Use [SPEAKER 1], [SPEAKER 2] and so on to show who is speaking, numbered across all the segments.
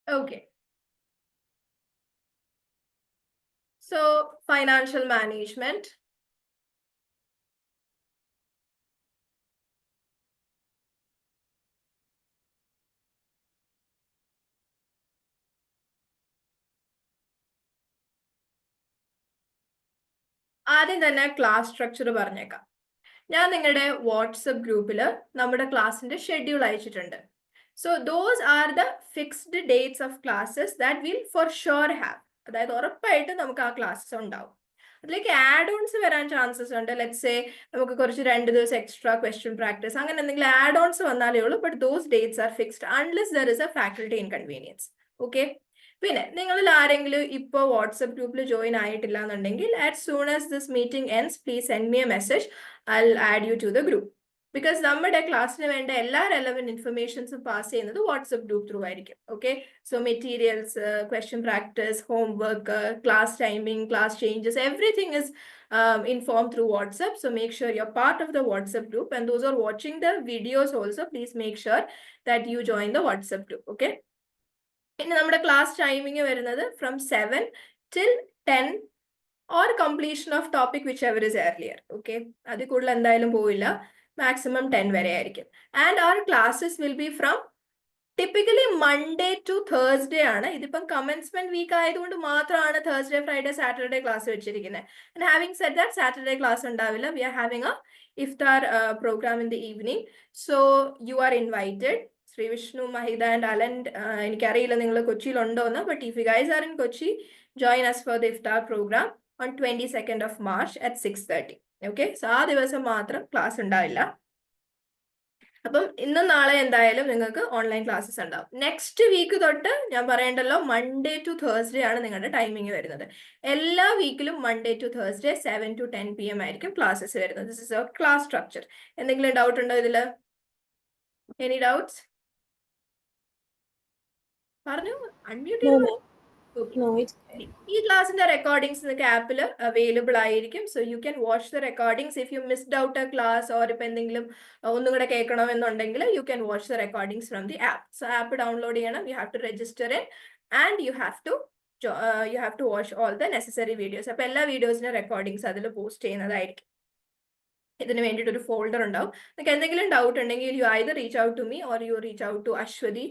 [SPEAKER 1] Okay. So, financial management. ആദ്യം തന്നെ class structure പറഞ്ഞേക്കാം. ഞാൻ നിങ്ങളുടെ വാട്സപ്പ് ഗ്രൂപ്പിൽ നമ്മുടെ ക്ലാസ്സിന്റെ ഷെഡ്യൂൾ അയച്ചിട്ടുണ്ട്. So those are the fixed dates of classes that will for sure have. അതായത് ഉറപ്പായിട്ട് നമുക്ക് ആ ക്ലാസ്സസ് ഉണ്ടാവും. അതിലേക്ക് ആഡ് ഓൺസ് വരാൻ ചാൻസസ് ഉണ്ട്. ലെറ്റ്സ് സേ നമുക്ക് കുറച്ച് 2 ദിവസം എക്സ്ട്രാ ക്വസ്റ്റ്യൻ പ്രാക്ടീസ് അങ്ങനെ എന്തെങ്കിലും ആഡ് ഓൺസ് വന്നാലേ ഉള്ളൂ. But those dates R fixed unless there is A faculty inconvenience. Okay. പിന്നെ നിങ്ങളിൽ ആരെങ്കിലും ഇപ്പോൾ വാട്സപ്പ് ഗ്രൂപ്പിൽ ജോയിൻ ആയിട്ടില്ല എന്നുണ്ടെങ്കിൽ as soon as this meeting ends please send me a message. I'll add you to the group. Because നമ്മുടെ ക്ലാസ്സിന് വേണ്ട എല്ലാ റെലവൻറ്റ് ഇൻഫർമേഷൻസും പാസ് ചെയ്യുന്നത് വാട്സപ്പ് ഗ്രൂപ്പ് ത്രൂ ആയിരിക്കും. Okay. So materials, question practice, homework, class timing, class changes, everything is informed through WhatsApp. So make sure you're part of the WhatsApp group. And those who are watching the videos also, please make sure that you join the WhatsApp group. Okay. പിന്നെ നമ്മുടെ class timing വരുന്നത് from 7 till 10 or completion of topic whichever is earlier. Okay. അതിൽ കൂടുതൽ എന്തായാലും പോവില്ല. Maximum 10 വരെ ആയിരിക്കും. And our classes will be from typically Monday to Thursday ആണ്. ഇതിപ്പം കമൻസ്മെന്റ് വീക്ക് ആയതുകൊണ്ട് മാത്രമാണ് Thursday, Friday, Saturday ക്ലാസ് വെച്ചിരിക്കുന്നത്. And having said that, Saturday class ഉണ്ടാവില്ല. We are having a iftar program in the evening. So you are invited. Sree Vishnu, Mahitha and Alan, എനിക്കറിയില്ല നിങ്ങൾ കൊച്ചിയിലുണ്ടോ എന്ന്. But if you guys are in Kochi, join us for the iftar program on 22nd of March at 6:30. Okay. So ആ ദിവസം മാത്രം class ഉണ്ടാവില്ല. അപ്പം ഇന്നും നാളെ എന്തായാലും നിങ്ങൾക്ക് ഓൺലൈൻ ക്ലാസ്സസ് ഉണ്ടാവും. നെക്സ്റ്റ് വീക്ക് തൊട്ട് ഞാൻ പറയണ്ടല്ലോ, മൺഡേ ടു തേഴ്സ്ഡേ ആണ് നിങ്ങളുടെ ടൈമിംഗ് വരുന്നത്. എല്ലാ വീക്കിലും Monday to Thursday 7 to 10 PM ആയിരിക്കും ക്ലാസ്സസ് വരുന്നത്. This is our class structure. എന്തെങ്കിലും ഡൗട്ട് ഉണ്ടോ ഇതിൽ? Any doubts? പറഞ്ഞു. അൺമ്യൂട്ട് ചെയ്തു. ഈ ക്ലാസ്സിന്റെ റെക്കോർഡിങ്സ് നിങ്ങൾക്ക് ആപ്പിൽ അവൈലബിൾ ആയിരിക്കും. So you can watch the recordings if you missed out a class or ഇപ്പം എന്തെങ്കിലും ഒന്നും കൂടെ കേൾക്കണമെന്നുണ്ടെങ്കിൽ you can watch the recordings from the app. So app download ചെയ്യണം. You have to register in and you have to watch all the necessary videos. അപ്പൊ എല്ലാ വീഡിയോസിന്റെ recordings അതിൽ post ചെയ്യുന്നതായിരിക്കും. ഇതിന് വേണ്ടിയിട്ട് ഒരു ഫോൾഡർ ഉണ്ടാവും. നിങ്ങൾക്ക് എന്തെങ്കിലും ഡൗട്ട് ഉണ്ടെങ്കിൽ you either reach out to me or you reach out to Aswathi.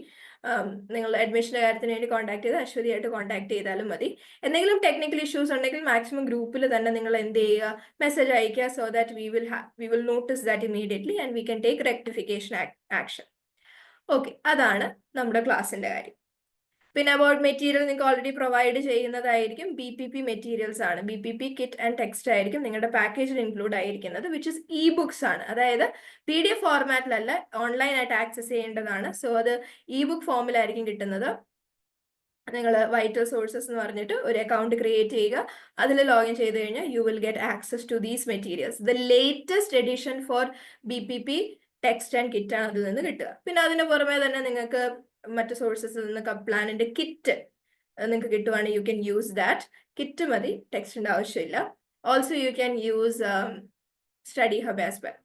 [SPEAKER 1] നിങ്ങൾ അഡ്മിഷന്റെ കാര്യത്തിന് വേണ്ടി കോൺടാക്ട് ചെയ്ത് അശ്വതിയായിട്ട് കോൺടാക്ട് ചെയ്താലും മതി. എന്തെങ്കിലും ടെക്നിക്കൽ ഇഷ്യൂസ് ഉണ്ടെങ്കിൽ മാക്സിമം ഗ്രൂപ്പിൽ തന്നെ നിങ്ങൾ എന്ത് ചെയ്യുക, മെസ്സേജ് അയക്കുക. So that we will notice that immediately and we can take rectification action. Okay. അതാണ് നമ്മുടെ ക്ലാസ്സിന്റെ കാര്യം. പിന്നെ അബൌട്ട് മെറ്റീരിയൽ നിങ്ങൾക്ക് ഓൾറെഡി പ്രൊവൈഡ് ചെയ്യുന്നതായിരിക്കും. BPP മെറ്റീരിയൽസ് ആണ്. BPP കിറ്റ് ആൻഡ് ടെക്സ്റ്റ് ആയിരിക്കും നിങ്ങളുടെ പാക്കേജിൽ ഇൻക്ലൂഡ് ആയിരിക്കുന്നത്, വിച്ച് ഇസ് ബുക്സ് ആണ്. അതായത് PDF ഫോർമാറ്റിലല്ല, ഓൺലൈനായിട്ട് ആക്സസ് ചെയ്യേണ്ടതാണ്. സോ അത് ബുക്ക് ഫോമിലായിരിക്കും കിട്ടുന്നത്. നിങ്ങൾ വൈറ്റൽ സോഴ്സസ് എന്ന് പറഞ്ഞിട്ട് ഒരു അക്കൗണ്ട് ക്രിയേറ്റ് ചെയ്യുക. അതിൽ ലോഗിൻ ചെയ്ത് കഴിഞ്ഞാൽ you will get access to these materials. The latest edition for BPP text and kit ആണ് അതിൽ നിന്ന് കിട്ടുക. പിന്നെ അതിന് പുറമെ തന്നെ നിങ്ങൾക്ക് മറ്റു സോഴ്സസിൽ നിന്ന് കപ്ലാനിന്റെ കിറ്റ് നിങ്ങൾക്ക് കിട്ടുവാണെങ്കിൽ U can use that. Kit മതി, ടെക്സ്റ്റിന്റെ ആവശ്യമില്ല. Also you can use study hub as well.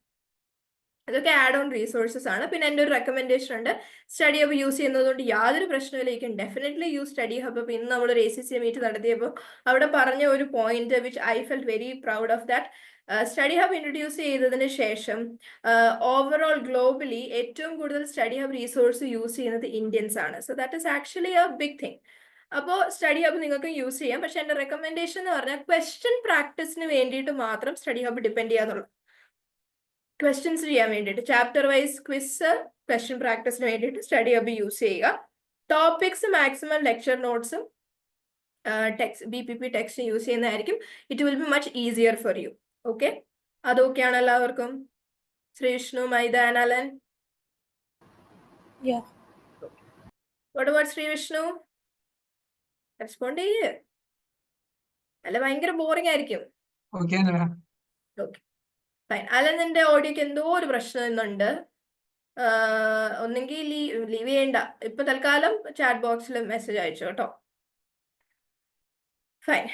[SPEAKER 1] ഇതൊക്കെ ആഡ് ഓൺ റീസോഴ്സസ് ആണ്. പിന്നെ എൻ്റെ ഒരു റെക്കമെൻഡേഷൻ ഉണ്ട്, സ്റ്റഡി ഹബ് യൂസ് ചെയ്യുന്നതുകൊണ്ട് യാതൊരു പ്രശ്നമില്ല. You can definitely use study hub. അപ്പോൾ ഇന്ന് നമ്മൾ ഒരു ACC മീറ്റ് നടത്തിയപ്പോൾ അവിടെ പറഞ്ഞ ഒരു point which I felt very proud of that. Study hub introduce ചെയ്തതിന് ശേഷം ഓവറോൾ ഗ്ലോബലി ഏറ്റവും കൂടുതൽ സ്റ്റഡി ഹബ് റീസോഴ്സ് യൂസ് ചെയ്യുന്നത് ഇന്ത്യൻസ് ആണ്. So that is actually a big thing. അപ്പോൾ സ്റ്റഡി ഹബ് നിങ്ങൾക്ക് യൂസ് ചെയ്യാം. പക്ഷെ എൻ്റെ റെക്കമെൻഡേഷൻ എന്ന് പറഞ്ഞാൽ ക്വസ്റ്റ്യൻ പ്രാക്ടീസിന് വേണ്ടിയിട്ട് മാത്രം സ്റ്റഡി ഹബ് ഡിപ്പെൻഡ് ചെയ്യാന്നുള്ളൂ. ക്വസ്റ്റ്യൻസ് ചെയ്യാൻ വേണ്ടിയിട്ട് ചാപ്റ്റർ വൈസ് ക്വിസ്, ക്വസ്റ്റ്യൻ പ്രാക്ടീസിന് വേണ്ടിയിട്ട് സ്റ്റഡി ഹബ് യൂസ് ചെയ്യുക. ടോപ്പിക്സ് മാക്സിമം ലെക്ചർ നോട്ട്സും BPP ടെക്സ്റ്റ് യൂസ് ചെയ്യുന്നതായിരിക്കും. It will be much easier for you. Okay. അതൊക്കെയാണ് എല്ലാവർക്കും. Shri Vishnu, Maida and Alan. What about Shri Vishnu? Respond ചെയ്യേ, അല്ല ഭയങ്കര ബോറിംഗ് ആയിരിക്കും. Okay fine. അലനിന്റെ ഓഡിയോക്ക് എന്തോ ഒരു പ്രശ്നം ഇന്നുണ്ട്. ഒന്നെങ്കിൽ ലീവ് ചെയ്യണ്ട, ഇപ്പൊ തൽക്കാലം ചാറ്റ് ബോക്സിൽ മെസ്സേജ് അയച്ചു കേട്ടോ. Fine.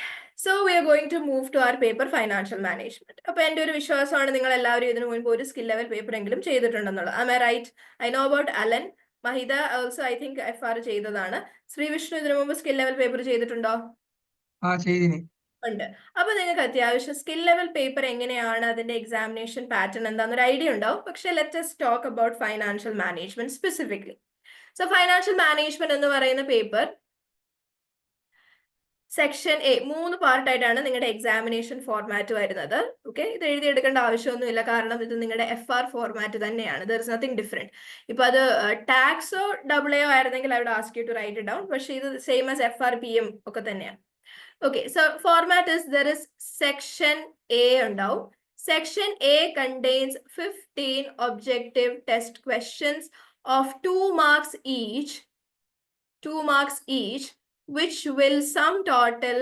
[SPEAKER 1] So we are going to move to our paper financial management. അപ്പൊ എൻ്റെ ഒരു വിശ്വാസമാണ് നിങ്ങൾ എല്ലാവരും ഇതിനു മുൻപ് ഒരു സ്കിൽ ലെവൽ പേപ്പർ എങ്കിലും ചെയ്തിട്ടുണ്ടെന്നുള്ളത്. Am I right? I know about Alan. Mahitha also I think FR ചെയ്തതാണ്. ശ്രീവിഷ്ണു ഇതിനു മുമ്പ് സ്കിൽ ലെവൽ പേപ്പർ ചെയ്തിട്ടുണ്ടോ? ഉണ്ട്. അപ്പൊ നിങ്ങൾക്ക് അത്യാവശ്യം സ്കിൽ ലെവൽ പേപ്പർ എങ്ങനെയാണ്, അതിന്റെ എക്സാമിനേഷൻ പാറ്റേൺ എന്താണെന്നൊരു ഐഡിയ ഉണ്ടാവും. പക്ഷെ let's talk about financial management specifically. So financial management എന്ന് പറയുന്ന പേപ്പർ സെക്ഷൻ എ 3 പാർട്ടായിട്ടാണ് നിങ്ങളുടെ എക്സാമിനേഷൻ ഫോർമാറ്റ് വരുന്നത്. ഓക്കെ, ഇത് എഴുതിയെടുക്കേണ്ട ആവശ്യമൊന്നുമില്ല, കാരണം ഇത് നിങ്ങളുടെ FR ഫോർമാറ്റ് തന്നെയാണ്. There is nothing different. ഇപ്പൊ അത് ടാക്സോ AA ആയിരുന്നെങ്കിൽ I would ask you to write it down. പക്ഷെ ഇത് സെയിം ആസ് FR PM ഒക്കെ തന്നെയാണ്. Okay, so format is there is section A ഉണ്ടാവും. Section A contains 15 objective test questions of 2 marks each, which will sum total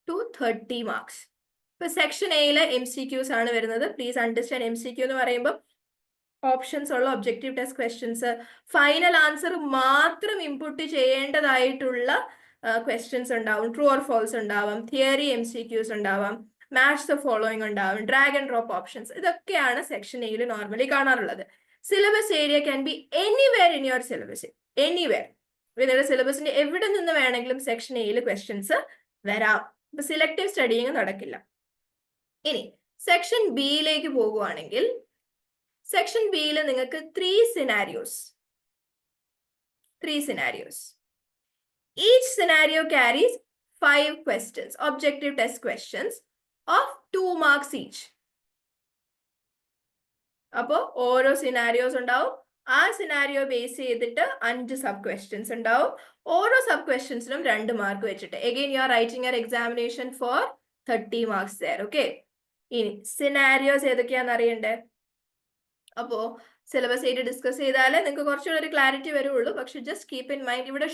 [SPEAKER 1] to 30 marks. ഇപ്പൊ section എയിലെ MCQs ആണ് വരുന്നത്. Please understand, MCQ എന്ന് പറയുമ്പോൾ options ഉള്ള objective test questions, final answer മാത്രം input ചെയ്യേണ്ടതായിട്ടുള്ള questions ഉണ്ടാവും, ട്രൂ ഓർ ഫോൾസ് ഉണ്ടാവാം, തിയറി MCQs ഉണ്ടാവാം, മാച്ച് ദ ഫോളോയിങ് ഉണ്ടാവും, ഡ്രാഗ് ആൻഡ് ഡ്രോപ്പ് ഓപ്ഷൻസ്. ഇതൊക്കെയാണ് സെക്ഷൻ എയിൽ നോർമലി കാണാറുള്ളത്. Syllabus area can be anywhere in your syllabus, anywhere. നിങ്ങളുടെ സിലബസിന്റെ എവിടെ നിന്ന് വേണമെങ്കിലും സെക്ഷൻ എയിൽ ക്വസ്റ്റ്യൻസ് വരാം. ഇപ്പൊ സിലക്ടീവ് സ്റ്റഡിങ് നടക്കില്ല. ഇനി സെക്ഷൻ ബിയിലേക്ക് പോകുവാണെങ്കിൽ, സെക്ഷൻ ബിയിൽ നിങ്ങൾക്ക് 3 scenarios. Each scenario carries 5 questions, objective test questions of 2 marks each. അപ്പോ ഓരോ സിനാരിയോസ് ഉണ്ടാവും. ആ സിനാരിയോ ബേസ് ചെയ്തിട്ട് 5 സബ് ക്വസ്റ്റ്യൻസ് ഉണ്ടാവും. ഓരോ സബ് ക്വസ്റ്റ്യൻസിനും 2 മാർക്ക് വെച്ചിട്ട്. Again, you are writing your examination for 30 marks there. Okay. ഇനി സിനാരിയോസ് ഏതൊക്കെയാണെന്ന് അറിയണ്ടേ? അപ്പോ സിലബസ് ആയിട്ട് ഡിസ്കസ് ചെയ്താലേ നിങ്ങൾക്ക് കുറച്ചുകൂടെ ഒരു ക്ലാരിറ്റി വരുള്ളൂ. പക്ഷെ ജസ്റ്റ് കീപ്പ് ഇൻ മൈൻഡ്, ഇവിടെ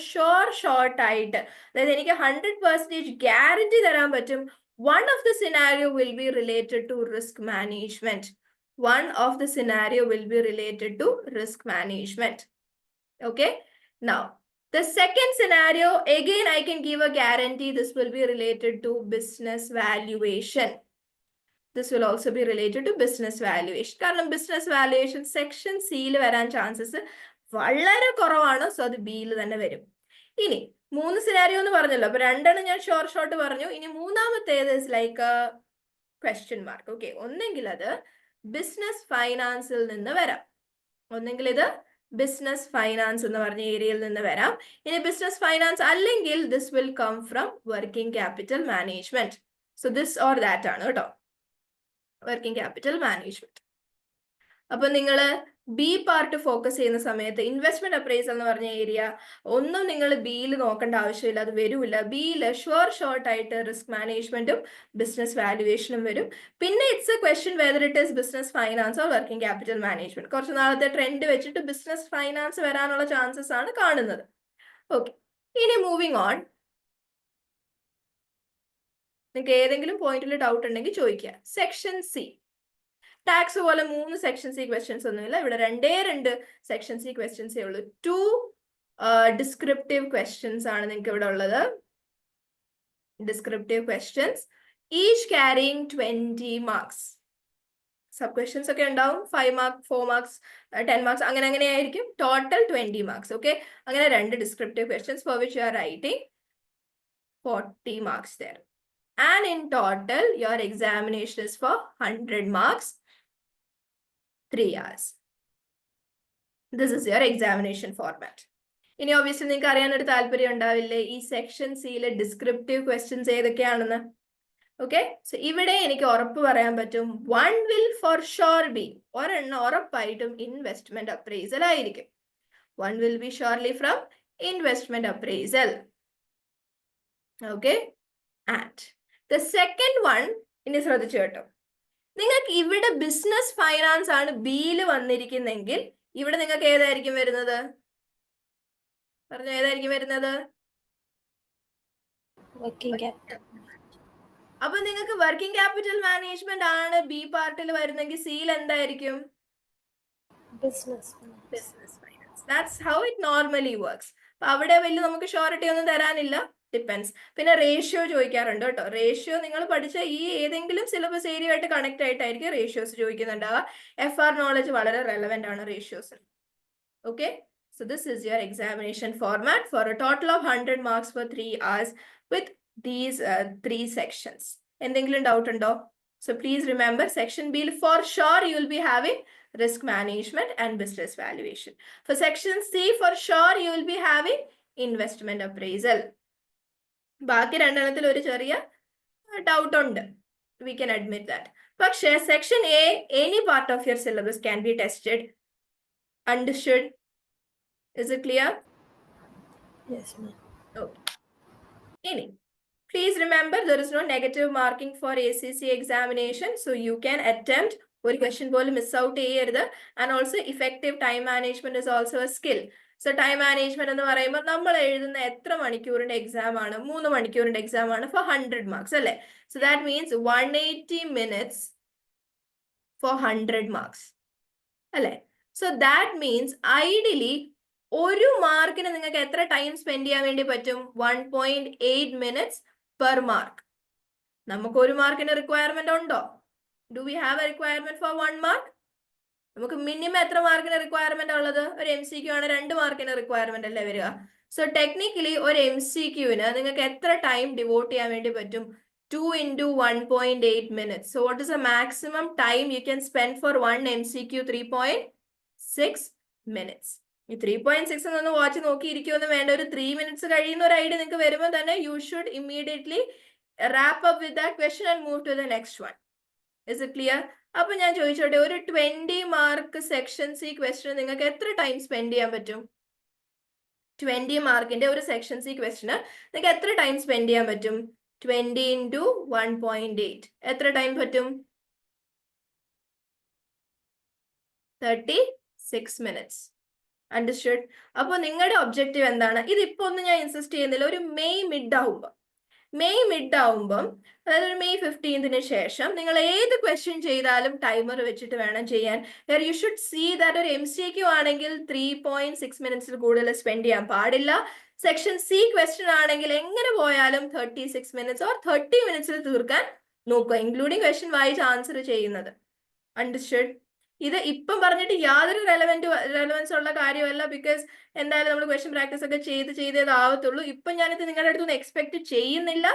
[SPEAKER 1] ഷോർട്ട് ആയിട്ട്, അതായത് എനിക്ക് 100% ഗ്യാരണ്ടി തരാൻ പറ്റും, one of the scenario will be related to risk management. Okay, now the second scenario, again I can give a guarantee, this will be related to business valuation. This will also be related to business valuation. കാരണം business valuation section Cയിൽ വരാൻ chances വളരെ കുറവാണ്. So അത് ബിയിൽ തന്നെ വരും. ഇനി 3 scenario എന്ന് പറഞ്ഞല്ലോ, അപ്പൊ 2 ഞാൻ ഷോർട്ട് പറഞ്ഞു. ഇനി മൂന്നാമത്തേത് ലൈക്ക് ക്വസ്റ്റ്യൻ മാർക്ക്. ഓക്കെ, ഒന്നെങ്കിൽ അത് ബിസിനസ് ഫൈനാൻസിൽ നിന്ന് വരാം, ഒന്നെങ്കിൽ ഇത് ബിസിനസ് ഫൈനാൻസ് എന്ന് പറഞ്ഞ ഏരിയയിൽ നിന്ന് വരാം. ഇനി ബിസിനസ് ഫൈനാൻസ് അല്ലെങ്കിൽ this will come from working capital management. So this or that ആണ് കേട്ടോ, വർക്കിംഗ് ക്യാപിറ്റൽ മാനേജ്മെന്റ്. അപ്പൊ നിങ്ങൾ ബി പാർട്ട് ഫോക്കസ് ചെയ്യുന്ന സമയത്ത് ഇൻവെസ്റ്റ്മെന്റ് അപ്രൈസൽ എന്ന് പറഞ്ഞ ഏരിയ ഒന്നും നിങ്ങൾ ബിയിൽ നോക്കേണ്ട ആവശ്യമില്ല, അത് വരില്ല. ബിയിൽ ഷോർട്ട് ആയിട്ട് റിസ്ക് മാനേജ്മെന്റും ബിസിനസ് വാല്യുവേഷനും വരും. പിന്നെ it's A question whether it is business finance or working capital management. കുറച്ച് നാളത്തെ ട്രെൻഡ് വെച്ചിട്ട് ബിസിനസ് ഫൈനാൻസ് വരാനുള്ള ചാൻസസ് ആണ് കാണുന്നത്. ഓക്കെ, ഇനി മൂവിങ് ഓൺ. നിങ്ങൾക്ക് ഏതെങ്കിലും പോയിന്റിൽ ഡൗട്ട് ഉണ്ടെങ്കിൽ ചോദിക്കുക. സെക്ഷൻ സി, ടാക്സ് പോലെ 3 സെക്ഷൻ സി ക്വസ്റ്റ്യൻസ് ഒന്നുമില്ല, ഇവിടെ 2 സെക്ഷൻ സി ക്വസ്റ്റ്യൻസേ ഉള്ളൂ. 2 ഡിസ്ക്രിപ്റ്റീവ് ക്വസ്റ്റ്യൻസ് ആണ് നിങ്ങൾക്ക് ഇവിടെ ഉള്ളത്. Descriptive questions, each carrying 20 marks. Sub questions ഒക്കെ ഉണ്ടാവും, 5 മാർക്ക്, 4 മാർക്സ്, 10 മാർക്സ്, അങ്ങനെ ആയിരിക്കും. Total 20 marks. ഓക്കെ, അങ്ങനെ 2 descriptive questions four which you are writing 40 marks there. And in total, your examination is for 100 marks, 3 hours. This is your examination format. ഇനി obviously നിങ്ങൾക്ക് അറിയാനൊരു താല്പര്യം ഉണ്ടാവില്ലേ ഈ സെക്ഷൻ സിയിലെ descriptive questions ഏതൊക്കെയാണെന്ന്. ഓക്കെ, സോ ഇവിടെ എനിക്ക് ഉറപ്പ് പറയാൻ പറ്റും, 1 will for sure be, ഒരെണ്ണം ഉറപ്പായിട്ടും ഇൻവെസ്റ്റ്മെന്റ് അപ്രൈസൽ ആയിരിക്കും. 1 will be surely from investment appraisal. Okay, and the second one, ഇനി ശ്രദ്ധിച്ചു കേട്ടോ, നിങ്ങൾക്ക് ഇവിടെ ബിസിനസ് ഫൈനാൻസ് ആണ് ബിയിൽ വന്നിരിക്കുന്നെങ്കിൽ ഇവിടെ നിങ്ങൾക്ക് ഏതായിരിക്കും വരുന്നത്? പറഞ്ഞു, ഏതായിരിക്കും വരുന്നത്? അപ്പൊ നിങ്ങൾക്ക് വർക്കിംഗ് ക്യാപിറ്റൽ മാനേജ്മെന്റ് ആണ് ബി പാർട്ടിൽ വരുന്നെങ്കിൽ സിയിൽ എന്തായിരിക്കും? Business finance. That's how it normally works. അപ്പൊ അവിടെ വലിയ നമുക്ക് ഷോറിറ്റി ഒന്നും തരാനില്ല, ഡിപ്പെൻസ്. പിന്നെ റേഷ്യോ ചോദിക്കാറുണ്ട് കേട്ടോ. റേഷ്യോ നിങ്ങൾ പഠിച്ച ഈ ഏതെങ്കിലും സിലബസ് ഏരിയ ആയിട്ട് കണക്ട് ആയിട്ടായിരിക്കും റേഷ്യോസ് ചോദിക്കുന്നുണ്ടാവുക. FR നോളജ് വളരെ റെലവെന്റ് ആണ് ratios. Okay, So this is your examination format for a total of 100 marks for 3 hours with these 3 sections. എന്തെങ്കിലും doubt ഉണ്ടോ? So please remember, section B for sure you will be having risk management and business valuation. For section C for sure you will be having investment appraisal. ബാക്കി രണ്ടെണ്ണത്തിൽ ഒരു ചെറിയ doubt ഉണ്ട്. We can admit that. പക്ഷേ section A, any part of your syllabus can be tested. Understood? Is it clear?
[SPEAKER 2] Yes, ma'am.
[SPEAKER 1] Okay. Please remember, there is no negative marking for ACC examination. So you can attempt ഒരു question പോലും miss out ചെയ്യരുത്. And also effective time management is also a skill. So time management എന്ന് പറയുമ്പോൾ നമ്മൾ എഴുതുന്ന എത്ര മണിക്കൂറിന്റെ exam ആണ്? 3 മണിക്കൂറിന്റെ exam ആണ് for 100 marks അല്ലേ? So that means 180 minutes for 100 marks അല്ലേ? So that means ideally ഒരു മാർക്കിന് നിങ്ങൾക്ക് എത്ര ടൈം സ്പെൻഡ് ചെയ്യാൻ വേണ്ടി പറ്റും? 1.8 minutes per mark. നമുക്ക് ഒരു മാർക്കിന് റിക്വയർമെന്റ് ഉണ്ടോ? Do we have a requirement for 1 mark? നമുക്ക് മിനിമം എത്ര മാർക്കിന് റിക്വയർമെന്റ് ഉള്ളത്? ഒരു MCQ ആണ് 2 മാർക്കിന് റിക്വയർമെന്റ് അല്ലേ വരിക? സോ ടെക്നിക്കലി ഒരു MCQന് നിങ്ങൾക്ക് എത്ര ടൈം ഡിവോട്ട് ചെയ്യാൻ വേണ്ടി പറ്റും? 2 into 1.8 minutes. So what is the maximum time you can spend for one MCQ? 3.6 minutes. ഈ 3.6 എന്നൊന്ന് വാച്ച് നോക്കിയിരിക്കുമെന്ന് വേണ്ട, ഒരു 3 minutes കഴിയുന്ന ഒരു ഐഡിയ നിങ്ങൾക്ക് വരുമ്പോൾ തന്നെ you should immediately wrap up with that question and move to the next one. Is it clear? അപ്പൊ ഞാൻ ചോദിച്ചോട്ടെ, ഒരു 20 മാർക്ക് സെക്ഷൻ സി ക്വസ്റ്റ്യൻ നിങ്ങൾക്ക് എത്ര ടൈം സ്പെൻഡ് ചെയ്യാൻ പറ്റും? 20 മാർക്കിന്റെ ഒരു സെക്ഷൻ സി ക്വസ്റ്റ്യന് നിങ്ങൾക്ക് എത്ര ടൈം സ്പെൻഡ് ചെയ്യാൻ പറ്റും? 20 into 1.8 എത്ര ടൈം പറ്റും? 36 minutes. Understood? അപ്പൊ നിങ്ങളുടെ ഒബ്ജക്റ്റീവ് എന്താണ്? ഇതിപ്പോ ഒന്നും ഞാൻ ഇൻസിസ്റ്റ് ചെയ്യുന്നില്ല. ഒരു മെയ് മിഡ് ആവുമ്പം, അതായത് ഒരു മെയ് 15ന് ശേഷം നിങ്ങൾ ഏത് ക്വസ്റ്റ്യൻ ചെയ്താലും ടൈമർ വെച്ചിട്ട് വേണം ചെയ്യാൻ. യു ഷുഡ് സീ ദാറ്റ് ഒരു MCQ ആണെങ്കിൽ 3.6 മിനിറ്റ്സിൽ കൂടുതൽ സ്പെൻഡ് ചെയ്യാൻ പാടില്ല. സെക്ഷൻ സി ക്വസ്റ്റ്യൻ ആണെങ്കിൽ എങ്ങനെ പോയാലും 36 minutes ഓർ 30 minutesൽ തീർക്കാൻ നോക്കുക, ഇൻക്ലൂഡിങ് ക്വസ്റ്റ്യൻ വായിച്ച് ആൻസർ ചെയ്യുന്നത്. അണ്ടർസ്റ്റുഡ്? ഇത് ഇപ്പം പറഞ്ഞിട്ട് യാതൊരു റെലവൻസ് ഉള്ള കാര്യമല്ല. ബിക്കോസ് എന്തായാലും നമ്മൾ ക്വസ്റ്റ്യൻ പ്രാക്ടീസ് ഒക്കെ ചെയ്തേതാവത്തുള്ളൂ. ഇപ്പം ഞാനിത് നിങ്ങളുടെ അടുത്തൊന്നും എക്സ്പെക്ട് ചെയ്യുന്നില്ല.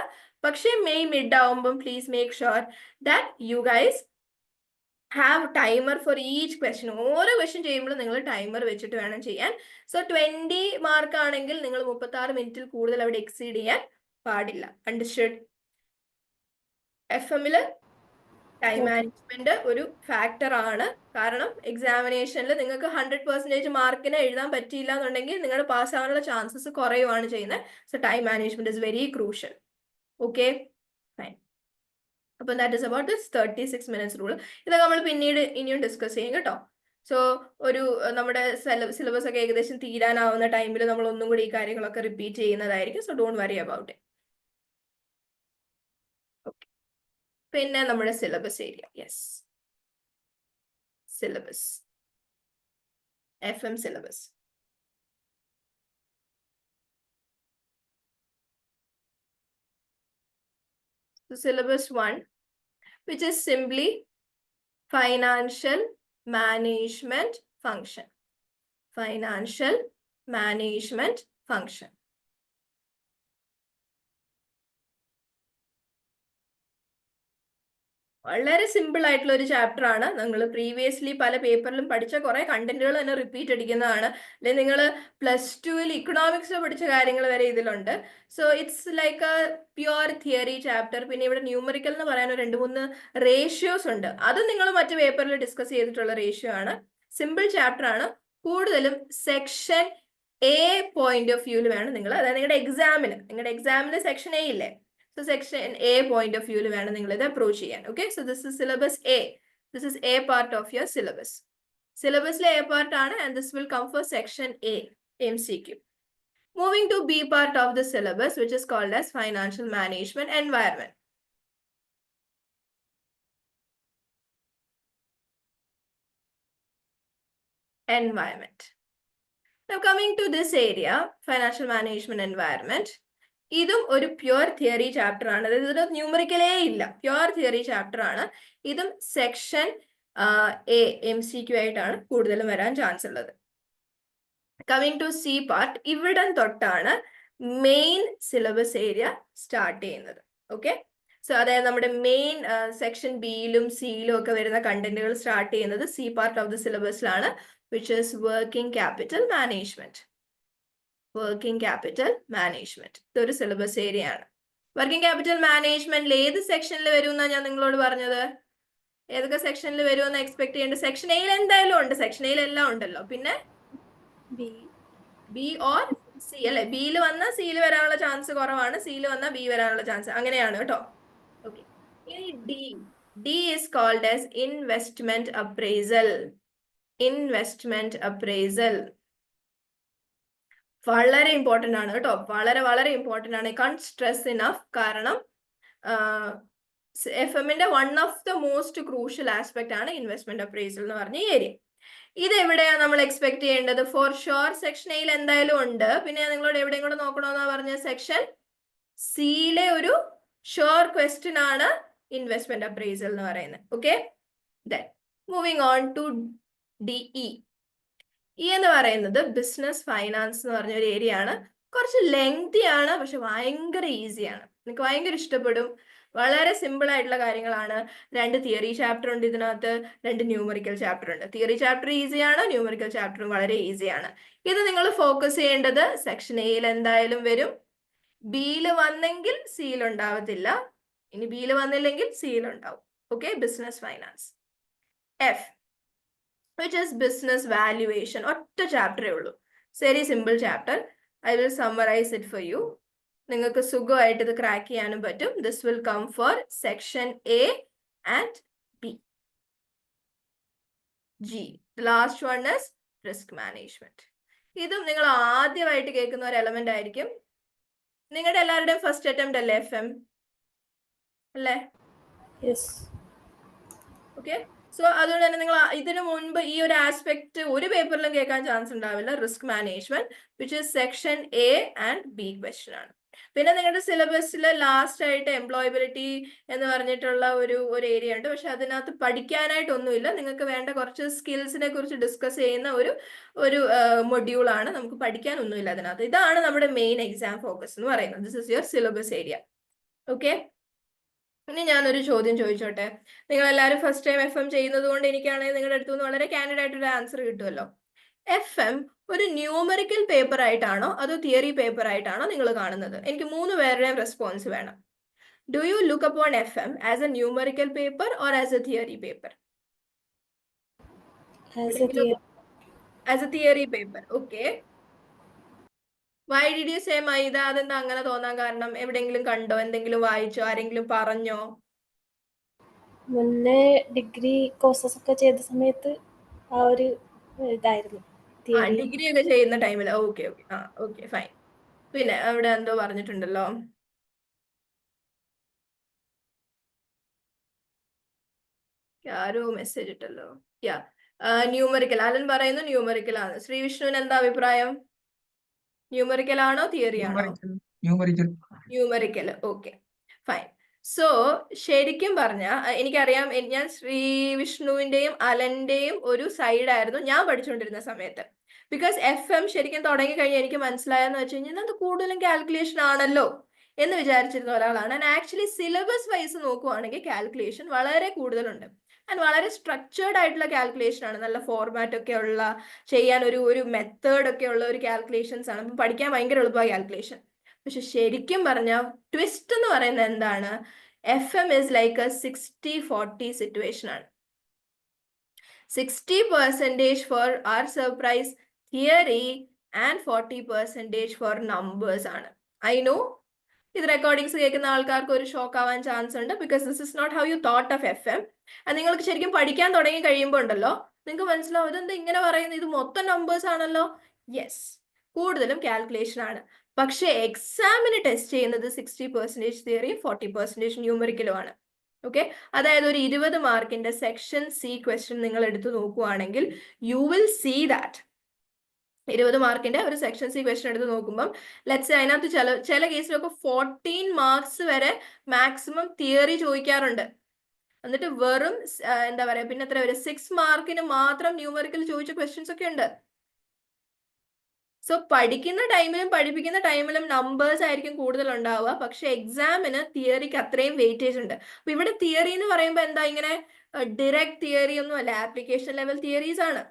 [SPEAKER 1] പക്ഷേ മെയ് മിഡ് ആവുമ്പം please make sure that you guys have timer for each question. ഓരോ ക്വസ്റ്റ്യൻ ചെയ്യുമ്പോഴും നിങ്ങൾ ടൈമർ വെച്ചിട്ട് വേണം ചെയ്യാൻ. സോ 20 മാർക്ക് ആണെങ്കിൽ നിങ്ങൾ 36 മിനിറ്റിൽ കൂടുതൽ അവിടെ എക്സീഡ് ചെയ്യാൻ പാടില്ല. അണ്ടർസ്റ്റുഡ്? FM-ല് ടൈം മാനേജ്മെന്റ് ഒരു ഫാക്ടർ ആണ്. കാരണം എക്സാമിനേഷനിൽ നിങ്ങൾക്ക് 100% മാർക്കിന് എഴുതാൻ പറ്റിയില്ല എന്നുണ്ടെങ്കിൽ നിങ്ങളുടെ പാസ്സാവാനുള്ള ചാൻസസ് കുറയുവാണ് ചെയ്യുന്നത്. So time management is very crucial. Okay, fine. അപ്പൊ that is about this 36 minutes rule. ഇതൊക്കെ നമ്മൾ പിന്നീട് ഇനിയും ഡിസ്കസ് ചെയ്യും കേട്ടോ. സോ ഒരു നമ്മുടെ സിലബസ് ഒക്കെ ഏകദേശം തീരാനാവുന്ന ടൈമിൽ നമ്മൾ ഒന്നും കൂടി ഈ കാര്യങ്ങളൊക്കെ റിപ്പീറ്റ് ചെയ്യുന്നതായിരിക്കും. So don't worry about it. Okay, പിന്നെ നമ്മുടെ syllabus area. Yes, syllabus, FM syllabus. So syllabus 1, which is simply financial management function. Financial management function. വളരെ സിമ്പിൾ ആയിട്ടുള്ള ഒരു ചാപ്റ്റർ ആണ്. നിങ്ങൾ പ്രീവിയസ്ലി പല പേപ്പറിലും പഠിച്ച കുറെ കണ്ടന്റുകൾ തന്നെ റിപ്പീറ്റ് അടിക്കുന്നതാണ്. അല്ലെങ്കിൽ നിങ്ങൾ +2-ൽ ഇക്കണോമിക്സ് പഠിച്ച കാര്യങ്ങൾ വരെ ഇതിലുണ്ട്. So it's like A pure theory chapter. പിന്നെ ഇവിടെ ന്യൂമറിക്കൽ എന്ന് പറയാൻ 2-3 റേഷ്യോസ് ഉണ്ട്. അത് നിങ്ങൾ മറ്റു പേപ്പറിൽ ഡിസ്കസ് ചെയ്തിട്ടുള്ള റേഷ്യോ ആണ്. സിമ്പിൾ ചാപ്റ്റർ ആണ്. കൂടുതലും സെക്ഷൻ A പോയിന്റ് ഓഫ് വ്യൂവിൽ വേണം നിങ്ങൾ, അതായത് നിങ്ങളുടെ എക്സാമിന് സെക്ഷൻ A ഇല്ലേ, so section A point of view വേണം നിങ്ങൾ ഇത് അപ്രോച്ച് ചെയ്യാൻ. Okay, so this is syllabus A. This is A part of your syllabus. Syllabusലെ A part ആണ്, and this will come for section A MCQ. Moving to B part of the syllabus, which is called as financial management environment. Now coming to this area, financial management environment, ഇതും ഒരു pure theory chapter ആണ്. അതായത് ഇത് ന്യൂമറിക്കലേ ഇല്ല, pure theory chapter ആണ്. ഇതും section A MCQ ആയിട്ടാണ് കൂടുതലും വരാൻ ചാൻസ് ഉള്ളത്. കമ്മിങ് ടു സി പാർട്ട്, ഇവിടം തൊട്ടാണ് മെയിൻ സിലബസ് ഏരിയ സ്റ്റാർട്ട് ചെയ്യുന്നത്. ഓക്കെ, സോ അതായത് നമ്മുടെ മെയിൻ സെക്ഷൻ ബിയിലും സിയിലും ഒക്കെ വരുന്ന കണ്ടന്റുകൾ സ്റ്റാർട്ട് ചെയ്യുന്നത് സി പാർട്ട് ഓഫ് ദി സിലബസിലാണ്, which is working capital management. Working capital management ഇതൊരു സിലബസ് ഏരിയ ആണ്. വർക്കിംഗ് ക്യാപിറ്റൽ മാനേജ്മെന്റിൽ ഏത് സെക്ഷനിൽ വരും എന്നാണ് ഞാൻ നിങ്ങളോട് പറഞ്ഞത്? ഏതൊക്കെ സെക്ഷനിൽ വരുമെന്ന് എക്സ്പെക്ട് ചെയ്യേണ്ടത്? സെക്ഷൻ എയിൽ എന്തായാലും ഉണ്ട്, സെക്ഷൻ എയിൽ എല്ലാം ഉണ്ടല്ലോ. പിന്നെ ബി ഓർ സി അല്ലെ? ബിയിൽ വന്ന സിയിൽ വരാനുള്ള ചാൻസ് കുറവാണ്, സിയിൽ വന്ന ബി വരാനുള്ള ചാൻസ്, അങ്ങനെയാണ് കേട്ടോ. ഓക്കെ, ഇനി D. D is called as investment appraisal. Investment appraisal വളരെ ഇമ്പോർട്ടന്റ് ആണ് കേട്ടോ, വളരെ വളരെ ഇമ്പോർട്ടന്റ് ആണ്. Can't stress enough. കാരണം എഫ് എമ്മിന്റെ one of the most crucial aspect ആണ് ഇൻവെസ്റ്റ്മെന്റ് അപ്രൈസൽ എന്ന് പറഞ്ഞ ഏരിയ. ഇത് എവിടെയാണ് നമ്മൾ എക്സ്പെക്ട് ചെയ്യേണ്ടത്? ഫോർ ഷുവർ സെക്ഷൻ എയിൽ എന്തായാലും ഉണ്ട്. പിന്നെ ഞാൻ നിങ്ങളോട് എവിടെയും കൂടെ നോക്കണമെന്നാ പറഞ്ഞ സെക്ഷൻ സിയിലെ ഒരു ഷുവർ ക്വസ്റ്റ്യൻ ആണ് ഇൻവെസ്റ്റ്മെന്റ് അപ്രൈസൽ എന്ന് പറയുന്നത്. Okay, then moving on to DE. E എന്ന് പറയുന്നത് ബിസിനസ് ഫൈനാൻസ് എന്ന് പറഞ്ഞ ഒരു ഏരിയ ആണ്. കുറച്ച് ലെങ്തി ആണ്, പക്ഷെ ഭയങ്കര ഈസിയാണ്, നിങ്ങൾക്ക് ഭയങ്കര ഇഷ്ടപ്പെടും. വളരെ സിമ്പിൾ ആയിട്ടുള്ള കാര്യങ്ങളാണ്. 2 തിയറി ചാപ്റ്റർ ഉണ്ട് ഇതിനകത്ത്, 2 ന്യൂമറിക്കൽ ചാപ്റ്റർ ഉണ്ട്. തിയറി ചാപ്റ്റർ ഈസിയാണ്, ന്യൂമറിക്കൽ ചാപ്റ്ററും വളരെ ഈസിയാണ്. ഇത് നിങ്ങൾ ഫോക്കസ് ചെയ്യേണ്ടത് സെക്ഷൻ എയിൽ എന്തായാലും വരും. ബിയിൽ വന്നെങ്കിൽ സിയിൽ ഉണ്ടാവത്തില്ല, ഇനി ബിയിൽ വന്നില്ലെങ്കിൽ സിയിൽ ഉണ്ടാവും. Okay, business finance. F, which is business valuation. ഒറ്റ ചാപ്റ്ററേ ഉള്ളൂ, very simple chapter. I will summarise it for you. നിങ്ങൾക്ക് സുഖമായിട്ട് ഇത് ക്രാക്ക് ചെയ്യാനും പറ്റും. This will come for section A and B. G, last one is risk management. ഇതും നിങ്ങൾ ആദ്യമായിട്ട് കേൾക്കുന്ന ഒരു എലമെന്റ് ആയിരിക്കും. നിങ്ങളുടെ എല്ലാവരുടെയും ഫസ്റ്റ് അറ്റംപ്റ്റ് അല്ലേ FM അല്ലേ? ഓക്കെ, സോ അതുകൊണ്ട് തന്നെ നിങ്ങൾ ഇതിനു മുൻപ് ഈ ഒരു ആസ്പെക്ട് ഒരു പേപ്പറിലും കേൾക്കാൻ ചാൻസ് ഉണ്ടാവില്ല. Risk management, which is section A and B question ആണ്. പിന്നെ നിങ്ങളുടെ സിലബസിൽ ലാസ്റ്റ് ആയിട്ട് എംപ്ലോയബിലിറ്റി എന്ന് പറഞ്ഞിട്ടുള്ള ഒരു ഏരിയ ഉണ്ട്, പക്ഷെ അതിനകത്ത് പഠിക്കാനായിട്ടൊന്നുമില്ല. നിങ്ങൾക്ക് വേണ്ട കുറച്ച് സ്കിൽസിനെ കുറിച്ച് ഡിസ്കസ് ചെയ്യുന്ന ഒരു മൊഡ്യൂൾ ആണ്, നമുക്ക് പഠിക്കാനൊന്നുമില്ല അതിനകത്ത്. ഇതാണ് നമ്മുടെ മെയിൻ എക്സാം ഫോക്കസ് എന്ന് പറയുന്നത്. This is your syllabus area. Okay, ഇനി ഞാനൊരു ചോദ്യം ചോദിച്ചോട്ടെ. നിങ്ങൾ എല്ലാവരും ഫസ്റ്റ് ടൈം FM ചെയ്യുന്നത് കൊണ്ട് എനിക്കാണെങ്കിൽ നിങ്ങളുടെ അടുത്ത് നിന്ന് വളരെ കാൻഡിഡ് ആയിട്ടൊരു ആൻസർ കിട്ടുമല്ലോ. FM ഒരു ന്യൂമറിക്കൽ പേപ്പർ ആയിട്ടാണോ അതോ തിയറി പേപ്പർ ആയിട്ടാണോ നിങ്ങൾ കാണുന്നത്? എനിക്ക് 3 പേരുടെയും റെസ്പോൺസ് വേണം. Do you look upon FM as a numerical paper or as a theory paper? As a theory paper. Okay, why did you say Maida? അതെന്താ അങ്ങനെ തോന്നാൻ കാരണം? എവിടെയെങ്കിലും കണ്ടോ, എന്തെങ്കിലും വായിച്ചോ, ആരെങ്കിലും പറഞ്ഞോ?
[SPEAKER 2] മുന്നേ ഡിഗ്രി കോഴ്സസ് ഒക്കെ ചെയ്ത സമയത്ത് ആ ഒരു ഇതായിരുന്നു.
[SPEAKER 1] ഡിഗ്രി ഒക്കെ ചെയ്യുന്ന ടൈമിൽ. Okay okay, okay fine. പിന്നെ അവിടെ എന്തോ പറഞ്ഞിട്ടുണ്ടല്ലോ, ആരോ മെസ്സേജ് ഇട്ടല്ലോ. യാ, ന്യൂമറിക്കൽ. അലൻ പറയുന്നു ന്യൂമറിക്കൽ ആണ്. ശ്രീവിഷ്ണുവിന് എന്താ അഭിപ്രായം? ന്യൂമറിക്കൽ ആണോ തിയറി ആണോ? ന്യൂമറിക്കൽ. Okay fine. സോ ശരിക്കും പറഞ്ഞ എനിക്കറിയാം, ഞാൻ ശ്രീവിഷ്ണുവിന്റെയും അലന്റെയും ഒരു സൈഡായിരുന്നു ഞാൻ പഠിച്ചുകൊണ്ടിരുന്ന സമയത്ത്. ബിക്കോസ് FM ശരിക്കും തുടങ്ങി കഴിഞ്ഞാൽ എനിക്ക് മനസ്സിലായെന്ന് വെച്ച് കഴിഞ്ഞാൽ അത് കൂടുതലും കാൽക്കുലേഷൻ ആണല്ലോ എന്ന് വിചാരിച്ചിരുന്ന ഒരാളാണ്. ആൻഡ് ആക്ച്വലി സിലബസ് വൈസ് നോക്കുവാണെങ്കിൽ കാൽക്കുലേഷൻ വളരെ കൂടുതലുണ്ട്. ആൻഡ് വളരെ സ്ട്രക്ചേർഡ് ആയിട്ടുള്ള കാൽക്കുലേഷൻ ആണ്, നല്ല ഫോർമാറ്റ് ഒക്കെ ഉള്ള, ചെയ്യാൻ ഒരു മെത്തേഡ് ഒക്കെ ഉള്ള ഒരു കാൽക്കുലേഷൻസ് ആണ്. അപ്പം പഠിക്കാൻ ഭയങ്കര എളുപ്പമായ കാൽക്കുലേഷൻ. പക്ഷെ ശരിക്കും പറഞ്ഞാൽ ട്വിസ്റ്റ് എന്ന് പറയുന്നത് എന്താണ്? FM is like a 60-40 situation ആണ്. 60% for our surprise theory and 40% for numbers ആണ്. I know ഇത് റെക്കോർഡിങ്സ് കേൾക്കുന്ന ആൾക്കാർക്ക് ഒരു ഷോക്ക് ആവാൻ ചാൻസ് ഉണ്ട്, because this is not how you thought of FM. നിങ്ങൾക്ക് ശരിക്കും പഠിക്കാൻ തുടങ്ങി കഴിയുമ്പോൾ ഉണ്ടല്ലോ നിങ്ങൾക്ക് മനസ്സിലാവും ഇതെന്താ ഇങ്ങനെ പറയുന്നത്, ഇത് മൊത്തം നമ്പേഴ്സ് ആണല്ലോ. യെസ്, കൂടുതലും കാൽക്കുലേഷൻ ആണ്. പക്ഷെ എക്സാമിന് ടെസ്റ്റ് ചെയ്യുന്നത് 60% തിയറിയും 40% ന്യൂമറിക്കലും ആണ്. ഓക്കെ, അതായത് ഒരു 20 മാർക്കിന്റെ സെക്ഷൻ C ക്വസ്റ്റ്യൻ നിങ്ങൾ എടുത്തു നോക്കുവാണെങ്കിൽ യു വിൽ സീ ദാറ്റ് 20 മാർക്കിന്റെ ഒരു സെക്ഷൻ C ക്വസ്റ്റ്യൻ എടുത്ത് നോക്കുമ്പോൾ ലെറ്റ്സ് അതിനകത്ത് ചില കേസിലൊക്കെ 14 മാർക്സ് വരെ മാക്സിമം തിയറി ചോദിക്കാറുണ്ട്. എന്നിട്ട് വെറും എന്താ പറയാ, പിന്നെ എത്ര വരെ 6 മാർക്കിന് മാത്രം ന്യൂമറിക്കൽ ചോദിച്ച ക്വസ്റ്റ്യൻസ് ഒക്കെ ഉണ്ട്. സോ പഠിക്കുന്ന ടൈമിലും പഠിപ്പിക്കുന്ന ടൈമിലും നമ്പേഴ്സ് ആയിരിക്കും കൂടുതൽ ഉണ്ടാവുക, പക്ഷെ എക്സാമിന് തിയറിക്ക് അത്രയും വെയിറ്റേജ് ഉണ്ട്. അപ്പൊ ഇവിടെ തിയറി എന്ന് പറയുമ്പോൾ എന്താ, ഇങ്ങനെ ഡിറക്റ്റ് തിയറി ഒന്നും അല്ല, ആപ്ലിക്കേഷൻ ലെവൽ തിയറീസ് ആണ്.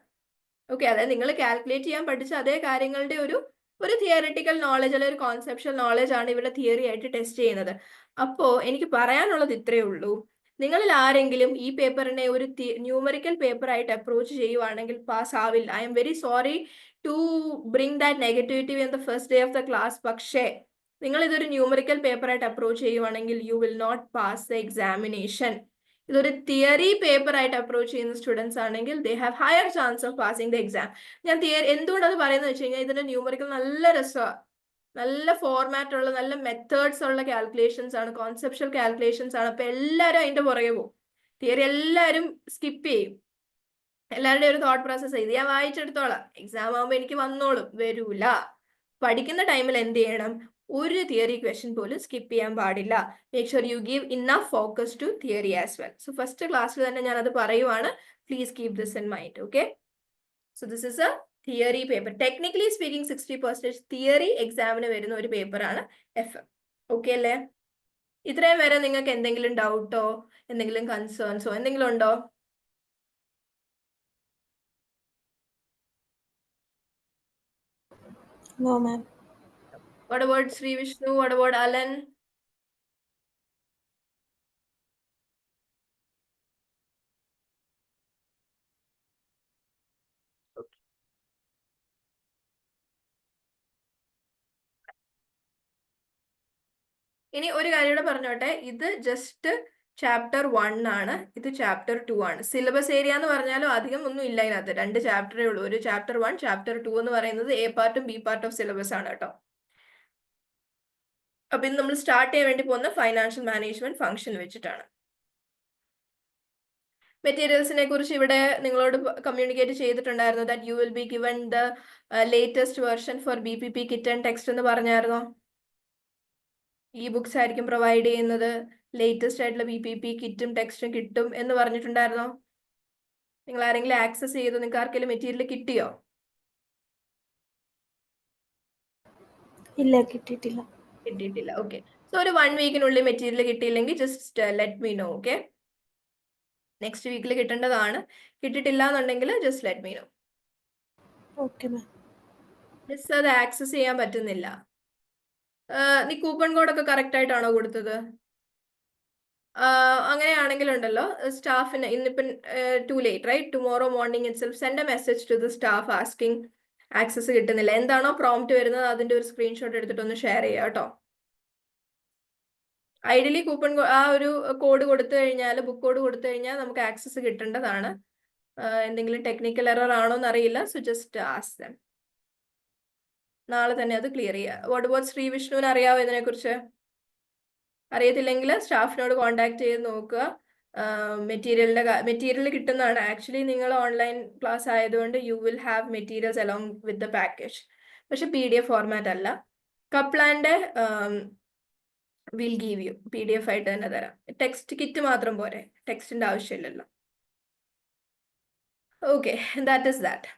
[SPEAKER 1] ഓക്കെ, അതായത് നിങ്ങൾ കാൽക്കുലേറ്റ് ചെയ്യാൻ പഠിച്ച അതേ കാര്യങ്ങളുടെ ഒരു തിയറിറ്റിക്കൽ നോളജ് അല്ലെങ്കിൽ ഒരു കോൺസെപ്ഷ്യൽ നോളജ് ആണ് ഇവിടെ തിയറി ആയിട്ട് ടെസ്റ്റ് ചെയ്യുന്നത്. അപ്പോ എനിക്ക് പറയാനുള്ളത് ഇത്രയേ ഉള്ളൂ. നിങ്ങളിൽ ആരെങ്കിലും ഈ പേപ്പറിനെ ഒരു ന്യൂമറിക്കൽ പേപ്പർ ആയിട്ട് അപ്രോച്ച് ചെയ്യുവാണെങ്കിൽ പാസ് ആവില്ല. I'm very sorry to bring that negativity in the first day of the class. പക്ഷേ നിങ്ങൾ ഇതൊരു ന്യൂമറിക്കൽ പേപ്പർ ആയിട്ട് അപ്രോച്ച് ചെയ്യുവാണെങ്കിൽ you will not pass the examination. ഇതൊരു തിയറി പേപ്പർ ആയിട്ട് അപ്രോച്ച് ചെയ്യുന്ന സ്റ്റുഡൻസ് ആണെങ്കിൽ they have higher chance of passing the exam. ഞാൻ എന്തുകൊണ്ട് അത് പറയുന്നത് വെച്ച് കഴിഞ്ഞാൽ ഇതിന്റെ ന്യൂമറിക്കൽ നല്ല രസമാണ്, നല്ല ഫോർമാറ്റ് ഉള്ള, നല്ല മെത്തേഡ്സ് ഉള്ള കാൽക്കുലേഷൻസ് ആണ്, കോൺസെപ്ഷ്യൽ കാൽക്കുലേഷൻസ് ആണ്. അപ്പൊ എല്ലാവരും അതിന്റെ പുറകെ പോകും. തിയറി എല്ലാവരും സ്കിപ്പ് ചെയ്യും. എല്ലാവരുടെയും ഒരു തോട്ട് പ്രോസസ് ഇത് ഞാൻ വായിച്ചെടുത്തോളാം, എക്സാം ആകുമ്പോൾ എനിക്ക് വന്നോളും, വരൂല. പഠിക്കുന്ന ടൈമിൽ എന്ത് ചെയ്യണം, ഒരു തിയറി ക്വസ്റ്റ്യൻ പോലും സ്കിപ്പ് ചെയ്യാൻ പാടില്ല. Make sure you give enough focus to theory as well. So first ക്ലാസ്സിൽ തന്നെ ഞാൻ അത് പറയുവാണ്. Please keep this in mind. Okay, so this is a theory paper. Technically speaking 60% theory എക്സാമിന് വരുന്ന ഒരു പേപ്പറാണ് FM. ഓക്കെ അല്ലേ? ഇത്രയും വരെ നിങ്ങൾക്ക് എന്തെങ്കിലും ഡൗട്ടോ എന്തെങ്കിലും കൺസേൺസോ എന്തെങ്കിലും ഉണ്ടോ?
[SPEAKER 2] No, ma'am.
[SPEAKER 1] What about Sri Vishnu? What about Alan? Okay. ഇനി ഒരു കാര്യം കൂടെ പറഞ്ഞോട്ടെ, ഇത് ജസ്റ്റ് ചാപ്റ്റർ 1 ആണ്, ഇത് ചാപ്റ്റർ 2 ആണ്. സിലബസ് ഏരിയ എന്ന് പറഞ്ഞാലും അധികം ഒന്നും ഇല്ല ഇതിനകത്ത്, 2 ചാപ്റ്ററേ ഉള്ളൂ. ഒരു ചാപ്റ്റർ 1 ചാപ്റ്റർ 2 എന്ന് പറയുന്നത് A പാർട്ടും B പാർട്ട് ഓഫ് സിലബസ് ആണ് കേട്ടോ. അപ്പൊ ഇന്ന് നമ്മൾ സ്റ്റാർട്ട് ചെയ്യാൻ വേണ്ടി പോകുന്ന ഫൈനാൻഷ്യൽ മാനേജ്മെന്റ് ഫംഗ്ഷൻ വെച്ചിട്ടാണ്. മെറ്റീരിയൽസിനെ കുറിച്ച് ഇവിടെ നിങ്ങളോട് കമ്മ്യൂണിക്കേറ്റ് ചെയ്തിട്ടുണ്ടായിരുന്നു. That you will be given the latest version for BPP kit and text എന്ന് പറഞ്ഞായിരുന്നോ? ഈ ബുക്സ് ആയിരിക്കും പ്രൊവൈഡ് ചെയ്യുന്നത്, ലേറ്റസ്റ്റ് ആയിട്ടുള്ള BPP കിറ്റും ടെക്സ്റ്റും കിട്ടും എന്ന് പറഞ്ഞിട്ടുണ്ടായിരുന്നോ? നിങ്ങൾ ആരെങ്കിലും ആക്സസ് ചെയ്തോ? നിങ്ങൾക്ക് ആർക്കെങ്കിലും മെറ്റീരിയൽ കിട്ടിയോ?
[SPEAKER 2] ഇല്ല, കിട്ടിയിട്ടില്ല.
[SPEAKER 1] കിട്ടിയിട്ടില്ല. ഓക്കെ, സോ ഒരു 1 വീക്കിനുള്ളിൽ മെറ്റീരിയൽ കിട്ടിയില്ലെങ്കിൽ just let me know. Okay, next വീക്കിൽ കിട്ടേണ്ടതാണ്. കിട്ടിയിട്ടില്ല എന്നുണ്ടെങ്കിൽ just let me know.
[SPEAKER 2] Okay ma'am.
[SPEAKER 1] Miss അത് ആക്സസ് ചെയ്യാൻ പറ്റുന്നില്ല. നീ കൂപ്പൺ കോഡൊക്കെ കറക്റ്റ് ആയിട്ടാണോ കൊടുത്തത്? അങ്ങനെയാണെങ്കിലുണ്ടല്ലോ സ്റ്റാഫിന് ഇന്നിപ്പം too late right, tomorrow morning itself send a message to the staff asking access കിട്ടുന്നില്ല. എന്താണോ പ്രോംപ്റ്റ് വരുന്നത് അതിന്റെ ഒരു സ്ക്രീൻഷോട്ട് എടുത്തിട്ട് ഒന്ന് ഷെയർ ചെയ്യുക കേട്ടോ. ഐഡിയലി കൂപ്പൺ ആ ഒരു കോഡ് കൊടുത്തു കഴിഞ്ഞാൽ, ബുക്ക് കോഡ് കൊടുത്തു കഴിഞ്ഞാൽ നമുക്ക് ആക്സസ് കിട്ടേണ്ടതാണ്. എന്തെങ്കിലും ടെക്നിക്കൽ എറർ ആണോ എന്നറിയില്ല. So just ask them. നാളെ തന്നെ അത് ക്ലിയർ ചെയ്യുക. വാട്ട് അബൌട്ട് ശ്രീ വിഷ്ണുവിന് അറിയാവോ ഇതിനെക്കുറിച്ച്? അറിയത്തില്ലെങ്കിൽ സ്റ്റാഫിനോട് കോൺടാക്ട് ചെയ്ത് നോക്കുക. മെറ്റീരിയൽ കിട്ടുന്നതാണ്. ആക്ച്വലി നിങ്ങൾ ഓൺലൈൻ ക്ലാസ് ആയതുകൊണ്ട് you will have materials along with the package. പക്ഷെ PDF ഫോർമാറ്റ് അല്ല. കപ്ലാൻ്റെ വിൽ ഗീവ് യു PDF ആയിട്ട് തന്നെ തരാം. ടെക്സ്റ്റ് കിറ്റ് മാത്രം പോരെ, ടെക്സ്റ്റിന്റെ ആവശ്യമില്ലല്ലോ. Okay, that is that.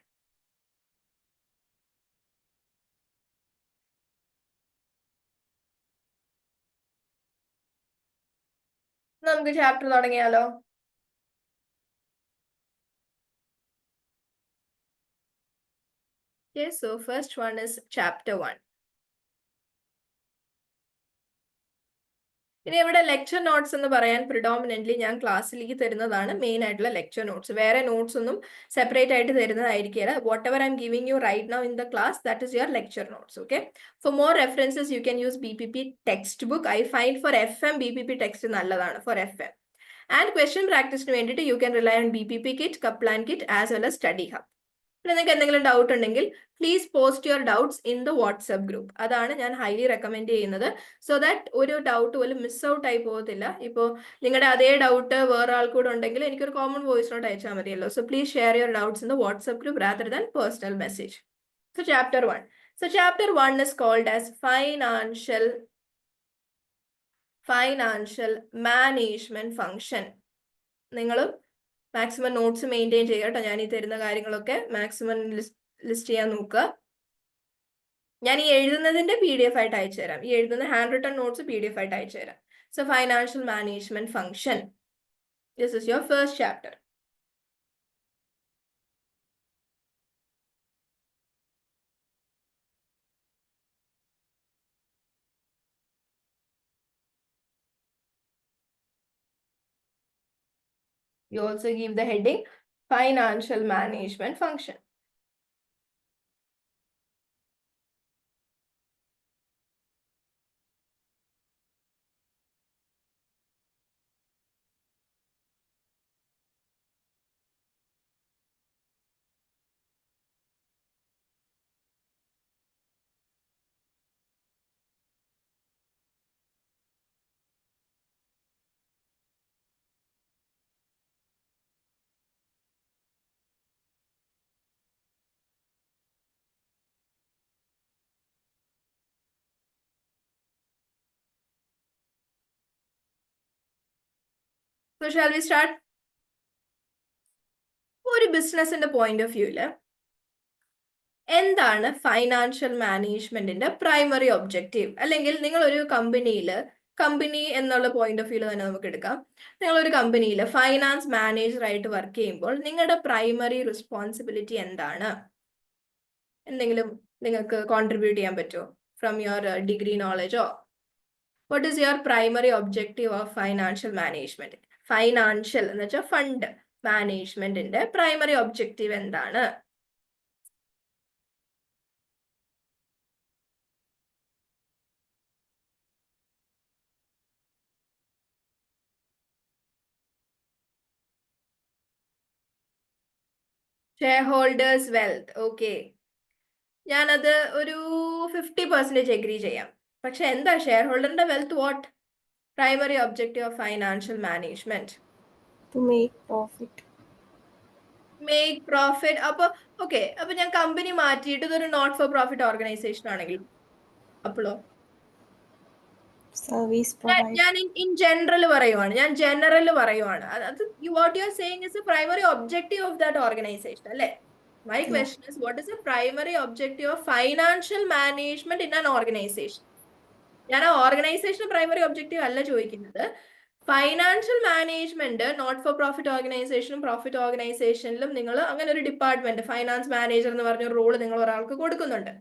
[SPEAKER 1] നമുക്ക് ചാപ്റ്റർ തുടങ്ങിയാലോ? Okay, so first one is chapter 1. ഇനി ഇവിടെ ലെക്ചർ നോട്ട്സ് എന്ന് പറയാൻ പ്രിഡോമിനന്റ്ലി ഞാൻ ക്ലാസ്സിലേക്ക് തരുന്നതാണ് മെയിൻ ആയിട്ടുള്ള ലെക്ചർ നോട്ട്സ്. വേറെ നോട്ട്സ് ഒന്നും സെപ്പറേറ്റ് ആയിട്ട് തരുന്നതായിരിക്കില്ല. Whatever I'm giving you right now in the class, that is your lecture notes. Okay, for more references you can use BPP textbook. I find for FM BPP text നല്ലതാണ് for FM. And question പ്രാക്ടീസിന് വേണ്ടിയിട്ട് you can rely on BPP kit, Kaplan kit as well as study hub. പിന്നെ നിങ്ങൾക്ക് എന്തെങ്കിലും doubt ഉണ്ടെങ്കിൽ please post your doubts in the WhatsApp group. അതാണ് ഞാൻ highly recommend ചെയ്യുന്നത്. സോ ദാറ്റ് ഒരു ഡൗട്ട് പോലും മിസ് ഔട്ട് ആയി പോകത്തില്ല. ഇപ്പോൾ നിങ്ങളുടെ അതേ ഡൗട്ട് വേറെ ആൾക്കൂടെ ഉണ്ടെങ്കിൽ എനിക്കൊരു കോമൺ വോയിസ് നോട്ട് അയച്ചാൽ മതിയല്ലോ. So please share your doubts in the WhatsApp group rather than personal message. So chapter 1. So chapter 1 is called as financial management function. നിങ്ങൾ മാക്സിമം നോട്ട്സ് മെയിൻറ്റെയിൻ ചെയ്യുക കേട്ടോ. ഞാൻ ഈ തരുന്ന കാര്യങ്ങളൊക്കെ മാക്സിമം ലിസ്റ്റ് ചെയ്യാൻ നോക്കുക. ഞാൻ ഈ എഴുതുന്നതിന്റെ PDF ആയിട്ട് അയച്ചു തരാം. ഈ എഴുതുന്ന ഹാൻഡ് റിട്ടൺ നോട്ട്സ് PDF ആയിട്ട് അയച്ചു തരാം. So financial management function. This is your first chapter. You also give the heading financial management function. So shall we start? ഒരു ബിസിനസിന്റെ പോയിന്റ് ഓഫ് വ്യൂല് എന്താണ് ഫൈനാൻഷ്യൽ മാനേജ്മെന്റിന്റെ പ്രൈമറി ഒബ്ജക്റ്റീവ്? അല്ലെങ്കിൽ നിങ്ങൾ ഒരു കമ്പനി എന്നുള്ള പോയിന്റ് ഓഫ് വ്യൂല് തന്നെ നമുക്ക് എടുക്കാം. നിങ്ങൾ ഒരു കമ്പനിയിൽ ഫൈനാൻസ് മാനേജർ ആയിട്ട് വർക്ക് ചെയ്യുമ്പോൾ നിങ്ങളുടെ പ്രൈമറി റെസ്പോൺസിബിലിറ്റി എന്താണ്? എന്തെങ്കിലും നിങ്ങൾക്ക് കോൺട്രിബ്യൂട്ട് ചെയ്യാൻ പറ്റുമോ ഫ്രം യുവർ ഡിഗ്രി നോളജോ? What is your primary objective of financial management? Financial എന്ന് വെച്ചാൽ ഫണ്ട് മാനേജ്മെന്റിന്റെ പ്രൈമറി ഒബ്ജക്റ്റീവ് എന്താണ്? Shareholders wealth. ഓക്കെ, ഞാനത് ഒരു 50% എഗ്രി ചെയ്യാം. പക്ഷെ എന്താ ഷെയർ ഹോൾഡറിന്റെ വെൽത്ത്? What primary objective of financial management?
[SPEAKER 2] To make profit.
[SPEAKER 1] Make profit. അപ്പൊ ഞാൻ കമ്പനി മാറ്റിയിട്ട് ഇതൊരു നോട്ട് ഫോർ പ്രോഫിറ്റ് ഓർഗനൈസേഷൻ ആണെങ്കിൽ അപ്പോഴോ?
[SPEAKER 2] സർവീസ്
[SPEAKER 1] ഞാൻ ഇൻ ജനറൽ പറയുവാണ്. അത് what you are saying is A primary objective of that organisation അല്ലേ? My question is, what is the primary objective of financial management in an organization? ഞാൻ ആ organisation primary objective അല്ല ചോദിക്കുന്നത്. Financial management not for profit ഓർഗനൈസേഷനും profit ഓർഗനൈസേഷനിലും നിങ്ങൾ അങ്ങനെ ഒരു ഡിപ്പാർട്ട്മെന്റ് ഫൈനാൻസ് മാനേജർ എന്ന് പറഞ്ഞ റോള് നിങ്ങൾ ഒരാൾക്ക് കൊടുക്കുന്നുണ്ട്.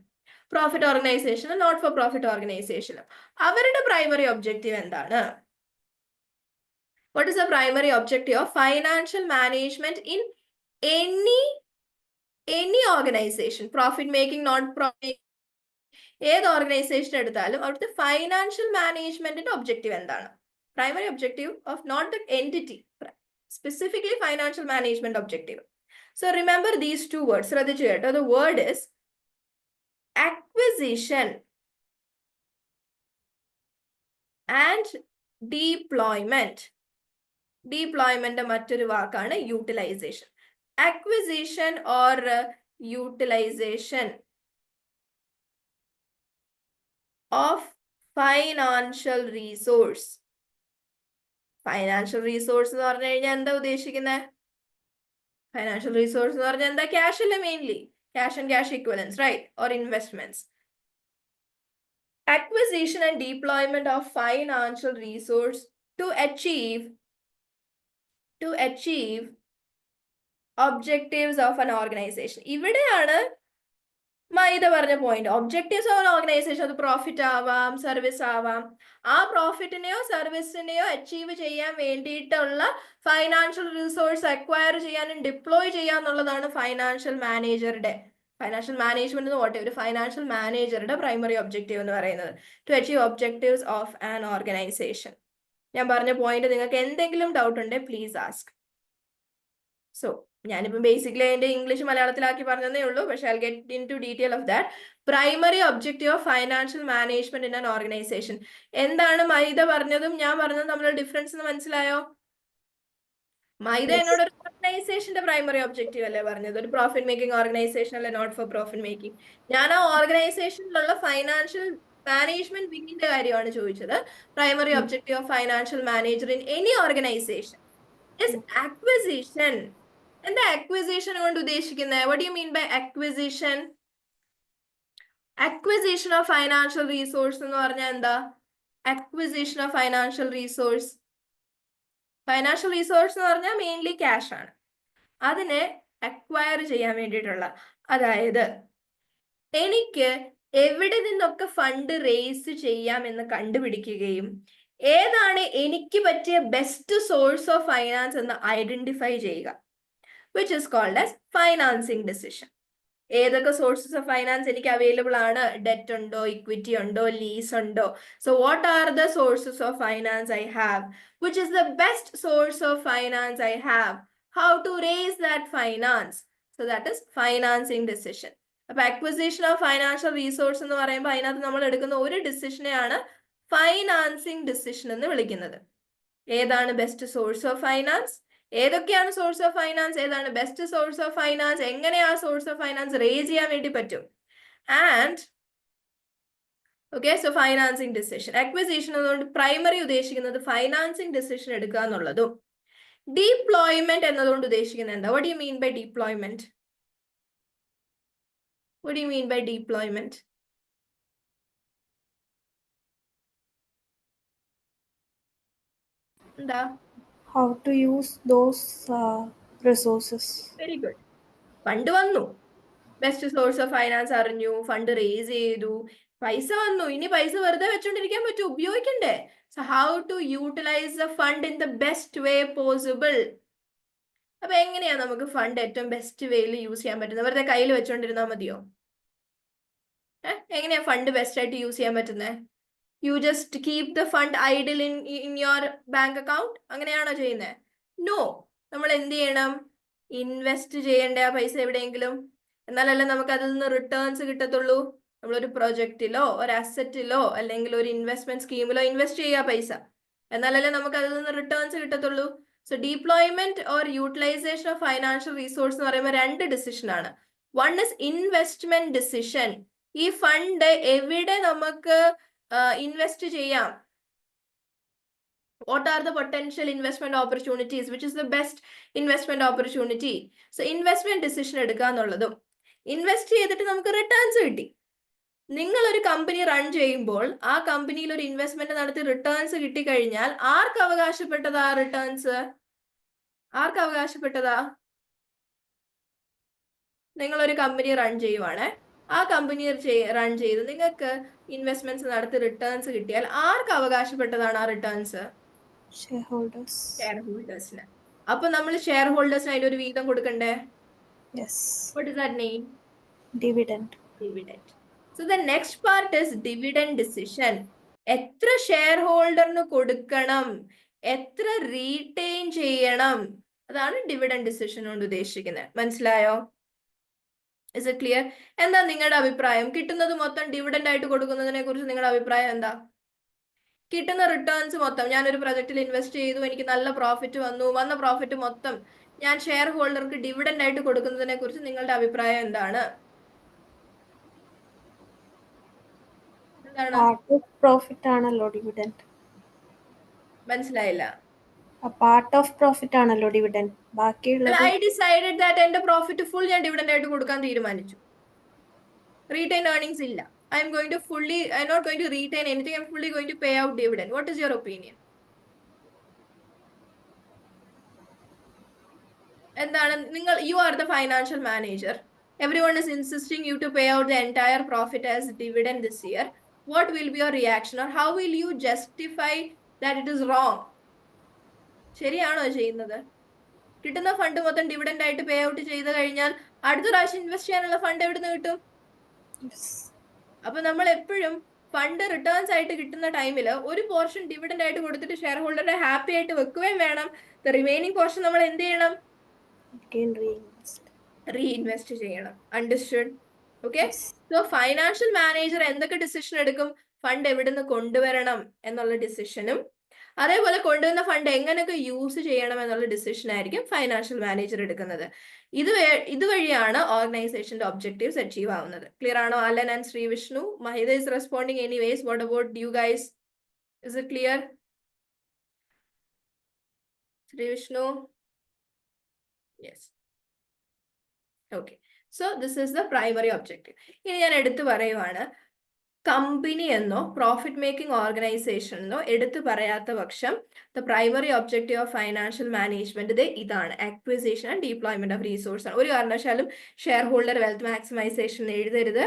[SPEAKER 1] പ്രോഫിറ്റ് ഓർഗനൈസേഷനും നോട്ട് ഫോർ പ്രോഫിറ്റ് ഓർഗനൈസേഷനും അവരുടെ പ്രൈമറി ഒബ്ജക്റ്റീവ് എന്താണ്? What is the primary objective of financial management in any organization? Profit making, not profit, ഏത് ഓർഗനൈസേഷൻ എടുത്താലും അവിടുത്തെ ഫൈനാൻഷ്യൽ മാനേജ്മെന്റിന്റെ ഒബ്ജക്റ്റീവ് എന്താണ്? Primary objective of not the entity, specifically financial management objective. So remember these two words. ശ്രദ്ധിച്ചു കേട്ടോ. The word is acquisition and deployment. Deployment മറ്റൊരു വാക്കാണ് utilization. Acquisition or utilization of financial resource. Financial resource എന്ന് പറഞ്ഞു കഴിഞ്ഞാൽ എന്താ ഉദ്ദേശിക്കുന്നത്? Financial resource എന്ന് പറഞ്ഞാൽ എന്താ? ക്യാഷ് അല്ലേ mainly. Cash and cash equivalents, right? Or investments. Acquisition and deployment of financial resource to achieve objectives of an organization. ഇവിടെയാണ് മൈദ പറഞ്ഞ പോയിന്റ്. ഒബ്ജക്റ്റീവ്സ് ഓഫ് ഓർഗനൈസേഷൻ, അത് പ്രോഫിറ്റ് ആവാം, സർവീസ് ആവാം. ആ പ്രോഫിറ്റിനെയോ സർവീസിനെയോ അച്ചീവ് ചെയ്യാൻ വേണ്ടിയിട്ടുള്ള ഫൈനാൻഷ്യൽ റിസോഴ്സ് അക്വയർ ചെയ്യാനും ഡിപ്ലോയ് ചെയ്യാന്നുള്ളതാണ് ഫൈനാൻഷ്യൽ മാനേജ്മെന്റ് എന്ന് പോട്ടെ, ഒരു ഫൈനാൻഷ്യൽ മാനേജറുടെ പ്രൈമറി ഒബ്ജക്റ്റീവ് എന്ന് പറയുന്നത്. To achieve objectives of an organisation. ഞാൻ പറഞ്ഞ പോയിന്റ് നിങ്ങൾക്ക് എന്തെങ്കിലും ഡൗട്ട് ഉണ്ടെങ്കിൽ പ്ലീസ് ആസ്ക്. സോ ഞാനിപ്പം ബേസിക്കലി അതിന്റെ ഇംഗ്ലീഷ് മലയാളത്തിലാക്കി പറഞ്ഞതേ ഉള്ളൂ. പക്ഷെ I get into detail of that. Primary objective of financial management in an organisation. എന്താണ് മൈദ പറഞ്ഞതും ഞാൻ പറഞ്ഞതും തമ്മിലുള്ള ഡിഫറൻസ് എന്ന് മനസ്സിലായോ? മൈദ എന്നോട് ഒരു ഓർഗനൈസേഷന്റെ പ്രൈമറി ഒബ്ജക്റ്റീവ് അല്ലേ പറഞ്ഞത്, ഒരു പ്രോഫിറ്റ് മേക്കിംഗ് ഓർഗനൈസേഷൻ അല്ലെ, നോട്ട് ഫോർ പ്രോഫിറ്റ് മേക്കിംഗ്. ഞാൻ ആ ഓർഗനൈസേഷനിലുള്ള ഫൈനാൻഷ്യൽ മാനേജ്മെന്റ് വിങ്ങിന്റെ കാര്യമാണ് ചോദിച്ചത്. Primary objective of financial manager in any organisation is acquisition. എന്താ അക്വിസിഷൻ കൊണ്ട് ഉദ്ദേശിക്കുന്നത്? What do you mean by acquisition? Acquisition of financial resource എന്ന് പറഞ്ഞാൽ എന്താ? Acquisition of financial resource. Financial resource എന്ന് പറഞ്ഞാൽ മെയിൻലി ക്യാഷ് ആണ്. അതിനെ അക്വയർ ചെയ്യാൻ വേണ്ടിയിട്ടുള്ള, അതായത് എനിക്ക് എവിടെ നിന്നൊക്കെ ഫണ്ട് റേസ് ചെയ്യാം എന്ന് കണ്ടുപിടിക്കുകയും ഏതാണ് എനിക്ക് പറ്റിയ ബെസ്റ്റ് സോഴ്സ് ഓഫ് ഫൈനാൻസ് എന്ന് ഐഡന്റിഫൈ ചെയ്യുക, which is called as financing decision. ഏതൊക്കെ സോഴ്സസ് ഓഫ് ഫൈനാൻസ് എനിക്ക് അവൈലബിൾ ആണ്? ഡെറ്റ് ഉണ്ടോ, ഇക്വിറ്റി ഉണ്ടോ, ലീസ് ഉണ്ടോ? So what are the sources of finance I have? Which is the best source of finance I have? How to raise that finance? So that is financing decision. അപ്പൊ acquisition of financial resource എന്ന് പറയുമ്പോൾ അതിനകത്ത് നമ്മൾ എടുക്കുന്ന ഒരു ഡിസിഷനെയാണ് financing decision എന്ന് വിളിക്കുന്നത്. ഏതാണ് ബെസ്റ്റ് സോഴ്സ് ഓഫ് ഫൈനാൻസ്? ഏതൊക്കെയാണ് സോഴ്സ് ഓഫ് ഫൈനാൻസ്? ഏതാണ് ബെസ്റ്റ് സോഴ്സ് ഓഫ് ഫൈനാൻസ്? എങ്ങനെ ആ സോഴ്സ് ഓഫ് ഫൈനാൻസ് റേസ് ചെയ്യാൻ വേണ്ടി പറ്റും? And okay, so financing decision. Acquisition എന്നതുകൊണ്ട് പ്രൈമറി ഉദ്ദേശിക്കുന്നത് ഫൈനാൻസിങ് ഡിസിഷൻ എടുക്കുക എന്നുള്ളതും, ഡിപ്ലോയ്മെന്റ് എന്നതുകൊണ്ട് ഉദ്ദേശിക്കുന്നത് എന്താ? What do you mean by deployment? What do you mean by deployment? എന്താ?
[SPEAKER 2] How to use those resources.
[SPEAKER 1] Very good. Fund വന്നു, ബെസ്റ്റ് സോഴ്സ് ഓഫ് ഫൈനാൻസ് അറിഞ്ഞു, ഫണ്ട് റേസ് ചെയ്തു, പൈസ വന്നു, ഇനി പൈസ വെറുതെ വെച്ചോണ്ടിരിക്കാൻ പറ്റും, ഉപയോഗിക്കണ്ടേ? So how to utilise the fund in the best way possible. അപ്പൊ എങ്ങനെയാ നമുക്ക് ഫണ്ട് ഏറ്റവും ബെസ്റ്റ് വേയിൽ യൂസ് ചെയ്യാൻ പറ്റുന്നത്? വെറുതെ കയ്യിൽ വെച്ചോണ്ടിരുന്നാൽ മതിയോ? എങ്ങനെയാ ഫണ്ട് ബെസ്റ്റ് ആയിട്ട് യൂസ് ചെയ്യാൻ പറ്റുന്നത്? You just keep the fund idle in your bank account, അങ്ങനെയാണോ ചെയ്യുന്നത്? നോ. നമ്മൾ എന്ത് ചെയ്യണം? ഇൻവെസ്റ്റ് ചെയ്യേണ്ട ആ പൈസ എവിടെയെങ്കിലും, എന്നാലല്ലേ നമുക്ക് അതിൽ നിന്ന് റിട്ടേൺസ് കിട്ടത്തുള്ളൂ. നമ്മളൊരു പ്രൊജക്റ്റിലോ ഒരു അസറ്റിലോ അല്ലെങ്കിൽ ഒരു ഇൻവെസ്റ്റ്മെന്റ് സ്കീമിലോ ഇൻവെസ്റ്റ് ചെയ്യുക പൈസ, എന്നാലല്ലേ നമുക്ക് അതിൽ നിന്ന് റിട്ടേൺസ് കിട്ടത്തുള്ളൂ. So deployment or utilisation of financial resource എന്ന് പറയുമ്പോൾ രണ്ട് ഡിസിഷൻ ആണ്. One is investment decision. ഈ ഫണ്ട് എവിടെ നമുക്ക് ഇൻവെസ്റ്റ് ചെയ്യാം? What are the potential investment opportunities? Which is the best investment opportunity? So investment decision എടുക്കുക എന്നുള്ളതും, ഇൻവെസ്റ്റ് ചെയ്തിട്ട് നമുക്ക് റിട്ടേൺസ് കിട്ടി. നിങ്ങൾ ഒരു കമ്പനി റൺ ചെയ്യുമ്പോൾ ആ കമ്പനിയിൽ ഒരു ഇൻവെസ്റ്റ്മെന്റ് നടത്തി റിട്ടേൺസ് കിട്ടിക്കഴിഞ്ഞാൽ ആർക്ക് അവകാശപ്പെട്ടതാ റിട്ടേൺസ്? ആർക്ക് അവകാശപ്പെട്ടതാ? നിങ്ങൾ ഒരു കമ്പനി റൺ ചെയ്യുവാണ്, ആ കമ്പനി റൺ ചെയ്ത് നിങ്ങൾക്ക് ഇൻവെസ്റ്റ്മെന്റ്സ് നടത്തി റിട്ടേൺസ് കിട്ടിയാൽ ആർക്ക് അവകാശപ്പെട്ടതാണ് ആ റിട്ടേൺസ്?
[SPEAKER 2] Shareholders.
[SPEAKER 1] ഷെയർ ഹോൾഡേഴ്സിന്. അപ്പൊ നമ്മൾ ഷെയർ ഹോൾഡേഴ്സിന് അതിന്റെ ഒരു വീതം കൊടുക്കണ്ടേ?
[SPEAKER 2] Yes.
[SPEAKER 1] What is that name?
[SPEAKER 2] Dividend.
[SPEAKER 1] Dividend. So the next part is dividend decision. എത്ര ഷെയർ ഹോൾഡറിന് കൊടുക്കണം, എത്ര റീറ്റെയിൻ ചെയ്യണം, അതാണ് ഡിവിഡൻഡ് ഡിസിഷൻ കൊണ്ട് ഉദ്ദേശിക്കുന്നത്. മനസ്സിലായോ? Is it clear? എന്താ നിങ്ങളുടെ അഭിപ്രായം? കിട്ടുന്നത് മൊത്തം ഡിവിഡൻഡ് ആയിട്ട് കൊടുക്കുന്നതിനെ കുറിച്ച് നിങ്ങളുടെ അഭിപ്രായം എന്താ? കിട്ടുന്ന റിട്ടേൺസ് മൊത്തം, ഞാനൊരു പ്രൊജക്റ്റിൽ ഇൻവെസ്റ്റ് ചെയ്തു, എനിക്ക് നല്ല പ്രോഫിറ്റ് വന്നു, വന്ന പ്രോഫിറ്റ് മൊത്തം ഞാൻ ഷെയർ ഹോൾഡർക്ക് ഡിവിഡൻഡ് ആയിട്ട് കൊടുക്കുന്നതിനെ കുറിച്ച് നിങ്ങളുടെ അഭിപ്രായം എന്താണ്? എന്താണ്?
[SPEAKER 2] Part of profit ആണല്ലോ ഡിവിഡൻഡ്.
[SPEAKER 1] മനസ്സിലായില്ല.
[SPEAKER 2] പാർട്ട് ഓഫ് പ്രോഫിറ്റ് ആണല്ലോ ഡിവിഡൻഡ്. ബാക്കിയുള്ളത്
[SPEAKER 1] I decided that എന്റെ പ്രോഫിറ്റ് ഫുൾ ഞാൻ ഡിവിഡൻഡ് ആയിട്ട് കൊടുക്കാൻ തീരുമാനിച്ചു. റീറ്റെയിൻ ഏർണിംഗ്സ് ഇല്ല. I'm not going to retain anything. I'm fully going to pay out dividend. What is your opinion? എന്താണ് നിങ്ങൾ? You are the financial manager. Everyone is insisting you to pay out the entire profit as dividend this year. What will be your reaction, or how will you justify that it is wrong? ശരിയാണോ ചെയ്യുന്നത്? കിട്ടുന്ന fund മൊത്തം dividend ആയിട്ട് pay out ചെയ്ത് കഴിഞ്ഞാൽ അടുത്ത പ്രാവശ്യം invest ചെയ്യാനുള്ള ഫണ്ട് എവിടെ നിന്ന് കിട്ടും? അപ്പൊ നമ്മൾ എപ്പോഴും ഫണ്ട് റിട്ടേൺസ് ആയിട്ട് കിട്ടുന്ന ടൈമിൽ ഒരു പോർഷൻ ഡിവിഡൻഡ് ആയിട്ട് കൊടുത്തിട്ട് ഷെയർ ഹോൾഡറെ ഹാപ്പി ആയിട്ട് വെക്കുകയും വേണം. ദ റിമൈനിങ് പോർഷൻ നമ്മൾ എന്ത് ചെയ്യണം? റീഇൻവെസ്റ്റ് ചെയ്യണം. Understood? Okay. So financial manager എന്തൊക്കെ ഡിസിഷൻ എടുക്കും? ഫണ്ട് എവിടെ നിന്ന് കൊണ്ടുവരണം എന്നുള്ള ഡിസിഷനും, അതേപോലെ കൊണ്ടുവന്ന ഫണ്ട് എങ്ങനെയൊക്കെ യൂസ് ചെയ്യണം എന്നുള്ള ഡിസിഷൻ ആയിരിക്കും ഫൈനാൻഷ്യൽ മാനേജർ എടുക്കുന്നത്. ഇതുവഴിയാണ് ഓർഗനൈസേഷന്റെ ഒബ്ജക്റ്റീവ്സ് അച്ചീവ് ആവുന്നത്. ക്ലിയർ ആണോ? Alan and Sree Vishnu. Mahitha is responding anyways. What about you guys? Is it clear? Sree Vishnu? Yes. Okay. So this is the primary objective. ഇനി ഞാൻ എടുത്തു പറയുവാണ്, കമ്പനി എന്നോ പ്രോഫിറ്റ് മേക്കിംഗ് ഓർഗനൈസേഷൻ എന്നോ എടുത്തു പറയാത്ത പക്ഷം the primary objective of financial management ഇതാണ്, acquisition and deployment of resource ആണ്. ഒരു കാരണവശാലും ഷെയർ ഹോൾഡർ വെൽത്ത് മാക്സിമൈസേഷൻ എഴുതരുത്.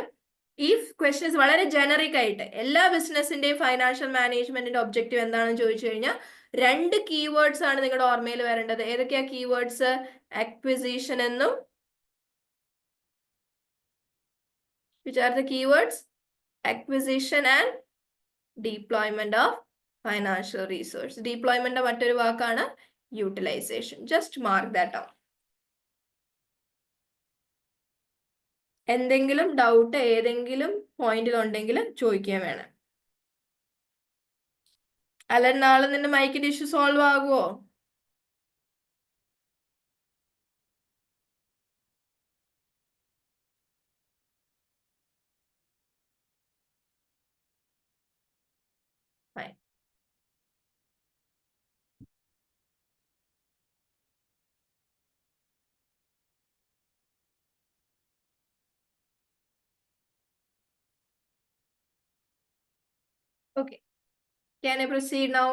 [SPEAKER 1] ഈ ക്വസ്റ്റ്യൻസ് വളരെ ജനറിക് ആയിട്ട് എല്ലാ ബിസിനസിന്റെയും ഫൈനാൻഷ്യൽ മാനേജ്മെന്റിന്റെ ഒബ്ജക്റ്റീവ് എന്താണെന്ന് ചോദിച്ചു കഴിഞ്ഞാൽ 2 കീവേഡ്സ് ആണ് നിങ്ങളുടെ ഓർമ്മയിൽ വരേണ്ടത്. ഏതൊക്കെയാ കീവേഡ്സ്? അക്വിസിഷൻ എന്നും, which are the keywords? Acquisition and deployment of financial resource. Deployment മറ്റൊരു വാക്കാണ് utilization. Just mark that down. എന്തെങ്കിലും ഡൗട്ട് ഏതെങ്കിലും പോയിന്റിൽ ഉണ്ടെങ്കിൽ ചോദിക്കാൻ വേണം. അല്ല നാളെ നിന്റെ മൈക്കിന്റെ ഇഷ്യൂ സോൾവ് ആകുമോ? Fine. Okay. Can I proceed now?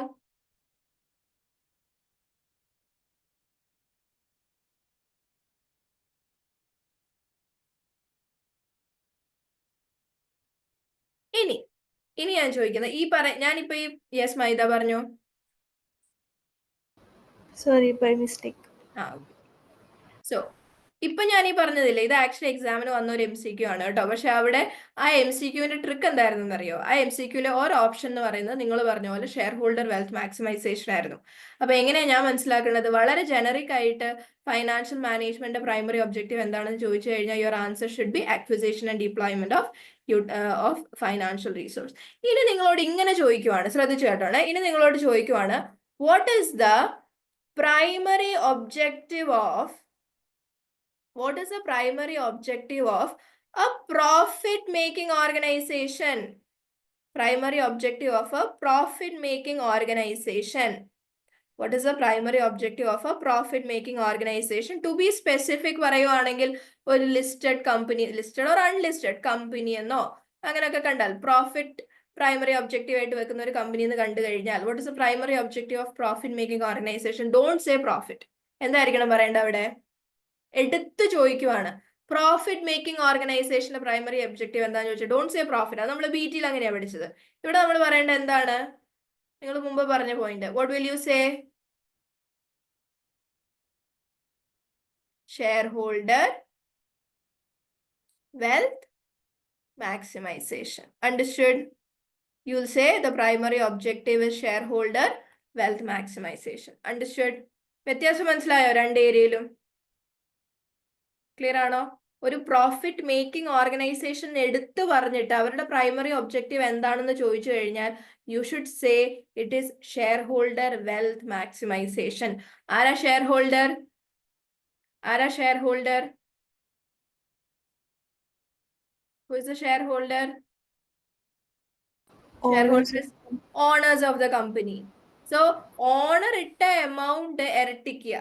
[SPEAKER 1] ഇനി ഞാൻ ചോദിക്കുന്നത് ഞാനിപ്പോ ഈ യെസ് മൈദ പറഞ്ഞു.
[SPEAKER 2] Sorry, by mistake.
[SPEAKER 1] സോ ഇപ്പൊ ഞാൻ ഈ പറഞ്ഞതില്ലേ, ഇത് ആക്ച്വലി എക്സാമിന് വന്ന ഒരു MCQ ആണ് കേട്ടോ. പക്ഷെ അവിടെ ആ MCQവിന്റെ ട്രിക്ക് എന്തായിരുന്നു അറിയോ? ആ MCQലെ ഒരു ഓപ്ഷൻ എന്ന് പറയുന്നത് നിങ്ങൾ പറഞ്ഞ പോലെ ഷെയർ ഹോൾഡർ വെൽത്ത് മാക്സിമൈസേഷൻ ആയിരുന്നു. അപ്പൊ എങ്ങനെയാ ഞാൻ മനസ്സിലാക്കുന്നത്? വളരെ ജനറിക് ആയിട്ട് ഫൈനാൻഷ്യൽ മാനേജ്മെന്റ് പ്രൈമറി ഒബ്ജക്റ്റീവ് എന്താണെന്ന് ചോദിച്ചു കഴിഞ്ഞാൽ your answer should be acquisition and deployment of financial resource. ഇനി നിങ്ങളോട് ഇങ്ങനെ ചോദിക്കുവാണ്, ശ്രദ്ധിച്ചു കേട്ടോണേ, ഇനി നിങ്ങളോട് ചോദിക്കുവാണ്, what is the primary objective of a profit making organization? Primary objective of a profit making organization. What is the primary objective of a profit making organization? To be specific പറയുവാണെങ്കിൽ ഒരു listed company, listed or unlisted company എന്നോ അങ്ങനെയൊക്കെ കണ്ടാൽ profit primary objective ആയിട്ട് വെക്കുന്ന ഒരു company എന്ന് കണ്ടു കഴിഞ്ഞാൽ what is the primary objective of profit making organisation? Don't say profit. എന്തായിരിക്കണം പറയേണ്ടത് അവിടെ? എടുത്തു ചോദിക്കുവാണ്, പ്രോഫിറ്റ് മേക്കിംഗ് ഓർഗനൈസേഷന്റെ പ്രൈമറി ഒബ്ജക്റ്റീവ് എന്താണെന്ന് ചോദിച്ചാൽ ഡോണ്ട് സേ പ്രോഫിറ്റ്. അത് നമ്മൾ BTയിൽ അങ്ങനെയാണ് പഠിച്ചത്. ഇവിടെ നമ്മൾ പറയേണ്ടത് എന്താണ്? നിങ്ങൾ മുമ്പ് പറഞ്ഞ point, what will you say? Shareholder wealth maximization. Understood? You'll say the primary objective is shareholder wealth maximization. Understood? വ്യത്യാസം മനസ്സിലായോ? 2 ഏരിയയിലും ക്ലിയർ ആണോ? ഒരു പ്രോഫിറ്റ് മേക്കിംഗ് ഓർഗനൈസേഷൻ എടുത്തു പറഞ്ഞിട്ട് അവരുടെ പ്രൈമറി ഒബ്ജക്റ്റീവ് എന്താണെന്ന് ചോദിച്ചു കഴിഞ്ഞാൽ you should say it is share holder wealth maximisation. ആരാ ഷെയർ ഹോൾഡർ? ആരാ share holder? Who is the shareholder? Shareholder is owners of the company. So owner ഇട്ട എമൗണ്ട് ഇരട്ടിക്കുക,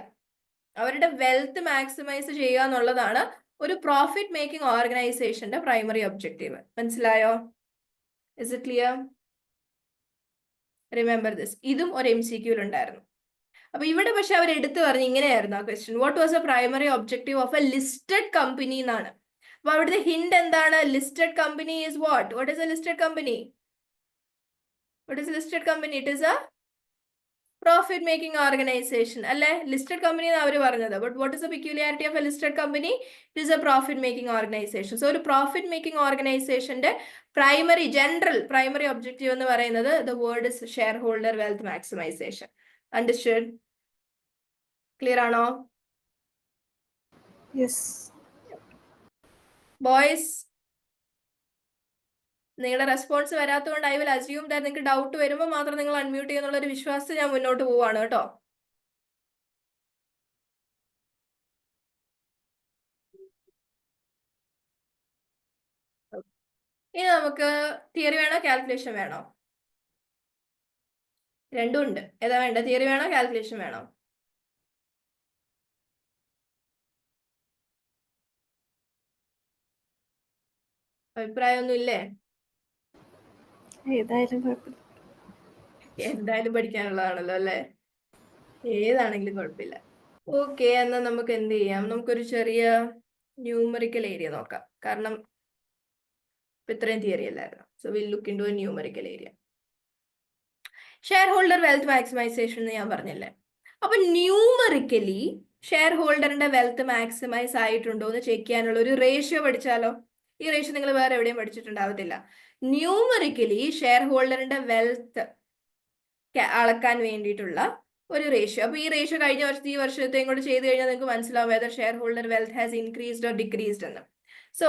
[SPEAKER 1] അവരുടെ വെൽത്ത് മാക്സിമൈസ് ചെയ്യുക എന്നുള്ളതാണ് ഒരു പ്രോഫിറ്റ് മേക്കിംഗ് ഓർഗനൈസേഷന്റെ പ്രൈമറി ഒബ്ജക്റ്റീവ്. മനസ്സിലായോ? Is it clear? Remember this. ഇതും ഒരു MCQയിൽ ഉണ്ടായിരുന്നു. അപ്പൊ ഇവിടെ പക്ഷെ അവർ എടുത്തു പറഞ്ഞു ഇങ്ങനെയായിരുന്നു ആ question, what was A primary objective of A listed company എന്നാണ്. അപ്പൊ അവിടുത്തെ ഹിന്റ് എന്താണ്? Listed company is what? What is A listed company? What is a listed company? It is a profit making organization. അല്ലെ? Listed company എന്ന് അവർ പറഞ്ഞത്. But what is the peculiarity of a listed company? It is a profit making organization. So ഒരു profit making organizationന്റെ general primary objective എന്ന് പറയുന്നത് the word is shareholder wealth maximization. Understood? Clear ആണോ?
[SPEAKER 2] Yes.
[SPEAKER 1] Boys, നിങ്ങളുടെ response വരാത്തതുകൊണ്ട് I will assume that നിങ്ങൾക്ക് doubt വരുമ്പോൾ മാത്രം നിങ്ങൾ അൺമ്യൂട്ട് ചെയ്യുന്നുള്ള ഒരു വിശ്വാസത്തിൽ ഞാൻ മുന്നോട്ട് പോവാണ് കേട്ടോ. ഇനി നമുക്ക് തിയറി വേണോ കാൽക്കുലേഷൻ വേണോ? രണ്ടും ഉണ്ട്. ഏതാ വേണ്ട? തിയറി വേണോ കാൽക്കുലേഷൻ വേണോ? അഭിപ്രായമൊന്നും ഇല്ലേ?
[SPEAKER 2] ഏതായാലും കുഴപ്പമില്ല.
[SPEAKER 1] എന്തായാലും പഠിക്കാനുള്ളതാണല്ലോ അല്ലേ? ഏതാണെങ്കിലും കുഴപ്പമില്ല. ഓക്കെ, എന്നാൽ നമുക്ക് എന്ത് ചെയ്യാം, നമുക്കൊരു ചെറിയ ന്യൂമറിക്കൽ ഏരിയ നോക്കാം. കാരണം ഇത്രയും തിയറി അല്ലായിരുന്നു. So will look into a numerical area. Shareholder wealth maximisation എന്ന് ഞാൻ പറഞ്ഞല്ലേ. അപ്പൊ ന്യൂമറിക്കലി ഷെയർ ഹോൾഡറിന്റെ വെൽത്ത് മാക്സിമൈസ് ആയിട്ടുണ്ടോ എന്ന് ചെക്ക് ചെയ്യാനുള്ള ഒരു റേഷ്യോ പഠിച്ചാലോ? ഈ റേഷ്യോ നിങ്ങൾ വേറെ എവിടെയും പഠിച്ചിട്ടുണ്ടാവത്തില്ല. ന്യൂമറിക്കലി ഷെയർ ഹോൾഡറിന്റെ വെൽത്ത് അളക്കാൻ വേണ്ടിയിട്ടുള്ള ഒരു റേഷ്യോ. അപ്പൊ ഈ റേഷ്യോ കഴിഞ്ഞ വർഷത്തെ ഈ വർഷത്തെയും കൂടെ ചെയ്ത് കഴിഞ്ഞാൽ നിങ്ങൾക്ക് മനസ്സിലാവും whether shareholder wealth has increased or decreased എന്ന്. സോ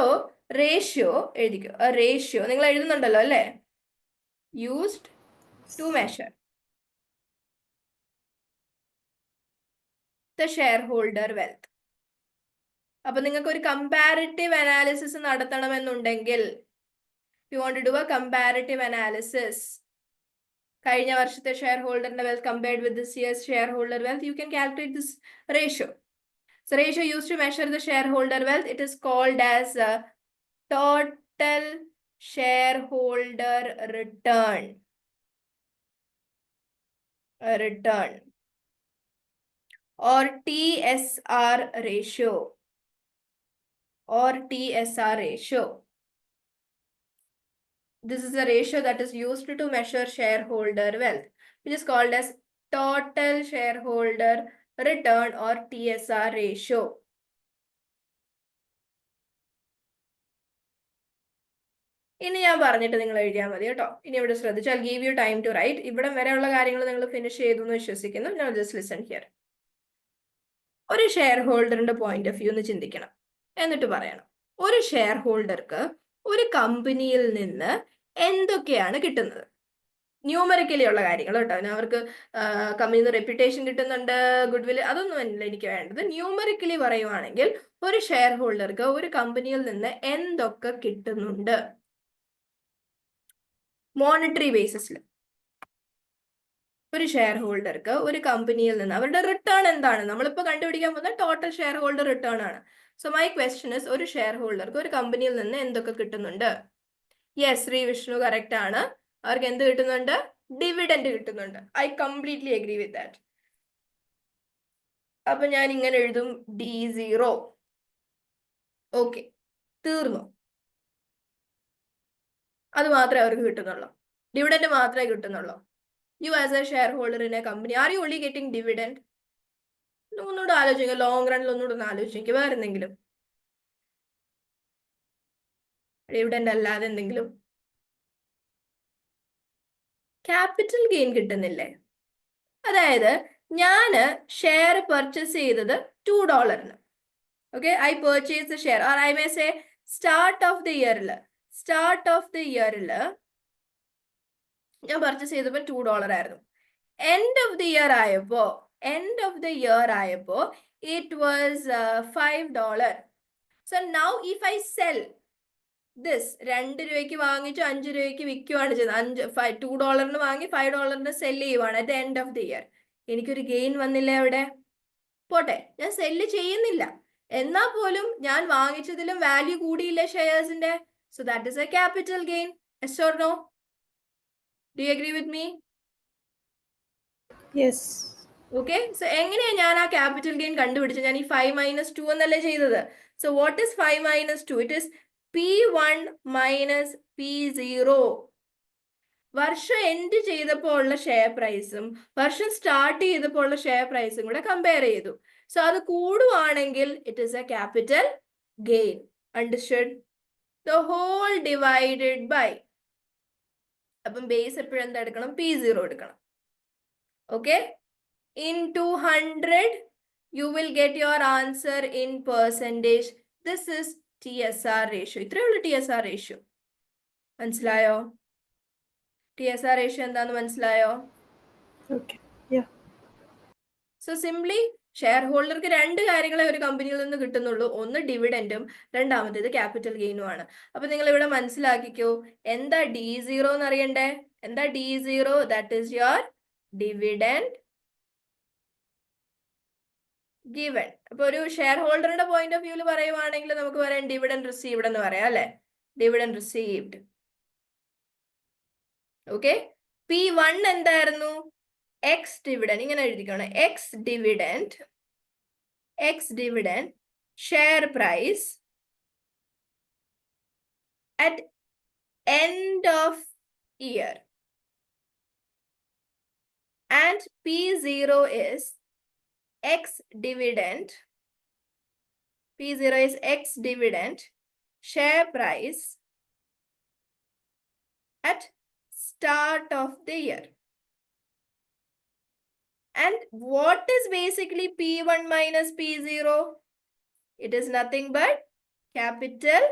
[SPEAKER 1] റേഷ്യോ എഴുതിക്കോ. റേഷ്യോ നിങ്ങൾ എഴുതുന്നുണ്ടല്ലോ അല്ലേ? Used to measure the shareholder wealth. അപ്പൊ നിങ്ങൾക്ക് ഒരു കമ്പാരിറ്റീവ് അനാലിസിസ് നടത്തണമെന്നുണ്ടെങ്കിൽ, you want to do a comparative analysis, കഴിഞ്ഞ വർഷത്തെ ഷെയർ ഹോൾഡറിന്റെ wealth compared with this year's shareholder wealth, you can calculate this ratio. So ratio used to measure the shareholder wealth, it is called as total shareholder return. Or TSR ratio. This is a ratio that is used to measure shareholder wealth, which is called as total shareholder return or TSR ratio. ഇനി ഞാൻ പറഞ്ഞിട്ട് നിങ്ങൾ എഴുതിയാൽ മതി കേട്ടോ. ഇനി ഇവിടെ ശ്രദ്ധിച്ചാൽ give you time to write. ഇവിടെ വരെയുള്ള കാര്യങ്ങൾ നിങ്ങൾ ഫിനിഷ് ചെയ്തു എന്ന് വിശ്വസിക്കുന്നു. ഞാൻ ജസ്റ്റ് ലിസൺ ഹിയർ. ഒരു ഷെയർ ഹോൾഡറിന്റെ പോയിന്റ് ഓഫ് വ്യൂ എന്ന് ചിന്തിക്കണം, എന്നിട്ട് പറയണം ഒരു ഷെയർ ഹോൾഡർക്ക് ഒരു കമ്പനിയിൽ നിന്ന് എന്തൊക്കെയാണ് കിട്ടുന്നത്. ന്യൂമറിക്കലി ഉള്ള കാര്യങ്ങൾ കേട്ടോ. അവർക്ക് കമ്പനിയിൽ നിന്ന് റെപ്യൂട്ടേഷൻ കിട്ടുന്നുണ്ട്, ഗുഡ് വിൽ, അതൊന്നും അല്ല എനിക്ക് വേണ്ടത്. ന്യൂമറിക്കലി പറയുവാണെങ്കിൽ ഒരു ഷെയർ ഹോൾഡർക്ക് ഒരു കമ്പനിയിൽ നിന്ന് എന്തൊക്കെ കിട്ടുന്നുണ്ട് മോണിറ്ററി ബേസിസിൽ. ഒരു ഷെയർ ഹോൾഡർക്ക് ഒരു കമ്പനിയിൽ നിന്ന് അവരുടെ റിട്ടേൺ എന്താണ്? നമ്മളിപ്പോൾ കണ്ടുപിടിക്കാൻ പോകുന്ന ടോട്ടൽ ഷെയർ ഹോൾഡർ റിട്ടേൺ ആണ്. സോ മൈ ക്വസ്റ്റ്യൻ ഇസ്, ഒരു ഷെയർ ഹോൾഡർക്ക് ഒരു കമ്പനിയിൽ നിന്ന് എന്തൊക്കെ കിട്ടുന്നുണ്ട്? യെസ്, ശ്രീ വിഷ്ണു കറക്റ്റ് ആണ്. അവർക്ക് എന്ത് കിട്ടുന്നുണ്ട്? ഡിവിഡൻഡ് കിട്ടുന്നുണ്ട്. I completely agree with that. അപ്പൊ ഞാൻ ഇങ്ങനെ എഴുതും D0. ഓക്കെ, തീർന്നു. അത് മാത്രമേ അവർക്ക് കിട്ടുന്നുള്ളൂ, ഡിവിഡൻഡ് മാത്രമേ കിട്ടുന്നുള്ളൂ. You as a shareholder in a company, are you only getting dividend? ഒന്നുകൂടെ ആലോചിക്കുക, ലോങ് റണ്ണിൽ ഒന്നുകൂടെ ഒന്ന് ആലോചിക്കുക. വേറെ എന്തെങ്കിലും ഡിവിഡൻഡ് അല്ലാതെ എന്തെങ്കിലും ക്യാപിറ്റൽ ഗെയിൻ കിട്ടുന്നില്ലേ? അതായത് ഞാന് ഷെയർ പർച്ചേസ് ചെയ്തത് $2. Okay, I purchase the share, or I may say start of the ഇയറിൽ ഞാൻ പർച്ചേസ് ചെയ്തപ്പോൾ $2 ആയിരുന്നു. എൻഡ് ഓഫ് ദി ഇയർ ആയപ്പോ it was $5. So now if I cell this, 2 രൂപയ്ക്ക് വാങ്ങിച്ചു 5 രൂപയ്ക്ക് വിൽക്കുവാണ് ചെയ്യുന്നത്, $2 വാങ്ങി $5 സെല് ചെയ്യുവാണ് at the end of the year, എനിക്കൊരു ഗെയിൻ വന്നില്ലേ അവിടെ? പോട്ടെ, ഞാൻ സെല്ല് ചെയ്യുന്നില്ല, എന്നാൽ പോലും ഞാൻ വാങ്ങിച്ചതിലും വാല്യൂ കൂടിയില്ലേ ഷെയർസിന്റെ? So that is a capital gain. Yes or no? Do you agree with me?
[SPEAKER 2] Yes.
[SPEAKER 1] Okay, so എങ്ങനെയാ ഞാൻ ആ ക്യാപിറ്റൽ ഗെയിൻ കണ്ടുപിടിച്ചത്? ഞാൻ ഈ 5 - 2 എന്നല്ലേ ചെയ്തത്. So what is 5 - 2? It is P1 minus P0. വർഷം എൻഡ് ചെയ്തപ്പോൾ ഉള്ള ഷെയർ പ്രൈസും വർഷം സ്റ്റാർട്ട് ചെയ്തപ്പോൾ ഉള്ള ഷെയർ പ്രൈസും കൂടെ കമ്പയർ ചെയ്തു. സോ അത് കൂടുവാണെങ്കിൽ it is a capital gain. Understood? The whole divided by, അപ്പം ബേസ് എപ്പോഴും എന്താ എടുക്കണം? P0 എടുക്കണം. Okay, into 100 you will get your answer in percentage. This is TSR ratio. ഇത്രയുള്ള TSR ratio. മനസ്സിലായോ? TSR ratio എന്താന്ന് മനസ്സിലായോ?
[SPEAKER 2] ഓക്കെ, യാ.
[SPEAKER 1] സോ സിംപ്ലി ഷെയർ ഹോൾഡർക്ക് 2 കാര്യങ്ങളെ ഒരു കമ്പനിയിൽ നിന്ന് കിട്ടുന്നുള്ളൂ. ഒന്ന് ഡിവിഡൻഡും, രണ്ടാമത്തേത് ക്യാപിറ്റൽ ഗെയിനും ആണ്. അപ്പൊ നിങ്ങൾ ഇവിടെ മനസ്സിലാക്കിക്കോ, എന്താ D0 എന്ന് അറിയണ്ടേ? എന്താ D0? That is your dividend given. അപ്പൊ ഒരു ഷെയർ ഹോൾഡറുടെ പോയിന്റ് ഓഫ് വ്യൂല് പറയുവാണെങ്കിൽ നമുക്ക് പറയാം ഡിവിഡൻഡ് റിസീവ്ഡ് എന്ന് പറയാം അല്ലെ? Dividend received. ഓക്കെ, P1 എന്തായിരുന്നു? Ex dividend. ഇങ്ങനെ എഴുതിക്കണം, ex dividend share price at end of year, and P0 is X dividend share price at start of the year. And what is basically P1 minus P0? It is nothing but capital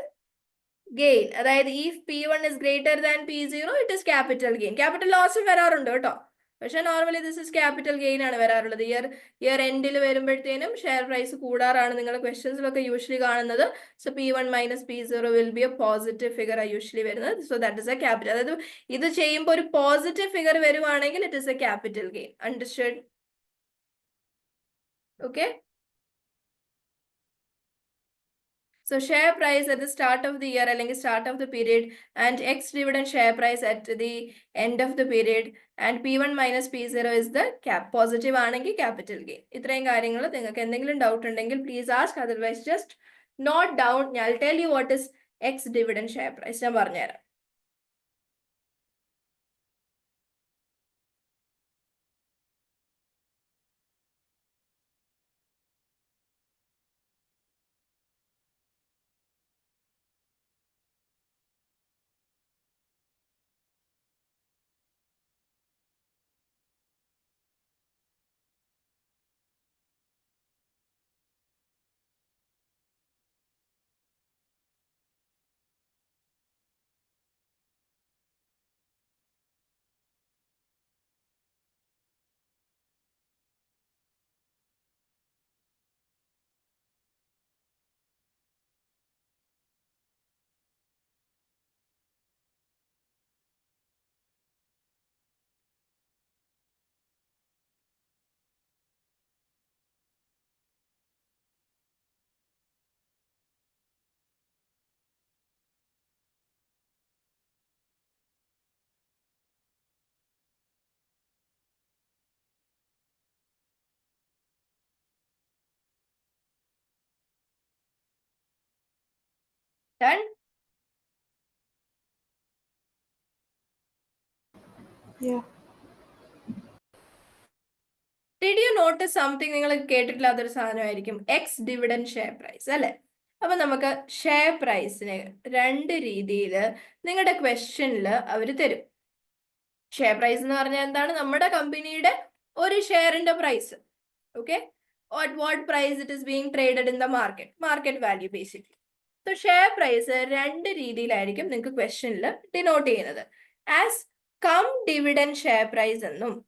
[SPEAKER 1] gain. അതായത് if P1 is greater than P0, it is capital gain. Capital loss വരാറുണ്ട് കേട്ടോ, പക്ഷെ normally this is capital gain ആണ് വരാറുള്ളത്. Year എൻഡിൽ വരുമ്പോഴത്തേനും share price കൂടാറാണ് നിങ്ങൾ ക്വസ്റ്റ്യൻസിലൊക്കെ യൂഷ്വലി കാണുന്നത്. So P1 minus P0 will be a positive figure usually വരുന്നത്. So that is a capital. അതായത് ഇത് ചെയ്യുമ്പോൾ ഒരു പോസിറ്റീവ് ഫിഗർ വരുവാണെങ്കിൽ it is a capital gain. Understood? Okay, so share price at the start of the year അല്ലെങ്കിൽ start of the period, and X dividend share price at the end of the period, and P1 minus P0 is the positive ആണെങ്കിൽ capital gain. ഇത്രയും കാര്യങ്ങൾ നിങ്ങൾക്ക് എന്തെങ്കിലും doubt ഉണ്ടെങ്കിൽ please ask, otherwise just note down. I'll tell you what is X dividend share price. ഞാൻ പറഞ്ഞുതരാം. Done?
[SPEAKER 2] Yeah.
[SPEAKER 1] Did you notice something? നിങ്ങൾ കേട്ടിട്ടില്ലാത്തൊരു സാധനമായിരിക്കും X dividend share price, അല്ലെ? അപ്പൊ നമുക്ക് ഷെയർ പ്രൈസിന് രണ്ട് രീതിയിൽ നിങ്ങളുടെ ക്വസ്റ്റ്യനിൽ അവർ തരും. ഷെയർ പ്രൈസ് എന്ന് പറഞ്ഞാൽ എന്താണ്? നമ്മുടെ കമ്പനിയുടെ ഒരു ഷെയറിന്റെ price. Okay, at what price it is being traded in the market value basically. So share price രണ്ട് രീതിയിലായിരിക്കും നിങ്ങൾക്ക് ക്വസ്റ്റ്യനിൽ ഡിനോട്ട് ചെയ്യുന്നത്. As cum dividend share price എന്നും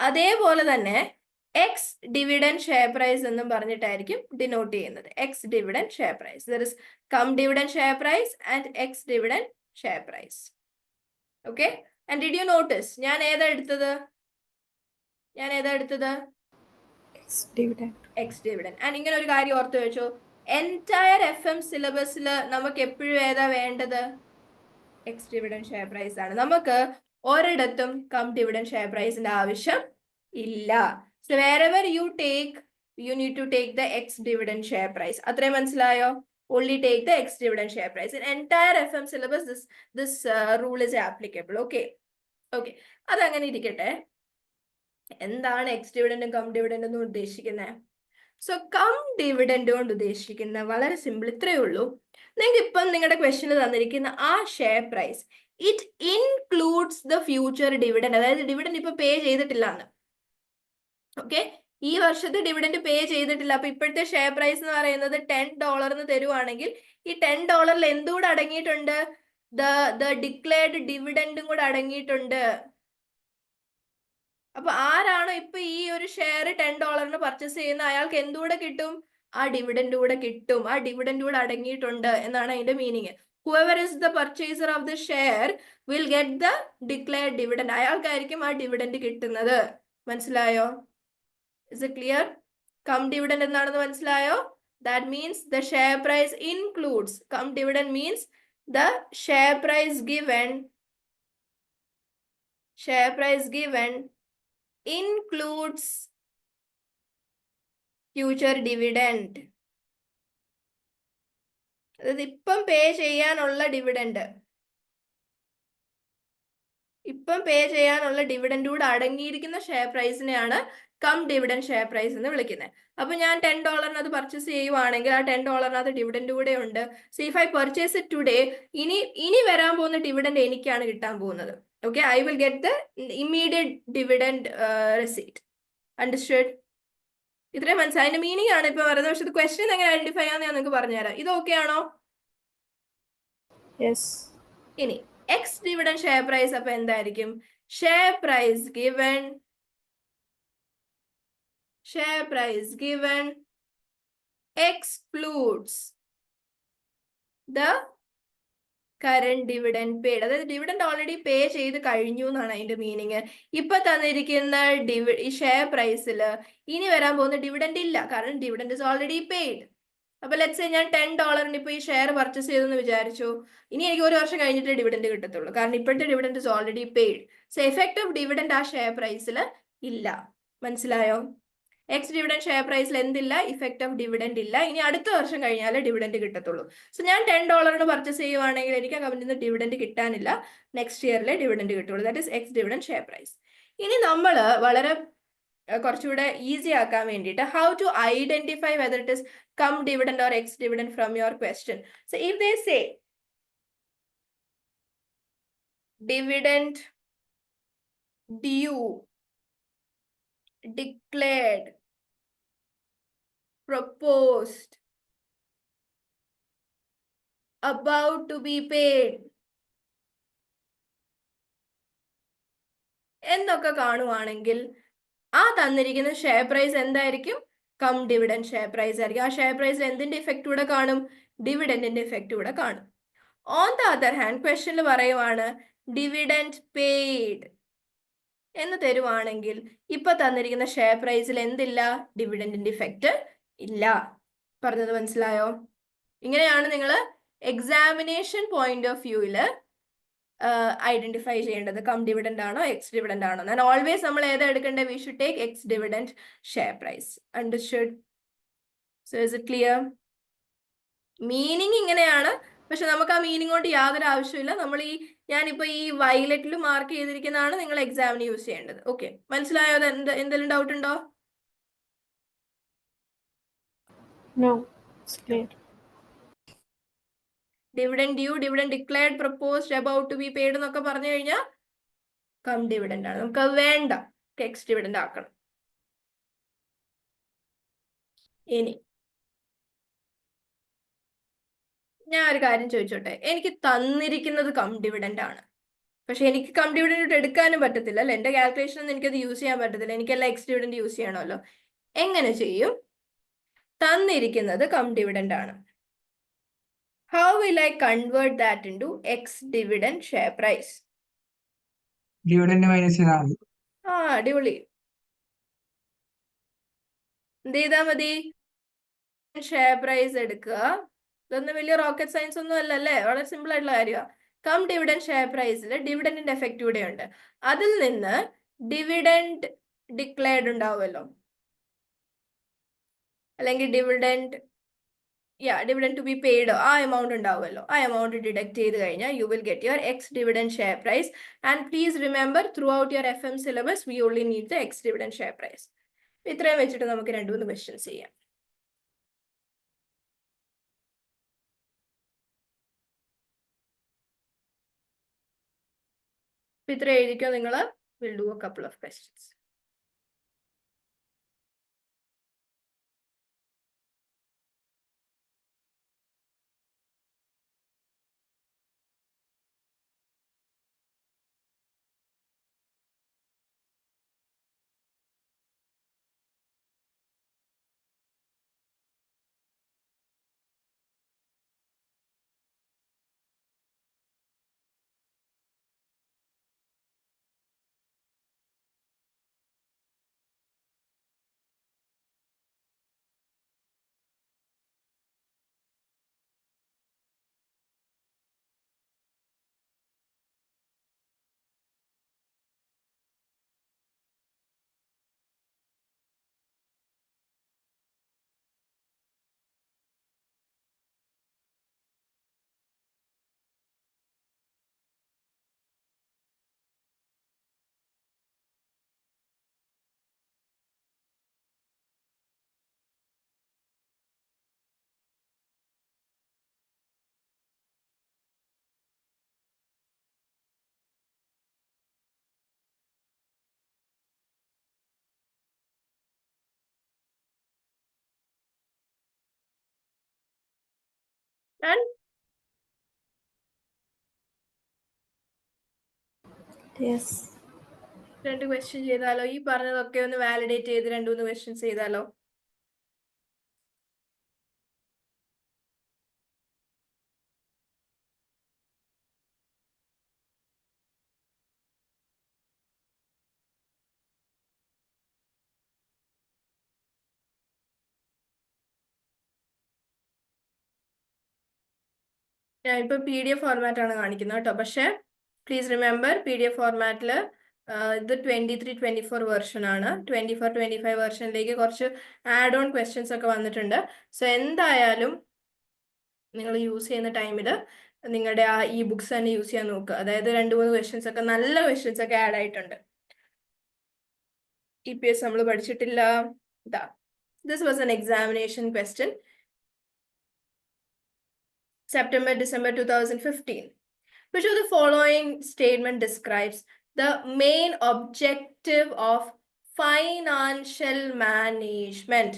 [SPEAKER 1] അതേപോലെ തന്നെ എക്സ് ഡിവിഡൻഡ് ഷെയർ പ്രൈസ് എന്നും പറഞ്ഞിട്ടായിരിക്കും ഡിനോട്ട് ചെയ്യുന്നത്. Ex dividend share price, there is cum dividend share price and ex dividend share price. Okay, and did you notice ഞാൻ ഏതാ എടുത്തത്? X dividend. ആൻഡ് ഇങ്ങനെ ഒരു കാര്യം ഓർത്ത് വെച്ചോ, എൻറ്റയർ FM സിലബസിൽ നമുക്ക് എപ്പോഴും ഏതാ വേണ്ടത്? എക്സ് ഡിവിഡൻഡ് ഷെയർ പ്രൈസ് ആണ്. നമുക്ക് ഒരിടത്തും കം ഡിവിഡൻഡ് ഷെയർ പ്രൈസിന്റെ ആവശ്യം ഇല്ല. So wherever you take, you need to take the ex dividend share price. അത്രയും മനസ്സിലായോ? Only take the ex dividend share price. In entire FM syllabus, this rule is applicable. Okay. അതങ്ങനെ ഇരിക്കട്ടെ. എന്താണ് X ഡിവിഡൻഡും come ഡിവിഡൻഡും എന്ന് ഉദ്ദേശിക്കുന്നത്? So come dividend കൊണ്ട് ഉദ്ദേശിക്കുന്ന വളരെ സിമ്പിൾ, ഇത്രയേ ഉള്ളൂ. നിങ്ങൾക്ക് ഇപ്പം നിങ്ങളുടെ ക്വസ്റ്റ്യനിൽ തന്നിരിക്കുന്ന ആ share price it includes the future dividend. അതായത് ഡിവിഡൻഡ് ഇപ്പൊ പേ ചെയ്തിട്ടില്ല എന്ന്. ഓക്കെ, ഈ വർഷത്തെ ഡിവിഡൻഡ് പേ ചെയ്തിട്ടില്ല. അപ്പൊ ഇപ്പോഴത്തെ ഷെയർ പ്രൈസ് എന്ന് പറയുന്നത് $10 എന്ന് തരുവാണെങ്കിൽ ഈ $10 എന്തുകൂടെ അടങ്ങിയിട്ടുണ്ട്? ദ ഡിക്ലെയർഡ് ഡിവിഡൻഡും കൂടെ അടങ്ങിയിട്ടുണ്ട്. അപ്പൊ ആരാണോ ഇപ്പൊ ഈ ഒരു ഷെയർ $10 പർച്ചേസ് ചെയ്യുന്ന അയാൾക്ക് എന്തുകൂടെ കിട്ടും? ആ ഡിവിഡൻഡ് കൂടെ കിട്ടും. ആ ഡിവിഡൻഡ് കൂടെ അടങ്ങിയിട്ടുണ്ട് എന്നാണ് അതിന്റെ meaning. whoever is the purchaser of the share will get the declared dividend. അയാൾക്കായിരിക്കും ആ ഡിവിഡൻഡ് കിട്ടുന്നത്. മനസ്സിലായോ? Is it clear? Cum dividend എന്താണെന്ന് മനസ്സിലായോ? That means the share price includes. Cum dividend means the share price given includes future dividend. അതായത് ഇപ്പം പേ ചെയ്യാനുള്ള dividend, dividend കൂടെ അടങ്ങിയിരിക്കുന്ന ഷെയർ പ്രൈസിനെയാണ് കം ഡിവിഡൻഡ് ഷെയർ പ്രൈസ് എന്ന് വിളിക്കുന്നത്. അപ്പൊ ഞാൻ $10 അത് പർച്ചേസ് ചെയ്യുവാണെങ്കിൽ ആ $10 ഡിവിഡൻഡ് കൂടെ ഉണ്ട്. So if I purchase it today, ഇനി വരാൻ പോകുന്ന ഡിവിഡൻഡ് എനിക്കാണ് കിട്ടാൻ പോകുന്നത്. Okay, I will get the immediate dividend receipt. Understood? ഇത്രയും മനസ്സിലായി. അതിന്റെ മീനിങ് ആണ് ഇപ്പൊ പറയുന്നത്. പക്ഷെ ഇത് ക്വസ്റ്റ്യൻ എങ്ങനെ ഐഡന്റിഫൈ ചെയ്യാന്ന് ഞാൻ നിങ്ങൾക്ക് പറഞ്ഞുതരാം. ഇത് ഓക്കെ ആണോ?
[SPEAKER 2] യെസ്.
[SPEAKER 1] ഇനി എക്സ് ഡിവിഡൻഡ് ഷെയർ പ്രൈസ് അപ്പൊ എന്തായിരിക്കും? Share price given excludes the current dividend paid. അതായത് ഡിവിഡൻഡ് ഓൾറെഡി പേ ചെയ്ത് കഴിഞ്ഞു എന്നാണ് അതിന്റെ മീനിങ്. ഇപ്പൊ തന്നിരിക്കുന്ന ഷെയർ പ്രൈസിൽ ഇനി വരാൻ പോകുന്ന ഡിവിഡൻഡ് ഇല്ല, കാരണം ഡിവിഡൻഡ് ഇസ് ഓൾറെഡി പെയ്ഡ്. അപ്പൊ ലെറ്റ്സ് സേ ഞാൻ $10 ഇപ്പൊ ഈ ഷെയർ പർച്ചേസ് ചെയ്തെന്ന് വിചാരിച്ചു. ഇനി എനിക്ക് 1 വർഷം കഴിഞ്ഞിട്ട് ഡിവിഡൻഡ് കിട്ടത്തുള്ളൂ, കാരണം ഇപ്പോഴത്തെ dividend is already paid. So effect of dividend ആ ഷെയർ പ്രൈസിൽ ഇല്ല. മനസ്സിലായോ? എക്സ് ഡിവിഡൻഡ് ഷെയർ പ്രൈസിൽ എന്തില്ല? ഇഫക്ട് ഓഫ് ഡിവിഡൻഡ് ഇല്ല. ഇനി അടുത്ത വർഷം കഴിഞ്ഞാലേ ഡിവിഡൻഡ് കിട്ടത്തുള്ളൂ. സോ ഞാൻ $10 പർച്ചേസ് ചെയ്യുവാണെങ്കിൽ എനിക്ക് ആ കമ്പനിയിൽ നിന്ന് ഡിവിഡൻഡ് കിട്ടാനില്ല, നെക്സ്റ്റ് ഇയറിലെ ഡിവിഡൻഡ് കിട്ടുള്ളൂ. That is ex dividend share price. ഇനി നമ്മൾ വളരെ കുറച്ചുകൂടെ ഈസി ആക്കാൻ വേണ്ടിയിട്ട് how to identify whether it is cum dividend or ex dividend from your question. So if they say dividend due, declared, proposed, about to be paid എന്നൊക്കെ കാണുവാണെങ്കിൽ ആ തന്നിരിക്കുന്ന share price എന്തായിരിക്കും? കം ഡിവിഡൻഡ് ഷെയർ പ്രൈസ് ആയിരിക്കും. ആ share പ്രൈസിൽ എന്തിന്റെ effect കൂടെ കാണും? ഡിവിഡൻഡിന്റെ ഇഫക്റ്റ് കൂടെ കാണും. ഓൺ ദ അതർ ഹാൻഡ് ക്വസ്റ്റ്യനിൽ പറയുവാണ് ഡിവിഡൻഡ് പെയ്ഡ് എന്ന് തരുവാണെങ്കിൽ ഇപ്പൊ തന്നിരിക്കുന്ന ഷെയർ പ്രൈസിൽ എന്തില്ല? ഡിവിഡൻഡിന്റെ ഇഫക്റ്റ് ഇല്ല. പറഞ്ഞത് മനസ്സിലായോ? ഇങ്ങനെയാണ് നിങ്ങൾ എക്സാമിനേഷൻ പോയിന്റ് ഓഫ് വ്യൂവിൽ ഐഡന്റിഫൈ ചെയ്യേണ്ടത് കം ഡിവിഡൻഡ് ആണോ എക്സ് ഡിവിഡൻഡ് ആണോ. ഞാൻ ഓൾവേസ് നമ്മൾ ഏതാ എടുക്കേണ്ടത്? We should take ex dividend share price. Understood? So is it clear? Meaning ഇങ്ങനെയാണ്, പക്ഷെ നമുക്ക് ആ മീനിങ് കൊണ്ട് യാതൊരു ആവശ്യമില്ല. നമ്മൾ ഞാനിപ്പോ ഈ വയലറ്റിൽ മാർക്ക് ചെയ്തിരിക്കുന്നതാണ് നിങ്ങൾ എക്സാമിന് യൂസ് ചെയ്യേണ്ടത്. ഓക്കെ, മനസ്സിലായോ? എന്തെങ്കിലും ഡൗട്ട് ഉണ്ടോ?
[SPEAKER 2] No, it's clear.
[SPEAKER 1] Dividend due, dividend declared, proposed, about to be paid എന്നൊക്കെ പറഞ്ഞു കഴിഞ്ഞാൽ കം ഡിവിഡൻഡ് ആണ്. നമുക്ക് അത് വേണ്ട, എക്സ് ഡിവിഡൻഡ് ആക്കണം. ഇനി ഞാൻ ഒരു കാര്യം ചോദിച്ചോട്ടെ, എനിക്ക് തന്നിരിക്കുന്നത് കം ഡിവിഡൻഡ് ആണ്, പക്ഷെ എനിക്ക് കം ഡിവിഡൻഡ് എടുക്കാനും പറ്റത്തില്ല അല്ലെ? എന്റെ കാൽക്കുലേഷൻ എനിക്കത് യൂസ് ചെയ്യാൻ പറ്റത്തില്ല. എനിക്കെല്ലാം എക്സ് ഡിവിഡൻഡ് യൂസ് ചെയ്യണമല്ലോ. എങ്ങനെ ചെയ്യും? തന്നിരിക്കുന്നത് കം ഡിവിഡൻഡ് ആണ്. How will I convert that into ex-dividend share price?
[SPEAKER 3] Dividend minus ചെയ്താൽ മതി.
[SPEAKER 1] അടിപൊളി. എന്ത് ചെയ്താൽ മതി? ഷെയർ പ്രൈസ് എടുക്കുക. ഇതൊന്നും വലിയ റോക്കറ്റ് സയൻസ് ഒന്നും അല്ലല്ലേ, വളരെ സിമ്പിൾ ആയിട്ടുള്ള കാര്യമാണ്. കം ഡിവിഡൻഡ് ഷെയർ പ്രൈസിൽ ഡിവിഡൻഡിന്റെ എഫക്റ്റ് കൂടെ ഉണ്ട്. അതിൽ നിന്ന് ഡിവിഡൻഡ് ഡിക്ലെയർഡ് ഉണ്ടാവുമല്ലോ, അല്ലെങ്കിൽ ഡിവിഡൻഡ് to be paid, ആ എമൗണ്ട് ഉണ്ടാവുമല്ലോ. ആ എമൗണ്ട് ഡിഡക്ട് ചെയ്ത് കഴിഞ്ഞാൽ you will get your ex dividend share price. And please remember, throughout your FM syllabus we only need the ex dividend share price. ഇത്രയും വെച്ചിട്ട് നമുക്ക് 2-3 questions ചെയ്യാം. ഇത്ര എഴുതിക്കോ നിങ്ങൾ. Will do a couple of questions. And
[SPEAKER 2] Yes.
[SPEAKER 1] 2 question ചെയ്താലോ? ഈ പറഞ്ഞതൊക്കെ ഒന്ന് വാലിഡേറ്റ് ചെയ്ത് 2-3 ക്വസ്റ്റ്യൻസ് ചെയ്താലോ? ഞാൻ ഇപ്പൊ PDF ഫോർമാറ്റ് ആണ് കാണിക്കുന്നത് കേട്ടോ. പക്ഷെ പ്ലീസ് റിമെമ്പർ, PDF ഫോർമാറ്റിൽ ഇത് 23-24 വെർഷൻ ആണ്. 24-25 വെർഷനിലേക്ക് കുറച്ച് ആഡ് ഓൺ ക്വസ്റ്റ്യൻസ് ഒക്കെ വന്നിട്ടുണ്ട്. സോ എന്തായാലും നിങ്ങൾ യൂസ് ചെയ്യുന്ന ടൈമിൽ നിങ്ങളുടെ ആ ഈ ബുക്സ് തന്നെ യൂസ് ചെയ്യാൻ നോക്കുക. അതായത് 2-3 ക്വസ്റ്റ്യൻസ് ഒക്കെ നല്ല ക്വസ്റ്റ്യൻസ് ഒക്കെ ആഡ് ആയിട്ടുണ്ട്. EPS നമ്മൾ പഠിച്ചിട്ടില്ല. This was an examination question, September-December 2015. Which of the following statement describes the main objective of financial management?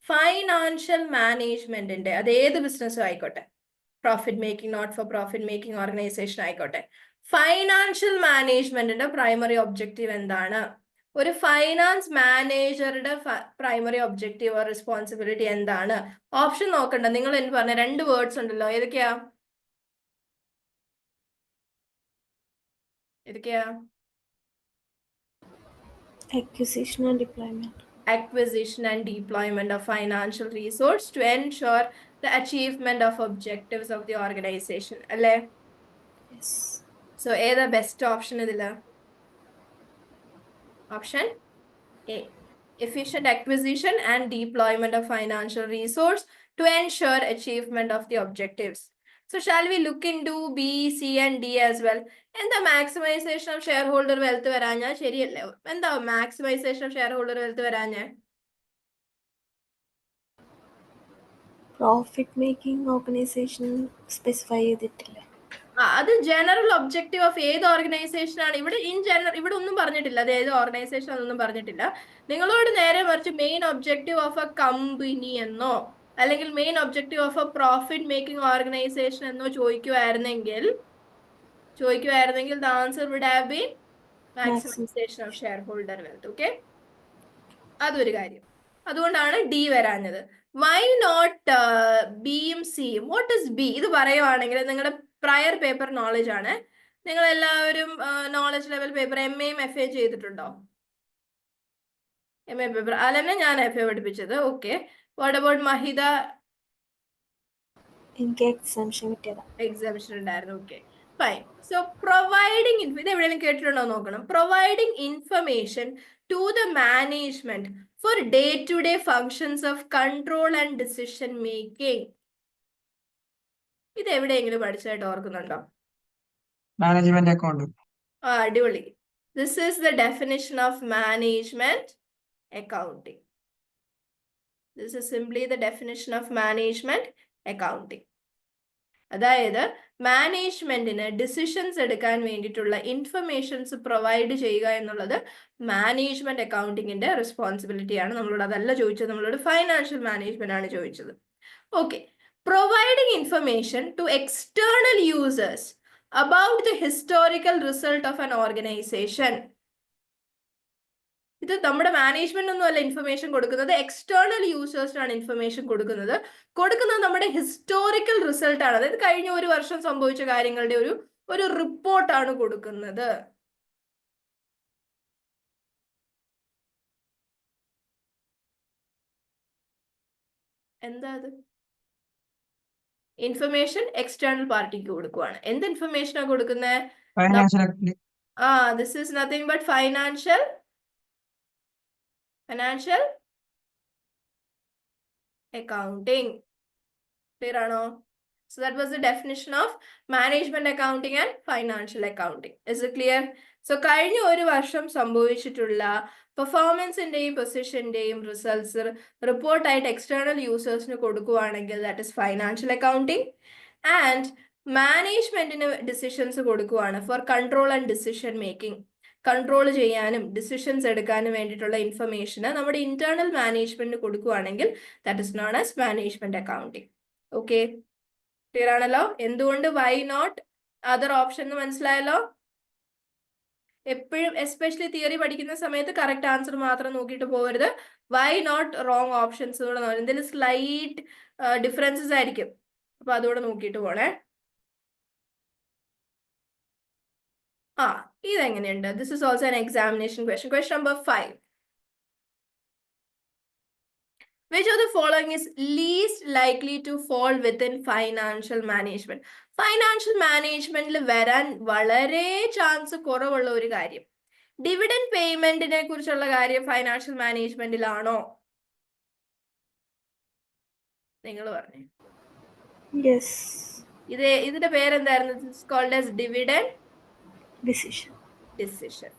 [SPEAKER 1] Financial management inde adu edu business aayikotte, profit making, not for profit making organization aayikotte, financial management inde primary objective endana? ഒരു finance മാനേജറുടെ primary objective or responsibility എന്താണ്? Option നോക്കണ്ട, നിങ്ങൾ എന്ന് പറഞ്ഞ 2 words ഉണ്ടല്ലോ, ഏതൊക്കെയാ?
[SPEAKER 2] Acquisition and deployment.
[SPEAKER 1] Acquisition and deployment of financial resource to ensure the achievement of objectives of the organization. അല്ലേ?
[SPEAKER 2] Yes.
[SPEAKER 1] So ഏതാ ബെസ്റ്റ് ഓപ്ഷൻ ഇതില്? Option A. Efficient acquisition and deployment of financial resource to ensure achievement of the objectives. So shall we look into B, C and D as well? എന്താ maximization of shareholder wealth വരാഞ്ഞ? ശരിയല്ലേ? എന്താ maximization of shareholder wealth വരാഞ്ഞ?
[SPEAKER 2] Profit making organization specify ചെയ്തിട്ടില്ല.
[SPEAKER 1] അത് general objective of ഏത് organisation ആണ്. ഇവിടെ in general ഇവിടെ ഒന്നും പറഞ്ഞിട്ടില്ല, അത് ഏത് ഓർഗനൈസേഷൻ അതൊന്നും പറഞ്ഞിട്ടില്ല. നിങ്ങളോട് നേരെ മറിച്ച് main objective of A company എന്നോ അല്ലെങ്കിൽ main objective of A profit making organisation എന്നോ ചോദിക്കുമായിരുന്നെങ്കിൽ the answer would have been maximization of shareholder wealth. Okay, അതൊരു കാര്യം. അതുകൊണ്ടാണ് ഡി വരാഞ്ഞത്. വൈ നോട്ട് ബിയും സിയും? What is B? ഇത് പറയുവാണെങ്കിൽ നിങ്ങളുടെ പ്രയർ പേപ്പർ നോളജ് ആണ്. നിങ്ങൾ എല്ലാവരും നോളജ് ലെവൽ പേപ്പർ MAയും FA ചെയ്തിട്ടുണ്ടോ? MA പേപ്പർ അല്ലെന്നെ ഞാൻ FA പഠിപ്പിച്ചത്. ഓക്കെ, വാട്ട് അബൌട്ട് മഹിത?
[SPEAKER 2] എനിക്ക് എക്സാംഷൻ കിട്ടിയതാ.
[SPEAKER 1] എക്സാംഷൻ ഉണ്ടായിരുന്നു. Okay, fine. സോ പ്രൊവൈഡിങ്, ഇത് എവിടെയെങ്കിലും കേട്ടിട്ടുണ്ടോ നോക്കണം. Providing information to the management for day-to-day functions of control and decision making. ഇത് എവിടെയെങ്കിലും പഠിച്ചായിട്ട് ഓർക്കുന്നുണ്ടോ?
[SPEAKER 3] Management account.
[SPEAKER 1] അടിപൊളി. This is the definition of management accounting. This is simply the definition of management accounting. അതായത് മാനേജ്മെന്റിന് ഡിസിഷൻസ് എടുക്കാൻ വേണ്ടിയിട്ടുള്ള informations provide ചെയ്യുക എന്നുള്ളത് മാനേജ്മെന്റ് അക്കൗണ്ടിങ്ങിന്റെ റെസ്പോൺസിബിലിറ്റി ആണ്. നമ്മളോട് അതല്ല ചോദിച്ചത്, നമ്മളോട് ഫൈനാൻഷ്യൽ മാനേജ്മെന്റ് ആണ് ചോദിച്ചത്. Okay, providing information to external users about the historical result of an organisation. ഇത് നമ്മുടെ മാനേജ്മെന്റ് ഒന്നും അല്ല ഇൻഫർമേഷൻ കൊടുക്കുന്നത്, എക്സ്റ്റേണൽ യൂസേഴ്സിനാണ് ഇൻഫർമേഷൻ കൊടുക്കുന്നത് നമ്മുടെ ഹിസ്റ്റോറിക്കൽ റിസൾട്ട് ആണ്. അതായത് കഴിഞ്ഞ ഒരു വർഷം സംഭവിച്ച കാര്യങ്ങളുടെ ഒരു റിപ്പോർട്ടാണ് കൊടുക്കുന്നത്. എന്താ അത്? ഇൻഫർമേഷൻ എക്സ്റ്റേണൽ പാർട്ടിക്ക് കൊടുക്കുവാണ്. എന്ത് ഇൻഫർമേഷനാണ് കൊടുക്കുന്നത്? This is nothing but financial accounting. Clear ആണോ? So that was the definition of management accounting and financial accounting. Is it clear? So കഴിഞ്ഞ ഒരു വർഷം സംഭവിച്ചിട്ടുള്ള പെർഫോമൻസിന്റെയും പൊസിഷന്റെയും റിസൾട്ട്സ് റിപ്പോർട്ടായിട്ട് എക്സ്റ്റേണൽ യൂസേഴ്സിന് കൊടുക്കുവാണെങ്കിൽ that is financial accounting. And മാനേജ്മെന്റിന് ഡിസിഷൻസ് കൊടുക്കുവാണ് for control and decision making. Control ചെയ്യാനും decisions എടുക്കാനും വേണ്ടിയിട്ടുള്ള ഇൻഫർമേഷന് നമ്മുടെ ഇന്റേണൽ മാനേജ്മെന്റിന് കൊടുക്കുകയാണെങ്കിൽ that is known as management accounting. Okay, clear ആണല്ലോ? എന്തുകൊണ്ട് വൈ നോട്ട് അതർ ഓപ്ഷൻ എന്ന് മനസ്സിലായല്ലോ? എപ്പോഴും എസ്പെഷ്യലി തിയറി പഠിക്കുന്ന സമയത്ത് കറക്റ്റ് ആൻസർ മാത്രം നോക്കിയിട്ട് പോകരുത്. വൈ നോട്ട് റോങ് ഓപ്ഷൻസ് കൂടെ എന്തെങ്കിലും സ്ലൈറ്റ് ഡിഫറൻസസ് ആയിരിക്കും, അപ്പൊ അതുകൂടെ നോക്കിയിട്ട് പോണേ. ആ, ഇതെങ്ങനെയുണ്ട്? This is also an examination question. Question number 5. Which of the following is least likely to fall within financial management? Financial മാനേജ്മെന്റിൽ വരാൻ വളരെ ചാൻസ് കുറവുള്ള ഒരു കാര്യം. ഡിവിഡൻഡ് പേയ്മെന്റിനെ കുറിച്ചുള്ള കാര്യം ഫൈനാൻഷ്യൽ മാനേജ്മെന്റിലാണോ? നിങ്ങൾ പറഞ്ഞു.
[SPEAKER 2] യെസ്.
[SPEAKER 1] ഇതിന്റെ പേരെന്തായിരുന്നു? It's called as dividend
[SPEAKER 2] decision.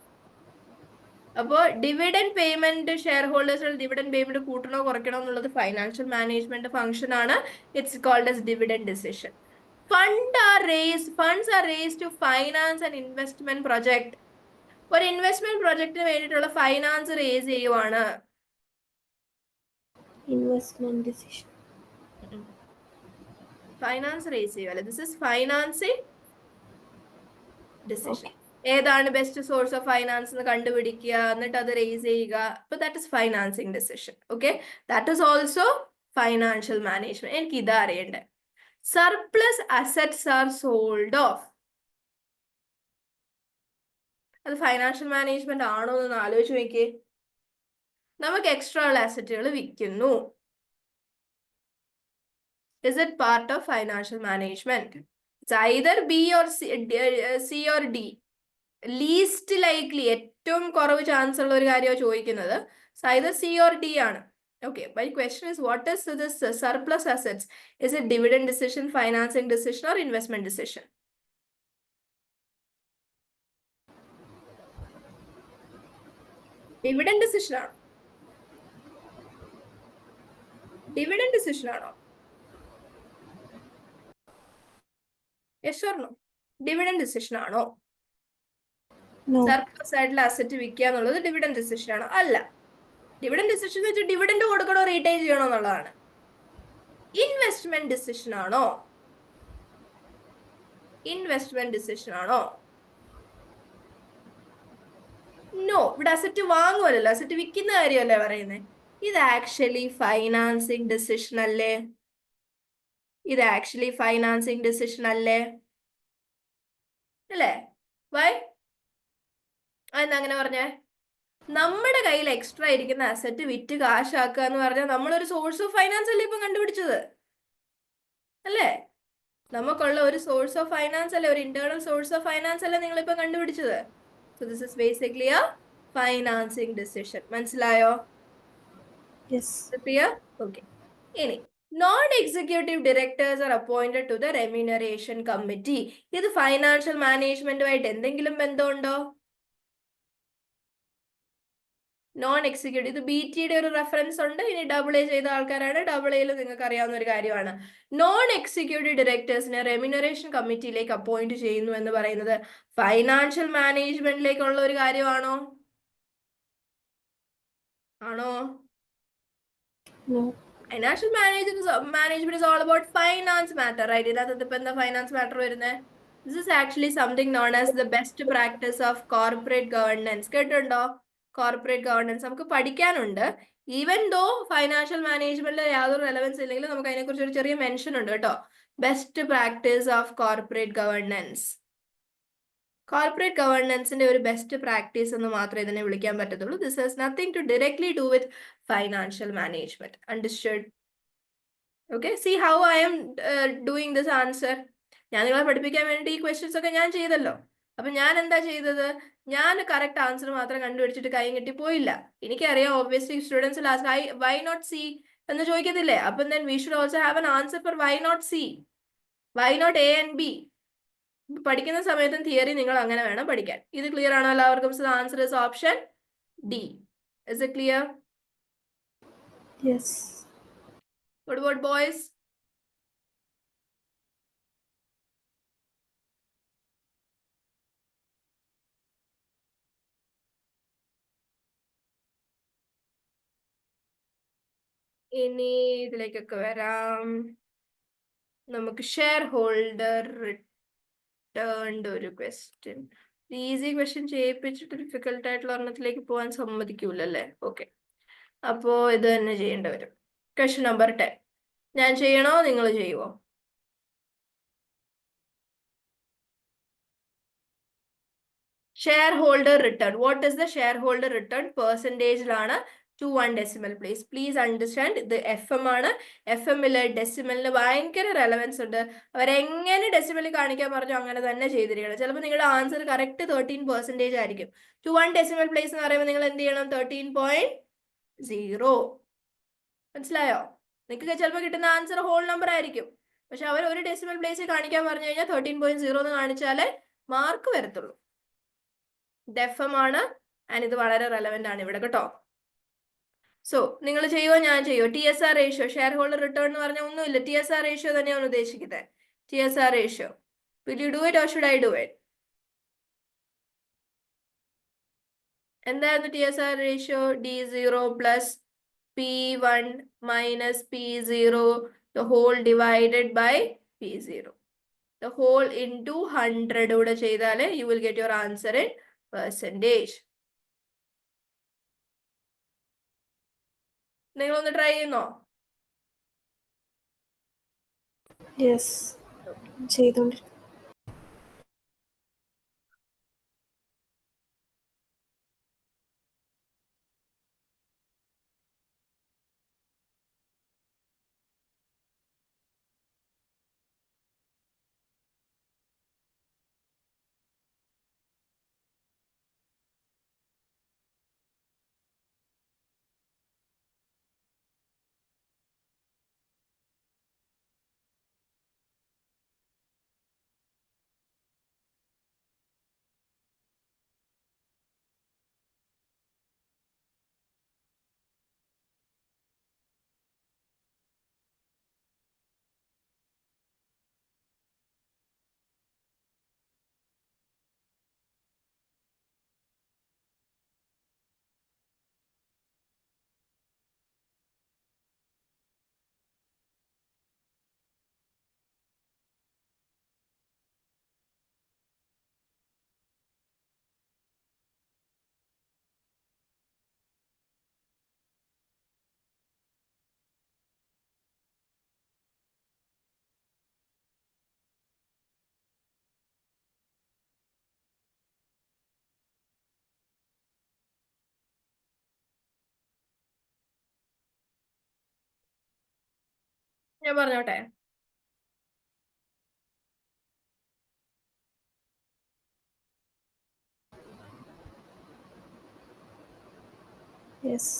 [SPEAKER 1] അപ്പോ ഡിവിഡൻഡ് പേയ്മെന്റ്, ഷെയർ ഹോൾഡേഴ്സിന് ഡിവിഡൻഡ് പേയ്മെന്റ് കൂട്ടണോ കുറയ്ക്കണോ എന്നുള്ളത് ഫൈനാൻഷ്യൽ മാനേജ്മെന്റ് ഫംഗ്ഷൻ ആണ്. It's called as dividend decision. Funds are raised to finance an investment project. ഒരു ഇൻവെസ്റ്റ്മെന്റ് പ്രൊജക്ടിന് വേണ്ടിയിട്ടുള്ള ഫൈനാൻസ് റേസ് ചെയ്യുവാണ്.
[SPEAKER 2] Investment decision.
[SPEAKER 1] ഫൈനാൻസ് റേസ് ചെയ്യുവല്ലേ? This is financing decision. ഏതാണ് ബെസ്റ്റ് സോഴ്സ് ഓഫ് ഫൈനാൻസ് എന്ന് കണ്ടുപിടിക്കുക, എന്നിട്ട് അത് റേസ് ചെയ്യുക. അപ്പൊ that is financing decision. Okay, that is also financial management. എനിക്ക് ഇതാ അറിയണ്ടേ. Surplus assets are sold of. അത് ഫൈനാൻഷ്യൽ മാനേജ്മെന്റ് ആണോ എന്ന് ആലോചിച്ച് നോക്കിയേ. നമുക്ക് എക്സ്ട്രാ ഉള്ള അസറ്റുകൾ വിൽക്കുന്നു. Is it part of financial management? It's either B or C or D. Least likely, ഏറ്റവും കുറവ് ചാൻസ് ഉള്ള ഒരു കാര്യമാണ് ചോദിക്കുന്നത്. So either C or D ആണ്. Okay, my question is, what is this surplus assets? Is it dividend decision, financing decision or investment decision? Dividend decision ആണോ? Dividend decision ആണോ? Yes or no? Dividend decision ആണോ? Surplus ആയിട്ടുള്ള asset വിൽക്കുക എന്നുള്ളത് dividend decision ആണോ? അല്ല. Dividend decision എന്ന് വെച്ചാൽ ഡിവിഡൻഡ് കൊടുക്കണോ റീറ്റെയിൻ ചെയ്യണോ എന്നുള്ളതാണ്. ഇൻവെസ്റ്റ്മെന്റ് ഡിസിഷൻ ആണോ? ഇൻവെസ്റ്റ്മെന്റ് ഡിസിഷൻ ആണോ? നോ. ഇവിടെ അസറ്റ് വാങ്ങുമല്ലോ, അസറ്റ് വിൽക്കുന്ന കാര്യമല്ലേ പറയുന്നത്. ഇത് ആക്ച്വലി ഫൈനാൻസിങ് ഡിസിഷൻ അല്ലേ? ഇത് ആക്ച്വലി ഫൈനാൻസിങ് ഡിസിഷൻ അല്ലേ? അല്ലേ? വൈ? അതെന്താ അങ്ങനെ പറഞ്ഞേ? നമ്മുടെ കയ്യിൽ എക്സ്ട്രാ ഇരിക്കുന്ന അസറ്റ് വിറ്റ് കാശാക്കുക എന്ന് പറഞ്ഞാൽ നമ്മളൊരു സോഴ്സ് ഓഫ് ഫൈനാൻസ് അല്ലേ ഇപ്പൊ കണ്ടുപിടിച്ചത്? അല്ലേ? നമുക്കുള്ള ഒരു സോഴ്സ് ഓഫ് ഫൈനാൻസ് അല്ലേ, ഒരു ഇന്റേണൽ സോഴ്സ് ഓഫ് ഫൈനാൻസ് അല്ലേ നിങ്ങൾ ഇപ്പൊ കണ്ടുപിടിച്ചത്? So this is basically a financing decision. മനസ്സിലായോ? ക്ലിയർ? ഓക്കെ. ഇനി non executive directors are appointed to the remuneration committee. ഇത് ഫൈനാൻഷ്യൽ മാനേജ്മെന്റുമായിട്ട് എന്തെങ്കിലും ബന്ധമുണ്ടോ? നോൺ എക്സിക്യൂട്ടീവ്, ഇത് BT-യുടെ ഒരു റെഫറൻസ് ഉണ്ട്. ഇനി AA ചെയ്ത ആൾക്കാരാണ്, AA നിങ്ങൾക്ക് അറിയാവുന്ന ഒരു കാര്യമാണ്. നോൺ എക്സിക്യൂട്ടീവ് ഡയറക്ടേഴ്സിനെ റെമ്യൂണറേഷൻ കമ്മിറ്റിയിലേക്ക് അപ്പോയിന്റ് ചെയ്യുന്നു എന്ന് പറയുന്നത് ഫൈനാൻഷ്യൽ മാനേജ്മെന്റിലേക്കുള്ള ഒരു കാര്യമാണോ? ആണോ? Financial management is all about finance matter, right? ഇതിനകത്ത് ഇപ്പൊ എന്താ ഫൈനാൻസ് മാറ്റർ വരുന്നത്? This is actually something known as the best practice of corporate governance. കേട്ടിട്ടുണ്ടോ? കോർപ്പറേറ്റ് ഗവർണൻസ് നമുക്ക് പഠിക്കാനുണ്ട്. ഈവൻ ദോ ഫൈനാൻഷ്യൽ മാനേജ്മെന്റിൽ യാതൊരു റെലവൻസ് ഇല്ലെങ്കിലും നമുക്ക് അതിനെക്കുറിച്ച് ഒരു ചെറിയ മെൻഷൻ ഉണ്ട് കേട്ടോ. Best practice of corporate governance. Corporate ഗവർണൻസിന്റെ ഒരു ബെസ്റ്റ് പ്രാക്ടീസ് എന്ന് മാത്രമേ ഇതിനെ വിളിക്കാൻ പറ്റത്തുള്ളൂ. This has nothing to directly do with financial management. Understood? Okay, see how I'm doing this answer. ഞാൻ നിങ്ങളെ പഠിപ്പിക്കാൻ വേണ്ടി ഈ ക്വസ്റ്റ്യൻസ് ഒക്കെ ഞാൻ ചെയ്തല്ലോ. അപ്പൊ ഞാൻ എന്താ ചെയ്തത്? ഞാൻ കറക്റ്റ് ആൻസർ മാത്രം കണ്ടുപിടിച്ചിട്ട് കൈ കെട്ടി പോയില്ല. എനിക്കറിയാം obviously students last why not C എന്ന് ചോദിക്കത്തില്ലേ? അപ്പം then we should also have an answer for why not C, why not A and B. പഠിക്കുന്ന സമയത്തും തിയറി നിങ്ങൾ അങ്ങനെ വേണം പഠിക്കാൻ. ഇത് ക്ലിയർ ആണോ എല്ലാവർക്കും? So the answer is option D. Is it clear?
[SPEAKER 2] Yes.
[SPEAKER 1] What about boys? ഇനി ഇതിലേക്കൊക്കെ വരാം. നമുക്ക് ഷെയർ ഹോൾഡർ റിട്ടേൺഡ് ഒരു ക്വസ്റ്റ്യൻ. ഈസി ക്വസ്റ്റ്യൻ ചെയ്യിപ്പിച്ചിട്ട് ഡിഫിക്കൽട്ട് ആയിട്ടുള്ള ഒരെണ്ണത്തിലേക്ക് പോകാൻ സമ്മതിക്കൂലല്ലേ? ഓക്കെ, അപ്പോ ഇത് തന്നെ ചെയ്യേണ്ടി വരും. ക്വസ്റ്റ്യൻ നമ്പർ 10 ഞാൻ ചെയ്യണോ നിങ്ങൾ ചെയ്യുവോ? Shareholder return. What is the shareholder return? പെർസെൻറ്റേജിലാണ് to 1 decimal place. Please understand, ഇത് FM ആണ്. FM-ല് ഡെസിമലിന് ഭയങ്കര റെലവൻസ് ഉണ്ട്. അവരെങ്ങനെ ഡെസിമൽ കാണിക്കാൻ പറഞ്ഞു അങ്ങനെ തന്നെ ചെയ്തിരിക്കണം. ചിലപ്പോൾ നിങ്ങളുടെ ആൻസർ കറക്റ്റ് 13% ആയിരിക്കും. ടു 1 ഡെസിമൽ പ്ലേസ് എന്ന് പറയുമ്പോൾ നിങ്ങൾ എന്ത് ചെയ്യണം? 13.0. മനസ്സിലായോ? നിങ്ങൾക്ക് ചിലപ്പോൾ കിട്ടുന്ന ആൻസർ ഹോൾ നമ്പർ ആയിരിക്കും, പക്ഷെ അവർ ഒരു ഡെസിമൽ പ്ലേസ് കാണിക്കാൻ പറഞ്ഞു കഴിഞ്ഞാൽ 13.0 എന്ന് കാണിച്ചാലേ മാർക്ക് വരത്തുള്ളൂ. ഇത് FM ആണ്, ആൻഡ് ഇത് വളരെ റെലവെന്റ് ആണ് ഇവിടെ കേട്ടോ. സോ നിങ്ങൾ ചെയ്യുമോ ഞാൻ ചെയ്യുമോ? TSR ratio, share holder return എന്ന് പറഞ്ഞാൽ ഒന്നുമില്ല, TSR റേഷ്യോ തന്നെയാണ് ഉദ്ദേശിക്കുന്നത്. TSR ratio, will you do it or should I do it? എന്തായിരുന്നു TSR ratio? D0 plus P1 minus P0 the whole divided by P0. The whole into 100 കൂടെ ചെയ്താലേ you will get your answer in percentage. നിങ്ങളൊന്ന് try ചെയ്യുന്നോ?
[SPEAKER 2] Yes, ചെയ്തോണ്ടിരിക്കും.
[SPEAKER 1] ഞാൻ പറഞ്ഞോട്ടെ?
[SPEAKER 2] Yes.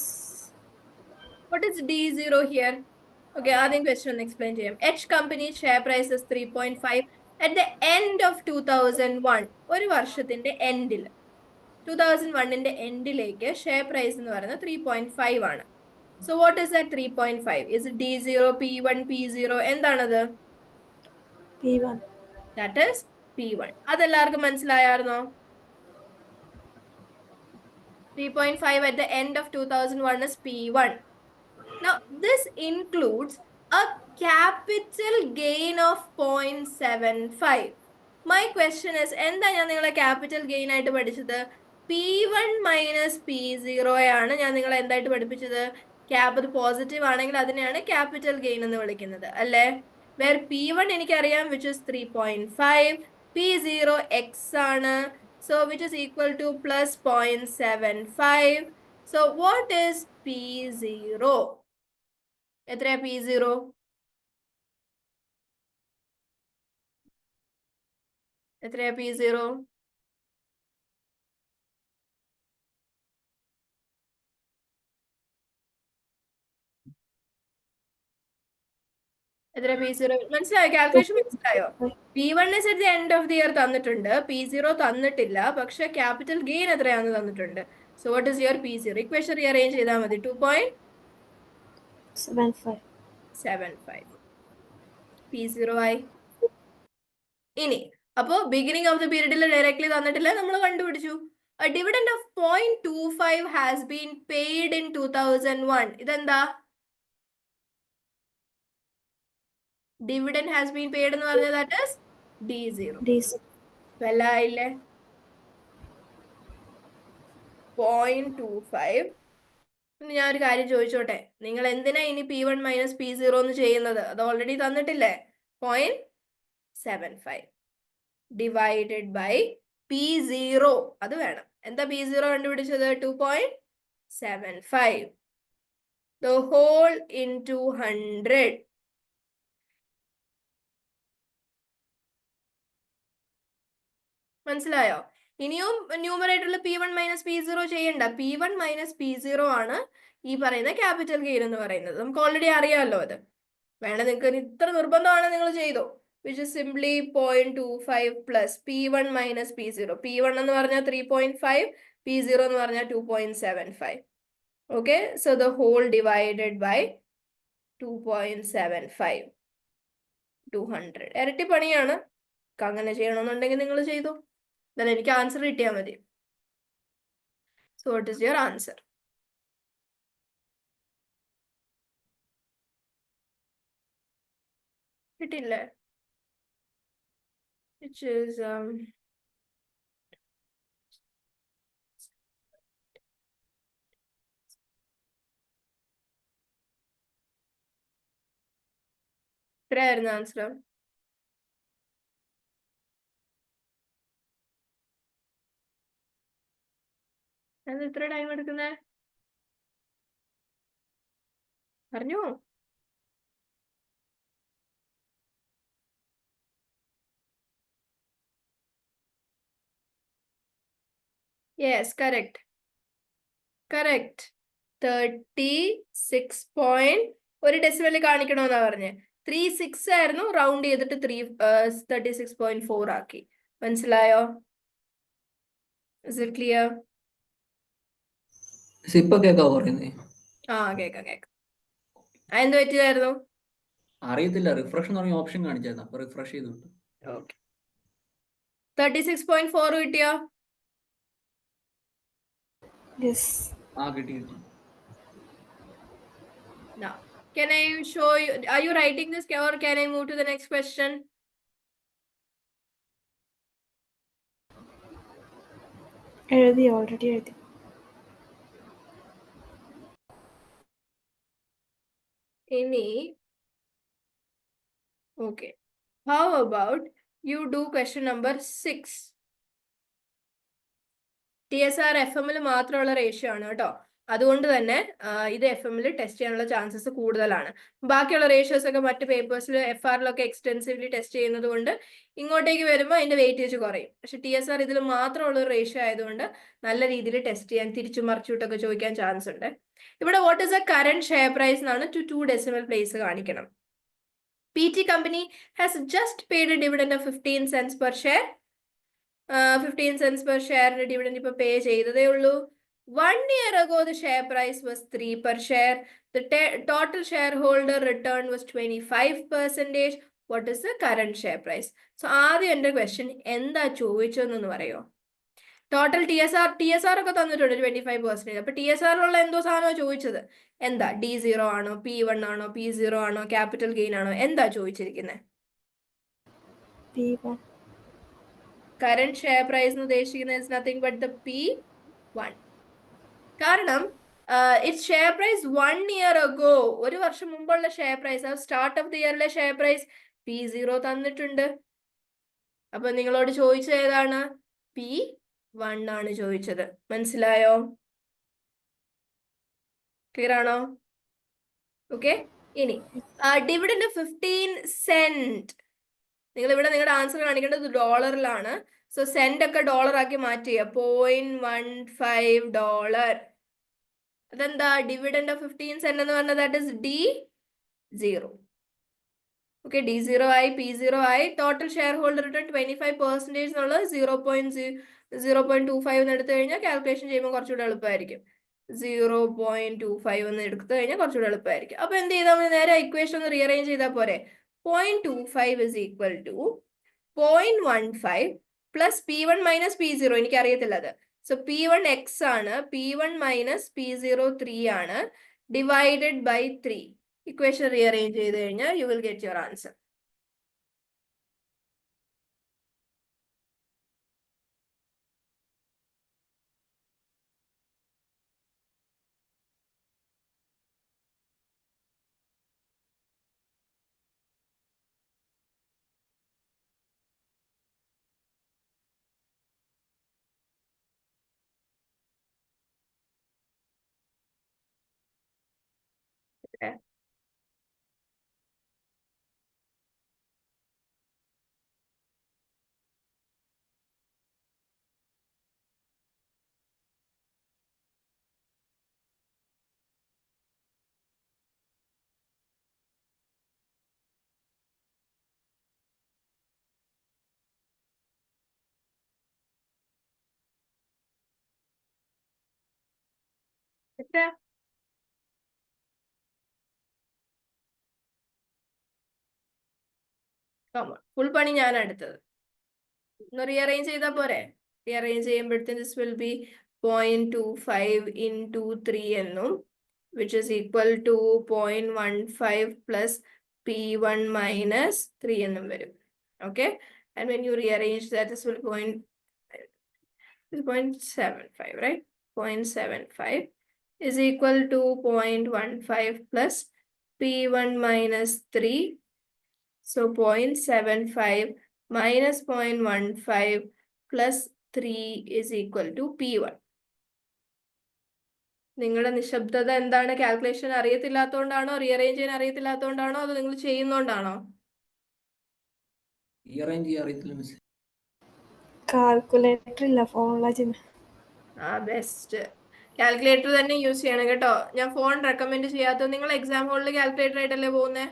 [SPEAKER 1] What is D0 here? Okay, ആദ്യം question ഒന്ന് explain ചെയ്യാം. H company share price is 3.5 at the end of 2001. ഒരു വർഷത്തിന്റെ എൻഡിൽ, 2001ന്റെ എൻഡിലേക്ക് ഷെയർ പ്രൈസ് എന്ന് പറയുന്നത് 3.5 ആണ്. So what is that 3.5? Is it D0, P1, P0? എന്താണത്?
[SPEAKER 2] P1.
[SPEAKER 1] That is P1. അതെല്ലാവർക്കും മനസ്സിലായായിരുന്നോ? 3.5 at the end of 2001 is P1. Now, this includes a capital gain of 0.75. My question is, എന്താ ഞാൻ നിങ്ങളെ capital gain ആയിട്ട് പഠിച്ചത്? P1 minus P0 ആണ് ഞാൻ നിങ്ങളെ എന്തായിട്ട് പഠിപ്പിച്ചത്? ക്യാപിറ്റൽ പോസിറ്റീവ് ആണെങ്കിൽ അതിനെയാണ് ക്യാപിറ്റൽ ഗെയിൻ എന്ന് വിളിക്കുന്നത്, അല്ലേ? വേർ P1 എനിക്കറിയാം, which is 3.5. P0 X ആണ്, so which is equal to plus 0.75. So what is P0? എത്രയാ P0? എത്രയാ P0? എത്ര P0? മനസ്സിലായോ? കാൽക്കുലേഷൻ മനസ്സിലായോ? P1 is at the end of the year തന്നിട്ടുണ്ട്, P0 തന്നിട്ടില്ല, പക്ഷെ ക്യാപിറ്റൽ ഗെയിൻ എത്രയാണെന്ന് തന്നിട്ടുണ്ട്. So what is your P0? Equation rearrange ചെയ്താൽ മതി. 2.75 P0 ആയി. ഇനി അപ്പോ ബിഗിനിങ് ഓഫ് ദ പീരീഡിൽ ഡയറക്ട്ലി തന്നിട്ടില്ല, നമ്മൾ കണ്ടുപിടിച്ചു. A dividend of 0.25 has been paid in 2001. ഇതെന്താ? ഡിവിഡൻഡ് ഹാസ് ബീൻ പെയ്ഡ് എന്ന് പറഞ്ഞാൽ ദാറ്റ് ഈസ് D0.
[SPEAKER 2] D0.
[SPEAKER 1] വല്ലായില്ലേ? 0.25. ഞാൻ ഒരു കാര്യം ചോദിച്ചോട്ടെ, നിങ്ങൾ എന്തിനാ ഇനി P1 - P0 എന്ന് ചെയ്യുന്നത്? അത് ഓൾറെഡി തന്നിട്ടില്ലേ? 0.75 divided by P0. അത് വേണം. എന്താ P0 കണ്ടുപിടിച്ചത്? 2.75. The whole into 100. മനസ്സിലായോ? ഇനിയും ന്യൂമറേറ്ററിൽ P1 - P0 ചെയ്യണ്ട. P1 - P0 ആണ് ഈ പറയുന്ന ക്യാപിറ്റൽ ഗെയിൻ എന്ന് പറയുന്നത്. നമുക്ക് ഓൾറെഡി അറിയാമല്ലോ അത്. വേണം നിങ്ങൾക്ക് ഇത്ര നിർബന്ധമാണ് നിങ്ങൾ ചെയ്തോ. Which is simply 0.25 plus P1 - P0. P1 എന്ന് പറഞ്ഞാൽ 3.5, P0 എന്ന് പറഞ്ഞാൽ 2.75. Okay, so the whole divided by 2.75 200. ഇരട്ടി പണിയാണ്. അങ്ങനെ ചെയ്യണമെന്നുണ്ടെങ്കിൽ നിങ്ങൾ ചെയ്തു. എന്നാൽ എനിക്ക് ആൻസർ കിട്ടിയാൽ മതി. So what is your answer? കിട്ടില്ലേ? വിച്ച് ഈസ് എത്രയായിരുന്നു ആൻസർ? അത് എത്ര ടൈം എടുക്കുന്നേ? പറഞ്ഞോ. Yes, correct. 36. ഒരു ഡെസിമൽ കാണിക്കണമെന്നാ പറഞ്ഞേ. 36 ആയിരുന്നു, റൗണ്ട് ചെയ്തിട്ട് 36.4 ആക്കി. മനസ്സിലായോ? Is it clear?
[SPEAKER 4] ഇപ്പൊ കേക്കാവോ പറയുന്നേ?
[SPEAKER 1] ആ, കേക്കാം. എന്ത് പറ്റിയായിരുന്നു?
[SPEAKER 4] അറിയത്തില്ല, റിഫ്രഷ് എന്ന് പറഞ്ഞ ഓപ്ഷൻ കാണിച്ചായിരുന്നു, അപ്പൊ റിഫ്രഷ് ചെയ്തിട്ട്.
[SPEAKER 1] ഓക്കെ, 36.4 കിട്ടിയോ?
[SPEAKER 2] Yes.
[SPEAKER 4] കിട്ടി.
[SPEAKER 1] Now, can I show you? Are you writing this or can I move to the next question?
[SPEAKER 2] already എഴുതി.
[SPEAKER 1] Any? Okay. How about you do question number 6? TSR FM-ൽ മാത്രമുള്ള ratio ആണ് കേട്ടോ. അതുകൊണ്ട് തന്നെ ഇത് FM-ൽ ടെസ്റ്റ് ചെയ്യാനുള്ള ചാൻസസ് കൂടുതലാണ്. ബാക്കിയുള്ള റേഷ്യോസ് ഒക്കെ മറ്റ് പേപ്പേഴ്സിൽ FR-ലൊക്കെ എക്സ്റ്റെൻസീവ്ലി ടെസ്റ്റ് ചെയ്യുന്നത് കൊണ്ട് ഇങ്ങോട്ടേക്ക് വരുമ്പോൾ അതിന്റെ വെയിറ്റേജ് കുറയും. പക്ഷെ TSR ഇതിൽ മാത്രമുള്ള റേഷ്യോ ആയതുകൊണ്ട് നല്ല രീതിയിൽ ടെസ്റ്റ് ചെയ്യാൻ തിരിച്ചും മറിച്ചിട്ടൊക്കെ ചോദിക്കാൻ ചാൻസ് ഉണ്ട്. ഇവിടെ what is a current share price എന്നാണ് 2 ഡെസിമൽ പ്ലേസ് കാണിക്കണം. PT company has just paid a dividend of 15 cents per share. 15 cents per share dividend ipo pay ചെയ്തതേ ഉള്ളൂ. 1 year ago the share price was 3 per share. The total shareholder return was 25%. What is the current share price? So ആദ്യം എൻ്റെ question എന്താ ചോദിച്ചതെന്ന് പറയോ? Total TSR ഒക്കെ തന്നിട്ടുണ്ട് 25%. അപ്പൊ TSR-ലുള്ള എന്തോ സാധനമാണ് ചോദിച്ചത്. എന്താ? D0 ആണോ, P1 ആണോ, P0 ആണോ, ക്യാപിറ്റൽ ഗെയിൻ ആണോ, എന്താ ചോദിച്ചിരിക്കുന്നത്?
[SPEAKER 2] P1.
[SPEAKER 1] കറന്റ് ഷെയർ പ്രൈസ് എന്ന് ഉദ്ദേശിക്കുന്നത് is nothing but the P1. കാരണം it's share price 1 year ago, ഒരു വർഷം മുമ്പുള്ള share price. Start of the ഇയറിലെ ഷെയർ പ്രൈസ് P0 തന്നിട്ടുണ്ട്. അപ്പൊ നിങ്ങളോട് ചോദിച്ചത് ഏതാണ്? P1 ആണ് ചോദിച്ചത്. മനസ്സിലായോ? ക്ലിയർ ആണോ? ഓക്കെ. ഇനി ഡിവിഡൻഡ് 15 cent. നിങ്ങൾ ഇവിടെ നിങ്ങളുടെ ആൻസർ കാണിക്കേണ്ടത് ഡോളറിലാണ്. സോ സെന്റ് ഒക്കെ ഡോളർ ആക്കി മാറ്റിയ $0.15. അതെന്താ? ഡിവിഡൻഡ് ഓഫ് 15 cent എന്ന് പറഞ്ഞാൽ that is D0. Okay, D0 ആയി, P0 ആയി. ടോട്ടൽ ഷെയർ ഹോൾഡർ റിട്ടേൺ 25% എന്നുള്ളത് 0.25 എന്ന് എടുത്തു കഴിഞ്ഞാൽ കാൽക്കുലേഷൻ ചെയ്യുമ്പോൾ കുറച്ചുകൂടെ എളുപ്പമായിരിക്കും. 0.25 എന്ന് എടുത്തു കഴിഞ്ഞാൽ കുറച്ചുകൂടെ എളുപ്പമായിരിക്കും. അപ്പൊ എന്ത് ചെയ്താൽ മതി? നേരെ ഇക്വേഷൻ ഒന്ന് റീഅറേഞ്ച് ചെയ്താൽ പോരെ. 0.25 is equal to 0.15 plus P1 minus P0. എനിക്ക് അറിയത്തില്ല അത്. സോ P1 X ആണ്, P1 minus P0 3 ആണ്, ഡിവൈഡഡ് ബൈ 3. ഇക്വേഷൻ റീഅറേഞ്ച് ചെയ്ത് കഴിഞ്ഞാൽ you will get your answer. Okay. Okay. Full പണി ഞാൻ എടുത്തത്. ഒന്ന് റീഅറേഞ്ച് ചെയ്താൽ പോരെ? റീഅറേഞ്ച് ചെയ്യുമ്പോഴത്തേന് ദിസ് വിൽ ബി 0.25 into 3 എന്നും which is equal to 0.15 plus P1 minus 3 എന്നും വരും. Okay, and when you rearrange that, this will 0.75, right? 0.75 is equal to 0.15 plus P1 minus 3. So 0.75 minus 0.15 plus 3 is equal to P1. നിങ്ങളുടെ നിശബ്ദത എന്താണ്? Calculation അറിയത്തില്ലാത്തതുകൊണ്ടാണോ, rearrange ചെയ്യാൻ അറിയത്തില്ലാത്തതുകൊണ്ടാണോ, അതോ നിങ്ങൾ ചെയ്യുന്നോണ്ടാണോ?
[SPEAKER 4] Rearrange ചെയ്യാൻ അറിയത്തില്ല മിസ്.
[SPEAKER 2] കാൽക്കുലേറ്റർ ഇല്ല, ഫോണിലാ ചെയ്യുന്നത്.
[SPEAKER 1] ബെസ്റ്റ്. കാൽക്കുലേറ്റർ തന്നെ യൂസ് ചെയ്യണം കേട്ടോ. ഞാൻ ഫോൺ റെക്കമെൻഡ് ചെയ്യാത്തത്. നിങ്ങൾ എക്സാം ഹോളിൽ കാൽക്കുലേറ്റർ ആയിട്ടല്ലേ പോകുന്നത്?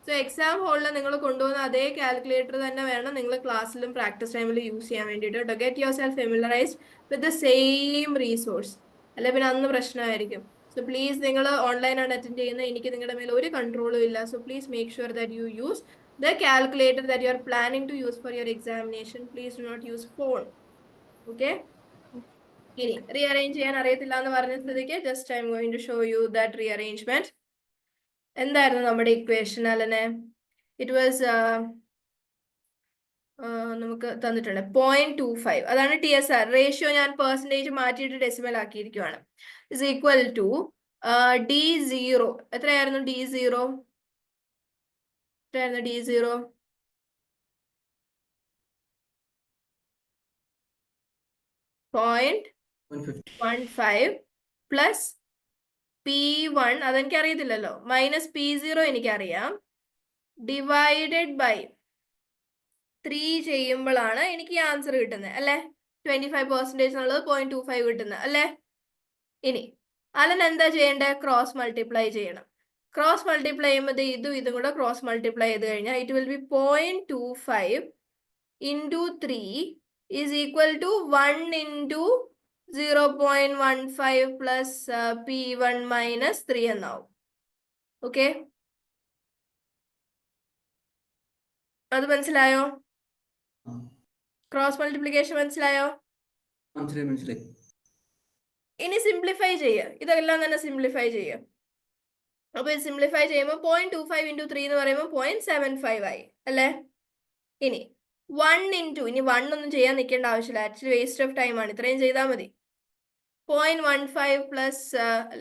[SPEAKER 1] സോ എക്സാം ഹോളിൽ നിങ്ങൾ കൊണ്ടുപോകുന്ന അതേ കാൽക്കുലേറ്റർ തന്നെ വേണം നിങ്ങൾ ക്ലാസ്സിലും പ്രാക്ടീസ് ടൈമിലും യൂസ് ചെയ്യാൻ വേണ്ടിയിട്ട് കേട്ടോ. Get yourself familiarised with the same resource. അല്ലെ പിന്നെ അന്ന് പ്രശ്നമായിരിക്കും. സോ പ്ലീസ് നിങ്ങൾ ഓൺലൈനാണ് അറ്റൻഡ് ചെയ്യുന്നത്, എനിക്ക് നിങ്ങളുടെ മേലെ ഒരു കൺട്രോളും ഇല്ല. So please make sure that you use the calculator that you are planning to use for your examination. Please do not use phone. Okay. ഇനി റീഅറേഞ്ച് ചെയ്യാൻ അറിയത്തില്ല എന്ന് പറഞ്ഞ സ്ഥിതിക്ക് just I'm going to show you that rearrangement. എന്തായിരുന്നു നമ്മുടെ equation അല്ലെ? It was നമുക്ക് തന്നിട്ടുണ്ട് 0.25. അതാണ് TSR റേഷ്യോ. ഞാൻ പെർസെൻറ്റേജ് മാറ്റിയിട്ട് ഡെസിമൽ ആക്കിയിരിക്കുവാണ്. Is equal to D0. എത്രയായിരുന്നു D0? എത്രയായിരുന്നു D0? 0.15 പ്ലസ് P1 അതെനിക്ക് അറിയത്തില്ലല്ലോ, മൈനസ് P0 എനിക്കറിയാം, ഡിവൈഡഡ് ബൈ 3 ചെയ്യുമ്പോഴാണ് എനിക്ക് ഈ ആൻസർ കിട്ടുന്നത് അല്ലെ? 25% എന്നുള്ളത് 0.25 കിട്ടുന്നത് അല്ലെ? ഇനി അതിനെന്താ ചെയ്യേണ്ടത്? ക്രോസ് മൾട്ടിപ്ലൈ ചെയ്യണം. ക്രോസ് മൾട്ടിപ്ലൈ ചെയ്യുമ്പോൾ ഇതും കൂടെ ക്രോസ് മൾട്ടിപ്ലൈ ചെയ്ത് കഴിഞ്ഞാൽ it will be 0.25 into 3 is equal to 1 into 0.15 plus P1 minus 3 എന്നാവും. ഓക്കെ, അത് മനസ്സിലായോ? ക്രോസ് മൾട്ടിപ്ലിക്കേഷൻ മനസ്സിലായോ?
[SPEAKER 4] മനസ്സിലായി.
[SPEAKER 1] ഇനി സിംപ്ലിഫൈ ചെയ്യുക. ഇതെല്ലാം തന്നെ സിംപ്ലിഫൈ ചെയ്യുക. അപ്പൊ ഇത് സിംപ്ലിഫൈ ചെയ്യുമ്പോൾ 0.25 into 3 എന്ന് പറയുമ്പോൾ 0.75 ആയി അല്ലേ? ഇനി 1 into, ഇനി 1 ഒന്നും ചെയ്യാൻ നിൽക്കേണ്ട ആവശ്യമില്ല, ആക്ച്വലി വേസ്റ്റ് ഓഫ് ടൈം ആണ്, ഇത്രയും ചെയ്താൽ മതി. 0.15 പ്ലസ്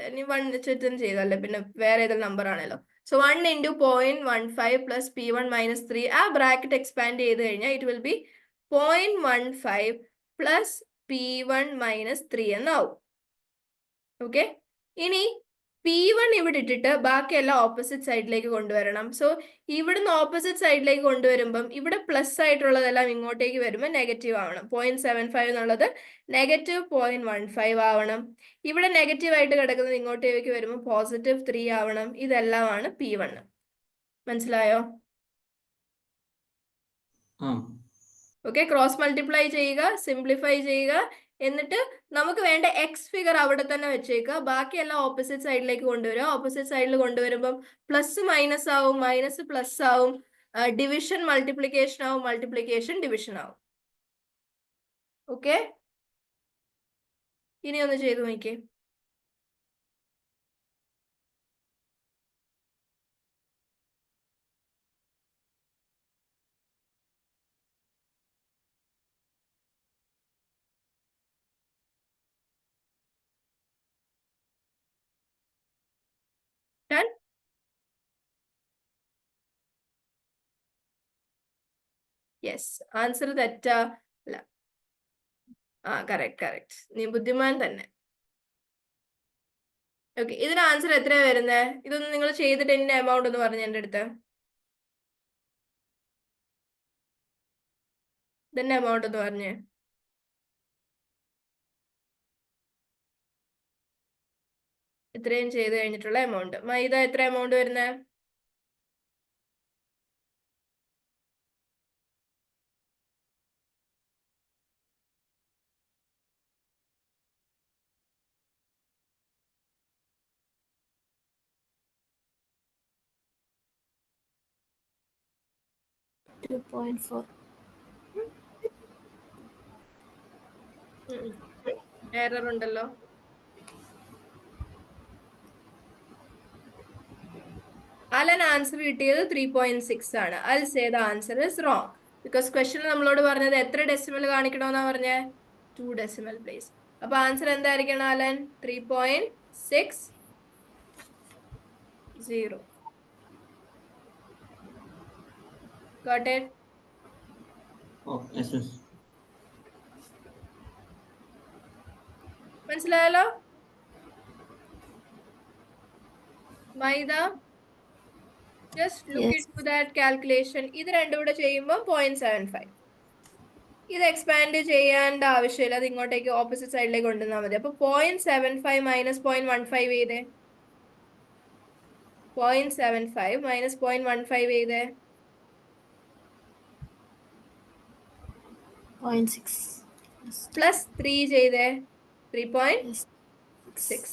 [SPEAKER 1] ഇനി 1 വെച്ചിട്ടും ചെയ്തല്ലേ, പിന്നെ വേറെ ഏതെങ്കിലും നമ്പർ ആണല്ലോ. So 1 into 0.15 plus P1 minus 3, ആ ബ്രാക്കറ്റ് എക്സ്പാൻഡ് ചെയ്ത് കഴിഞ്ഞാൽ it will B 0.15 plus P1 minus 3 എന്നാവും. ഓക്കെ, ഇനി P1 ഇവിടെ ഇട്ടിട്ട് ബാക്കിയെല്ലാം ഓപ്പോസിറ്റ് സൈഡിലേക്ക് കൊണ്ടുവരണം. സോ ഇവിടുന്ന് ഓപ്പോസിറ്റ് സൈഡിലേക്ക് കൊണ്ടുവരുമ്പം ഇവിടെ പ്ലസ് ആയിട്ടുള്ളതെല്ലാം ഇങ്ങോട്ടേക്ക് വരുമ്പോൾ നെഗറ്റീവ് ആവണം. 0.75 എന്നുള്ളത് നെഗറ്റീവ് 0.15 ആവണം. ഇവിടെ നെഗറ്റീവ് ആയിട്ട് കിടക്കുന്നത് ഇങ്ങോട്ടേക്ക് വരുമ്പോൾ പോസിറ്റീവ് 3 ആവണം. ഇതെല്ലാമാണ് P1. മനസ്സിലായോ? ഓക്കെ, ക്രോസ് മൾട്ടിപ്ലൈ ചെയ്യുക, സിംപ്ലിഫൈ ചെയ്യുക, എന്നിട്ട് നമുക്ക് വേണ്ട എക്സ് ഫിഗർ അവിടെ തന്നെ വെച്ചേക്കുക. ബാക്കിയെല്ലാം ഓപ്പോസിറ്റ് സൈഡിലേക്ക് കൊണ്ടുവരിക. ഓപ്പോസിറ്റ് സൈഡിൽ കൊണ്ടുവരുമ്പം പ്ലസ് മൈനസ് ആവും, മൈനസ് പ്ലസ് ആവും, ഡിവിഷൻ മൾട്ടിപ്ലിക്കേഷൻ ആവും, മൾട്ടിപ്ലിക്കേഷൻ ഡിവിഷൻ ആവും. ഓക്കെ, ഇനി ഒന്ന് ചെയ്തു നോക്കിയേ. Done? യെസ്, ആൻസർ തെറ്റാ? അല്ല, കറക്റ്റ്. നീ ബുദ്ധിമാൻ തന്നെ. ഓക്കെ, ഇതിന് ആൻസർ എത്രയാ വരുന്നത്? ഇതൊന്ന് നിങ്ങൾ ചെയ്തിട്ട് ഇതിന്റെ എമൗണ്ട് ഒന്ന് പറഞ്ഞു എൻ്റെ അടുത്ത്. ഇതിന്റെ എമൗണ്ട് ഒന്ന് പറഞ്ഞേ. ഇത്രയും ചെയ്ത് കഴിഞ്ഞിട്ടുള്ള എമൗണ്ട്. മൈദ എത്ര എമൗണ്ട് വരുന്നത്?
[SPEAKER 2] 2.4.
[SPEAKER 1] എറർ ഉണ്ടല്ലോ. അലൻ ആൻസർ കിട്ടിയത് 3.6 ആണ്. I'll say the answer is wrong. Because question നമ്മളോട് പറഞ്ഞത് എത്ര ഡെസിമൽ കാണിക്കണമെന്നാ പറഞ്ഞേ? 2 decimal place. അപ്പൊ ആൻസർ എന്തായിരിക്കണം Allen? 3.60. Got it?
[SPEAKER 4] Oh, yes, yes.
[SPEAKER 1] മനസ്സിലായല്ലോ? മൈദ, just look
[SPEAKER 2] Yes.
[SPEAKER 1] into that calculation. ഇത് രണ്ടും കൂടെ ചെയ്യുമ്പോൾ 0.75. ഇത് എക്സ്പാൻഡ് ചെയ്യേണ്ട ആവശ്യമില്ല, അത് ഇങ്ങോട്ടേക്ക് ഓപ്പോസിറ്റ് സൈഡിലേക്ക് കൊണ്ടുവന്നാൽ മതി. അപ്പൊ 0.75 മൈനസ് 0.15 ചെയ്തേ. 0.75 മൈനസ് 0.15 ചെയ്തേ.
[SPEAKER 2] 0.6.
[SPEAKER 1] പ്ലസ് 3 ചെയ്തേ. 3.6.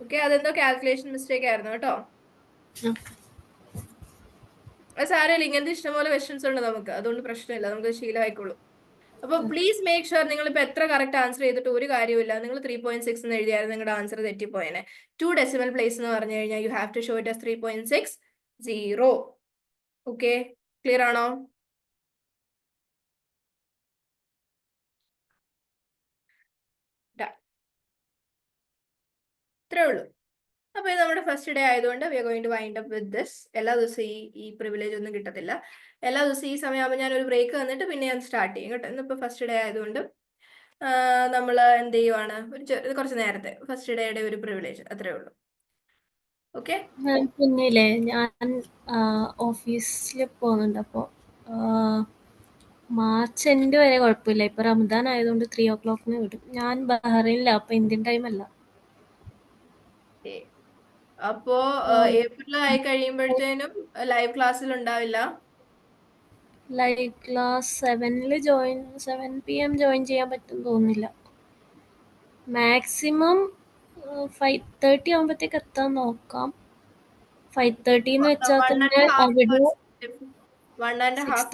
[SPEAKER 1] ഓക്കെ, അതെന്തോ കാൽക്കുലേഷൻ മിസ്റ്റേക്ക് ആയിരുന്നു കേട്ടോ. അത് സാരമില്ല, ഇങ്ങനത്തെ ഇഷ്ടംപോലെ ക്വസ്റ്റ്യൻസ് ഉണ്ട് നമുക്ക്, അതുകൊണ്ട് പ്രശ്നമില്ല, നമുക്ക് ശീലമായിക്കോളൂ. അപ്പൊ പ്ലീസ് മേക്ക് ഷുവർ നിങ്ങൾ ഇപ്പൊ എത്ര കറക്റ്റ് ആൻസർ ചെയ്തിട്ട് ഒരു കാര്യമില്ല. നിങ്ങൾ 3.6 എന്ന് എഴുതിയായിരുന്നു, നിങ്ങളുടെ ആൻസർ തെറ്റിപ്പോയനെ. 2 decimal place എന്ന് പറഞ്ഞു കഴിഞ്ഞാൽ you have to show it as 3.60. Okay, clear ആണോ? ഇത്രേ ഉള്ളൂ. അപ്പൊ ഇത് നമ്മുടെ ഫസ്റ്റ് ഡേ ആയതുകൊണ്ട് we are going to wind up with this. എല്ലാ ദിവസവും ഈ പ്രിവിലേജ് ഒന്നും കിട്ടത്തില്ല. എല്ലാ ദിവസവും ഈ സമയമാകുമ്പോൾ ഞാൻ ഒരു ബ്രേക്ക് തന്നിട്ട് പിന്നെ ഞാൻ സ്റ്റാർട്ട് ചെയ്യും കേട്ടോ. ഇന്നിപ്പോ ഫസ്റ്റ് ഡേ ആയതുകൊണ്ട് നമ്മൾ എന്ത് ചെയ്യുവാണ്, കുറച്ച് നേരത്തെ ഫസ്റ്റ് ഡേയുടെ ഒരു പ്രിവിലേജ്, അത്രേ ഉള്ളൂ. ഓക്കെ,
[SPEAKER 2] പിന്നില്ലേ ഞാൻ ഓഫീസിൽ പോകുന്നുണ്ട്. അപ്പോൾ മാർച്ച് എൻഡ് വരെ കുഴപ്പമില്ല. ഇപ്പൊ റമദാൻ ആയതുകൊണ്ട് 3 o'clock വിടും. ഞാൻ ബഹ്റൈനിലാണ്, അപ്പൊ ഇന്ത്യൻ ടൈം അല്ല.
[SPEAKER 1] അപ്പോ ഏപ്രിൽ ആയി കഴിയുമ്പോഴത്തേനും ലൈവ് ക്ലാസ്സിൽ ഉണ്ടാവില്ല.
[SPEAKER 2] ലൈവ് ക്ലാസ് 7 PM ജോയിൻ ചെയ്യാൻ പറ്റും തോന്നുന്നില്ല. മാക്സിമം 5:30 ആകുമ്പോഴത്തേക്ക് എത്താൻ നോക്കാം. 5:30 എന്ന് വെച്ചാൽ തന്നെ അവിടെ
[SPEAKER 1] 1.5 hours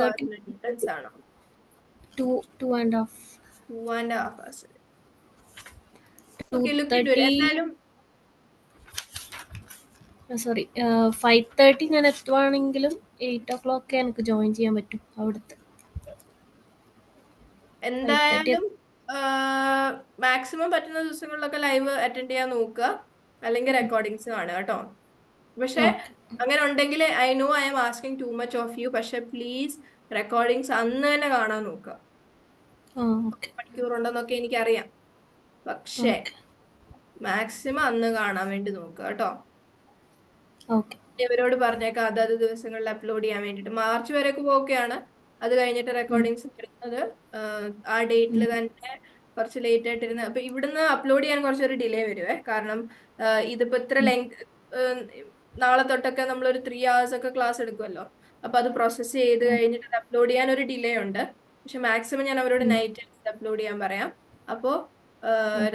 [SPEAKER 1] ഡിഫറൻസ് ആണോ?
[SPEAKER 2] 2.5
[SPEAKER 1] hours. Okay, look into it. എന്തായാലും
[SPEAKER 2] 5:30 ഞാൻ എത്തുവാണെങ്കിലും 8 o'clock എനിക്ക് ജോയിൻ ചെയ്യാൻ പറ്റും അവിടുത്തെ.
[SPEAKER 1] എന്തായാലും മാക്സിമം പറ്റുന്ന ദിവസങ്ങളിലൊക്കെ ലൈവ് അറ്റൻഡ് ചെയ്യാൻ നോക്കുക, അല്ലെങ്കിൽ റെക്കോർഡിങ്സ് കാണുക കേട്ടോ. പക്ഷെ അങ്ങനെ ഉണ്ടെങ്കിൽ I know I'm asking too much of you, പക്ഷെ പ്ലീസ് റെക്കോർഡിങ്സ് അന്ന് തന്നെ കാണാൻ നോക്കുക. മണിക്കൂറുണ്ടെന്നൊക്കെ എനിക്കറിയാം, പക്ഷെ മാക്സിമം അന്ന് കാണാൻ വേണ്ടി നോക്കുക കേട്ടോ. ഇവരോട് പറഞ്ഞേക്കാം അതത് ദിവസങ്ങളിൽ അപ്ലോഡ് ചെയ്യാൻ വേണ്ടിട്ട്. മാർച്ച് വരെയൊക്കെ ഓക്കെയാണ്. അത് കഴിഞ്ഞിട്ട് റെക്കോർഡിങ്സ് വരുന്നത് ആ ഡേറ്റിൽ തന്നെ കുറച്ച് ലേറ്റ് ആയിട്ടിരുന്ന്, അപ്പൊ ഇവിടുന്ന് അപ്ലോഡ് ചെയ്യാൻ കുറച്ചൊരു ഡിലേ വരുവേ. കാരണം ഇതിപ്പോ ഇത്ര ലെങ്ത്, നാളെ തൊട്ടൊക്കെ നമ്മളൊരു 3 hours ഒക്കെ ക്ലാസ് എടുക്കുമല്ലോ. അപ്പൊ അത് പ്രോസസ്സ് ചെയ്ത് കഴിഞ്ഞിട്ട് അത് അപ്ലോഡ് ചെയ്യാൻ ഒരു ഡിലേ ഉണ്ട്. പക്ഷെ മാക്സിമം ഞാൻ അവരോട് നൈറ്റ് അപ്ലോഡ് ചെയ്യാൻ പറയാം. അപ്പോ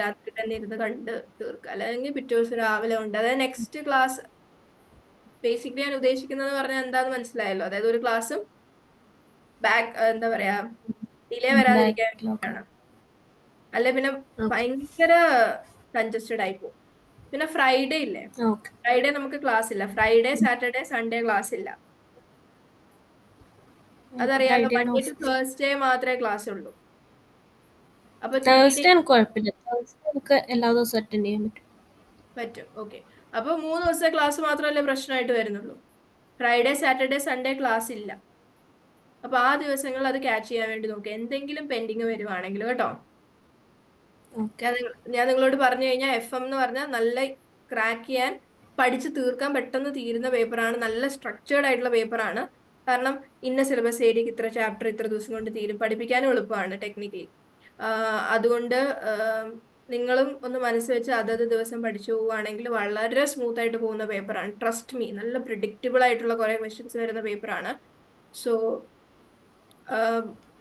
[SPEAKER 1] രാത്രി തന്നെ ഇരുന്ന് കണ്ട് തീർക്കുക, അല്ലെങ്കിൽ പിറ്റേ ദിവസം രാവിലെ ഉണ്ട്. അതായത് നെക്സ്റ്റ് ക്ലാസ് ബേസിക്കലി ഞാൻ ഉദ്ദേശിക്കുന്നത് പറഞ്ഞാൽ എന്താന്ന് മനസ്സിലായല്ലോ. അതായത് ഒരു ക്ലാസ്സും എന്താ പറയാ ഡിലേ വരാതിരിക്കാൻ വേണ്ടിയിട്ടാണ്. അല്ലെ പിന്നെ ഭയങ്കര കൺജസ്റ്റഡ് ആയി പോകും. പിന്നെ ഫ്രൈഡേ ഇല്ലേ, ഫ്രൈഡേ നമുക്ക് ക്ലാസ് ഇല്ല. ഫ്രൈഡേ, സാറ്റർഡേ, സൺഡേ ക്ലാസ് ഇല്ല. അതറിയാലോ. മൺഡേ ടു തേഴ്സ്ഡേ മാത്രമേ ക്ലാസ് ഉള്ളൂ. അപ്പൊ
[SPEAKER 2] തേഴ്സ്ഡേ കുഴപ്പമില്ല, നമുക്ക് എല്ലാ ദിവസവും അറ്റൻഡ് ചെയ്യാൻ
[SPEAKER 1] പറ്റും. ഓക്കെ, അപ്പൊ 3 ദിവസത്തെ ക്ലാസ് മാത്രമല്ലേ പ്രശ്നമായിട്ട് വരുന്നുള്ളൂ. ഫ്രൈഡേ, സാറ്റർഡേ, സൺഡേ ക്ലാസ് ഇല്ല. അപ്പൊ ആ ദിവസങ്ങളിൽ അത് ക്യാച്ച് ചെയ്യാൻ വേണ്ടി നോക്കുക, എന്തെങ്കിലും പെൻഡിങ് വരുവാണെങ്കിൽ കേട്ടോ. ഞാൻ നിങ്ങളോട് പറഞ്ഞു കഴിഞ്ഞാൽ FM എന്ന് പറഞ്ഞാൽ നല്ല ക്രാക്ക് ചെയ്യാൻ പഠിച്ച് തീർക്കാൻ പെട്ടെന്ന് തീരുന്ന പേപ്പറാണ്. നല്ല സ്ട്രക്ചേർഡ് ആയിട്ടുള്ള പേപ്പറാണ്. കാരണം ഇന്ന സിലബസ് ഏരിയക്ക് ഇത്ര ചാപ്റ്റർ ഇത്ര ദിവസം കൊണ്ട് തീരും, പഠിപ്പിക്കാനും എളുപ്പമാണ് ടെക്നിക്കലി. അതുകൊണ്ട് നിങ്ങളും ഒന്ന് മനസ്സ് വെച്ച് അതത് ദിവസം പഠിച്ചു പോവുകയാണെങ്കിൽ വളരെ സ്മൂത്ത് ആയിട്ട് പോകുന്ന പേപ്പറാണ്. ട്രസ്റ്റ് മീ, നല്ല പ്രിഡിക്റ്റബിൾ ആയിട്ടുള്ള കുറെ ക്വസ്റ്റ്യൻസ് വരുന്ന പേപ്പറാണ്. സോ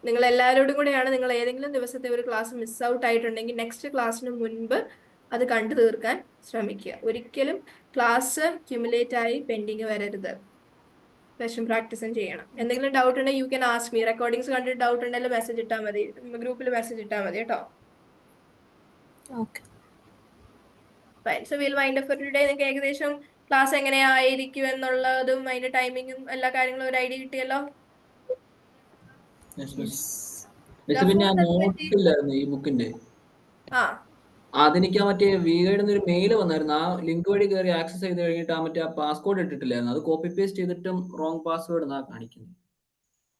[SPEAKER 1] നിങ്ങൾ എല്ലാവരോടും കൂടെയാണ്, നിങ്ങൾ ഏതെങ്കിലും ദിവസത്തെ ഒരു ക്ലാസ് മിസ് ഔട്ട് ആയിട്ടുണ്ടെങ്കിൽ നെക്സ്റ്റ് ക്ലാസ്സിന് മുൻപ് അത് കണ്ടു തീർക്കാൻ ശ്രമിക്കുക. ഒരിക്കലും ക്ലാസ് ക്യുമുലേറ്റ് ആയി പെൻഡിങ് വരരുത്. സെഷൻ പ്രാക്ടീസും ചെയ്യണം. എന്തെങ്കിലും ഡൗട്ട് ഉണ്ടെങ്കിൽ you can ask me. Recordings കണ്ടിട്ട് ഡൗട്ട് ഉണ്ടെങ്കിൽ മെസ്സേജ് ഇട്ടാൽ മതി, ഗ്രൂപ്പിൽ മെസ്സേജ് ഇട്ടാൽ മതി കേട്ടോ.
[SPEAKER 2] Okay.
[SPEAKER 1] Fine. So will wind up for today. നിങ്ങൾക്ക് ഏകദേശം ക്ലാസ് എങ്ങനെയായിരിക്കും എന്നുള്ളതും അതിന്റെ ടൈമിങ്ങും എല്ലാ കാര്യങ്ങളും ഒരു ഐഡിയ കിട്ടിയല്ലോ.
[SPEAKER 4] പിന്നെ ആ നോട്ടില്ലായിരുന്നു ഈ ബുക്കിന്റെ,
[SPEAKER 1] ആ
[SPEAKER 4] അതെനിക്ക് മറ്റേ വിഗയുടെ ഒരു മെയിൽ വന്നായിരുന്നു. ആ ലിങ്ക് വഴി കയറി ആക്സസ് ചെയ്ത് കഴിഞ്ഞിട്ട് മറ്റേ ആ പാസ്വേഡ് ഇട്ടിട്ടില്ലായിരുന്നു. അത് കോപ്പി പേസ്റ്റ് ചെയ്തിട്ടും റോങ് പാസ്വേഡ് എന്നാ കാണിക്കുന്നത്.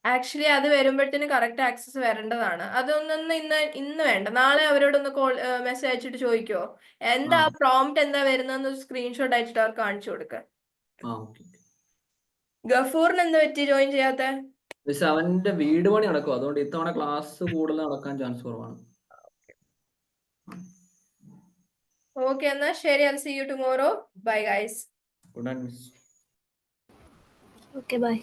[SPEAKER 1] ആക്ച്വലി അത് വരുമ്പോഴത്തേന് കറക്റ്റ് ആക്സസ് വരേണ്ടതാണ്. അതൊന്നും ഇന്ന് വേണ്ട, നാളെ അവരോടൊന്ന് കോൾ മെസ്സേജ് അയച്ചിട്ട് ചോദിക്കോ എന്താ പ്രോംപ്റ്റ് എന്താ വരുന്നതെന്ന് സ്ക്രീൻഷോട്ട് അയച്ചിട്ട് അവർക്ക് കാണിച്ചു കൊടുക്കുക. ഗഫൂറിന് എന്താ പറ്റി ജോയിൻ ചെയ്യാത്ത?
[SPEAKER 4] അവന്റെ വീട് പണി നടക്കും, അതുകൊണ്ട് ഇത്തവണ ക്ലാസ് കൂടുതൽ നടക്കാൻ ചാൻസ് കുറവാണ്.
[SPEAKER 1] ഓക്കെ, എന്നാ ശരി. I'll see you tomorrow. Bye guys.
[SPEAKER 4] Good night, miss.
[SPEAKER 2] Okay bye.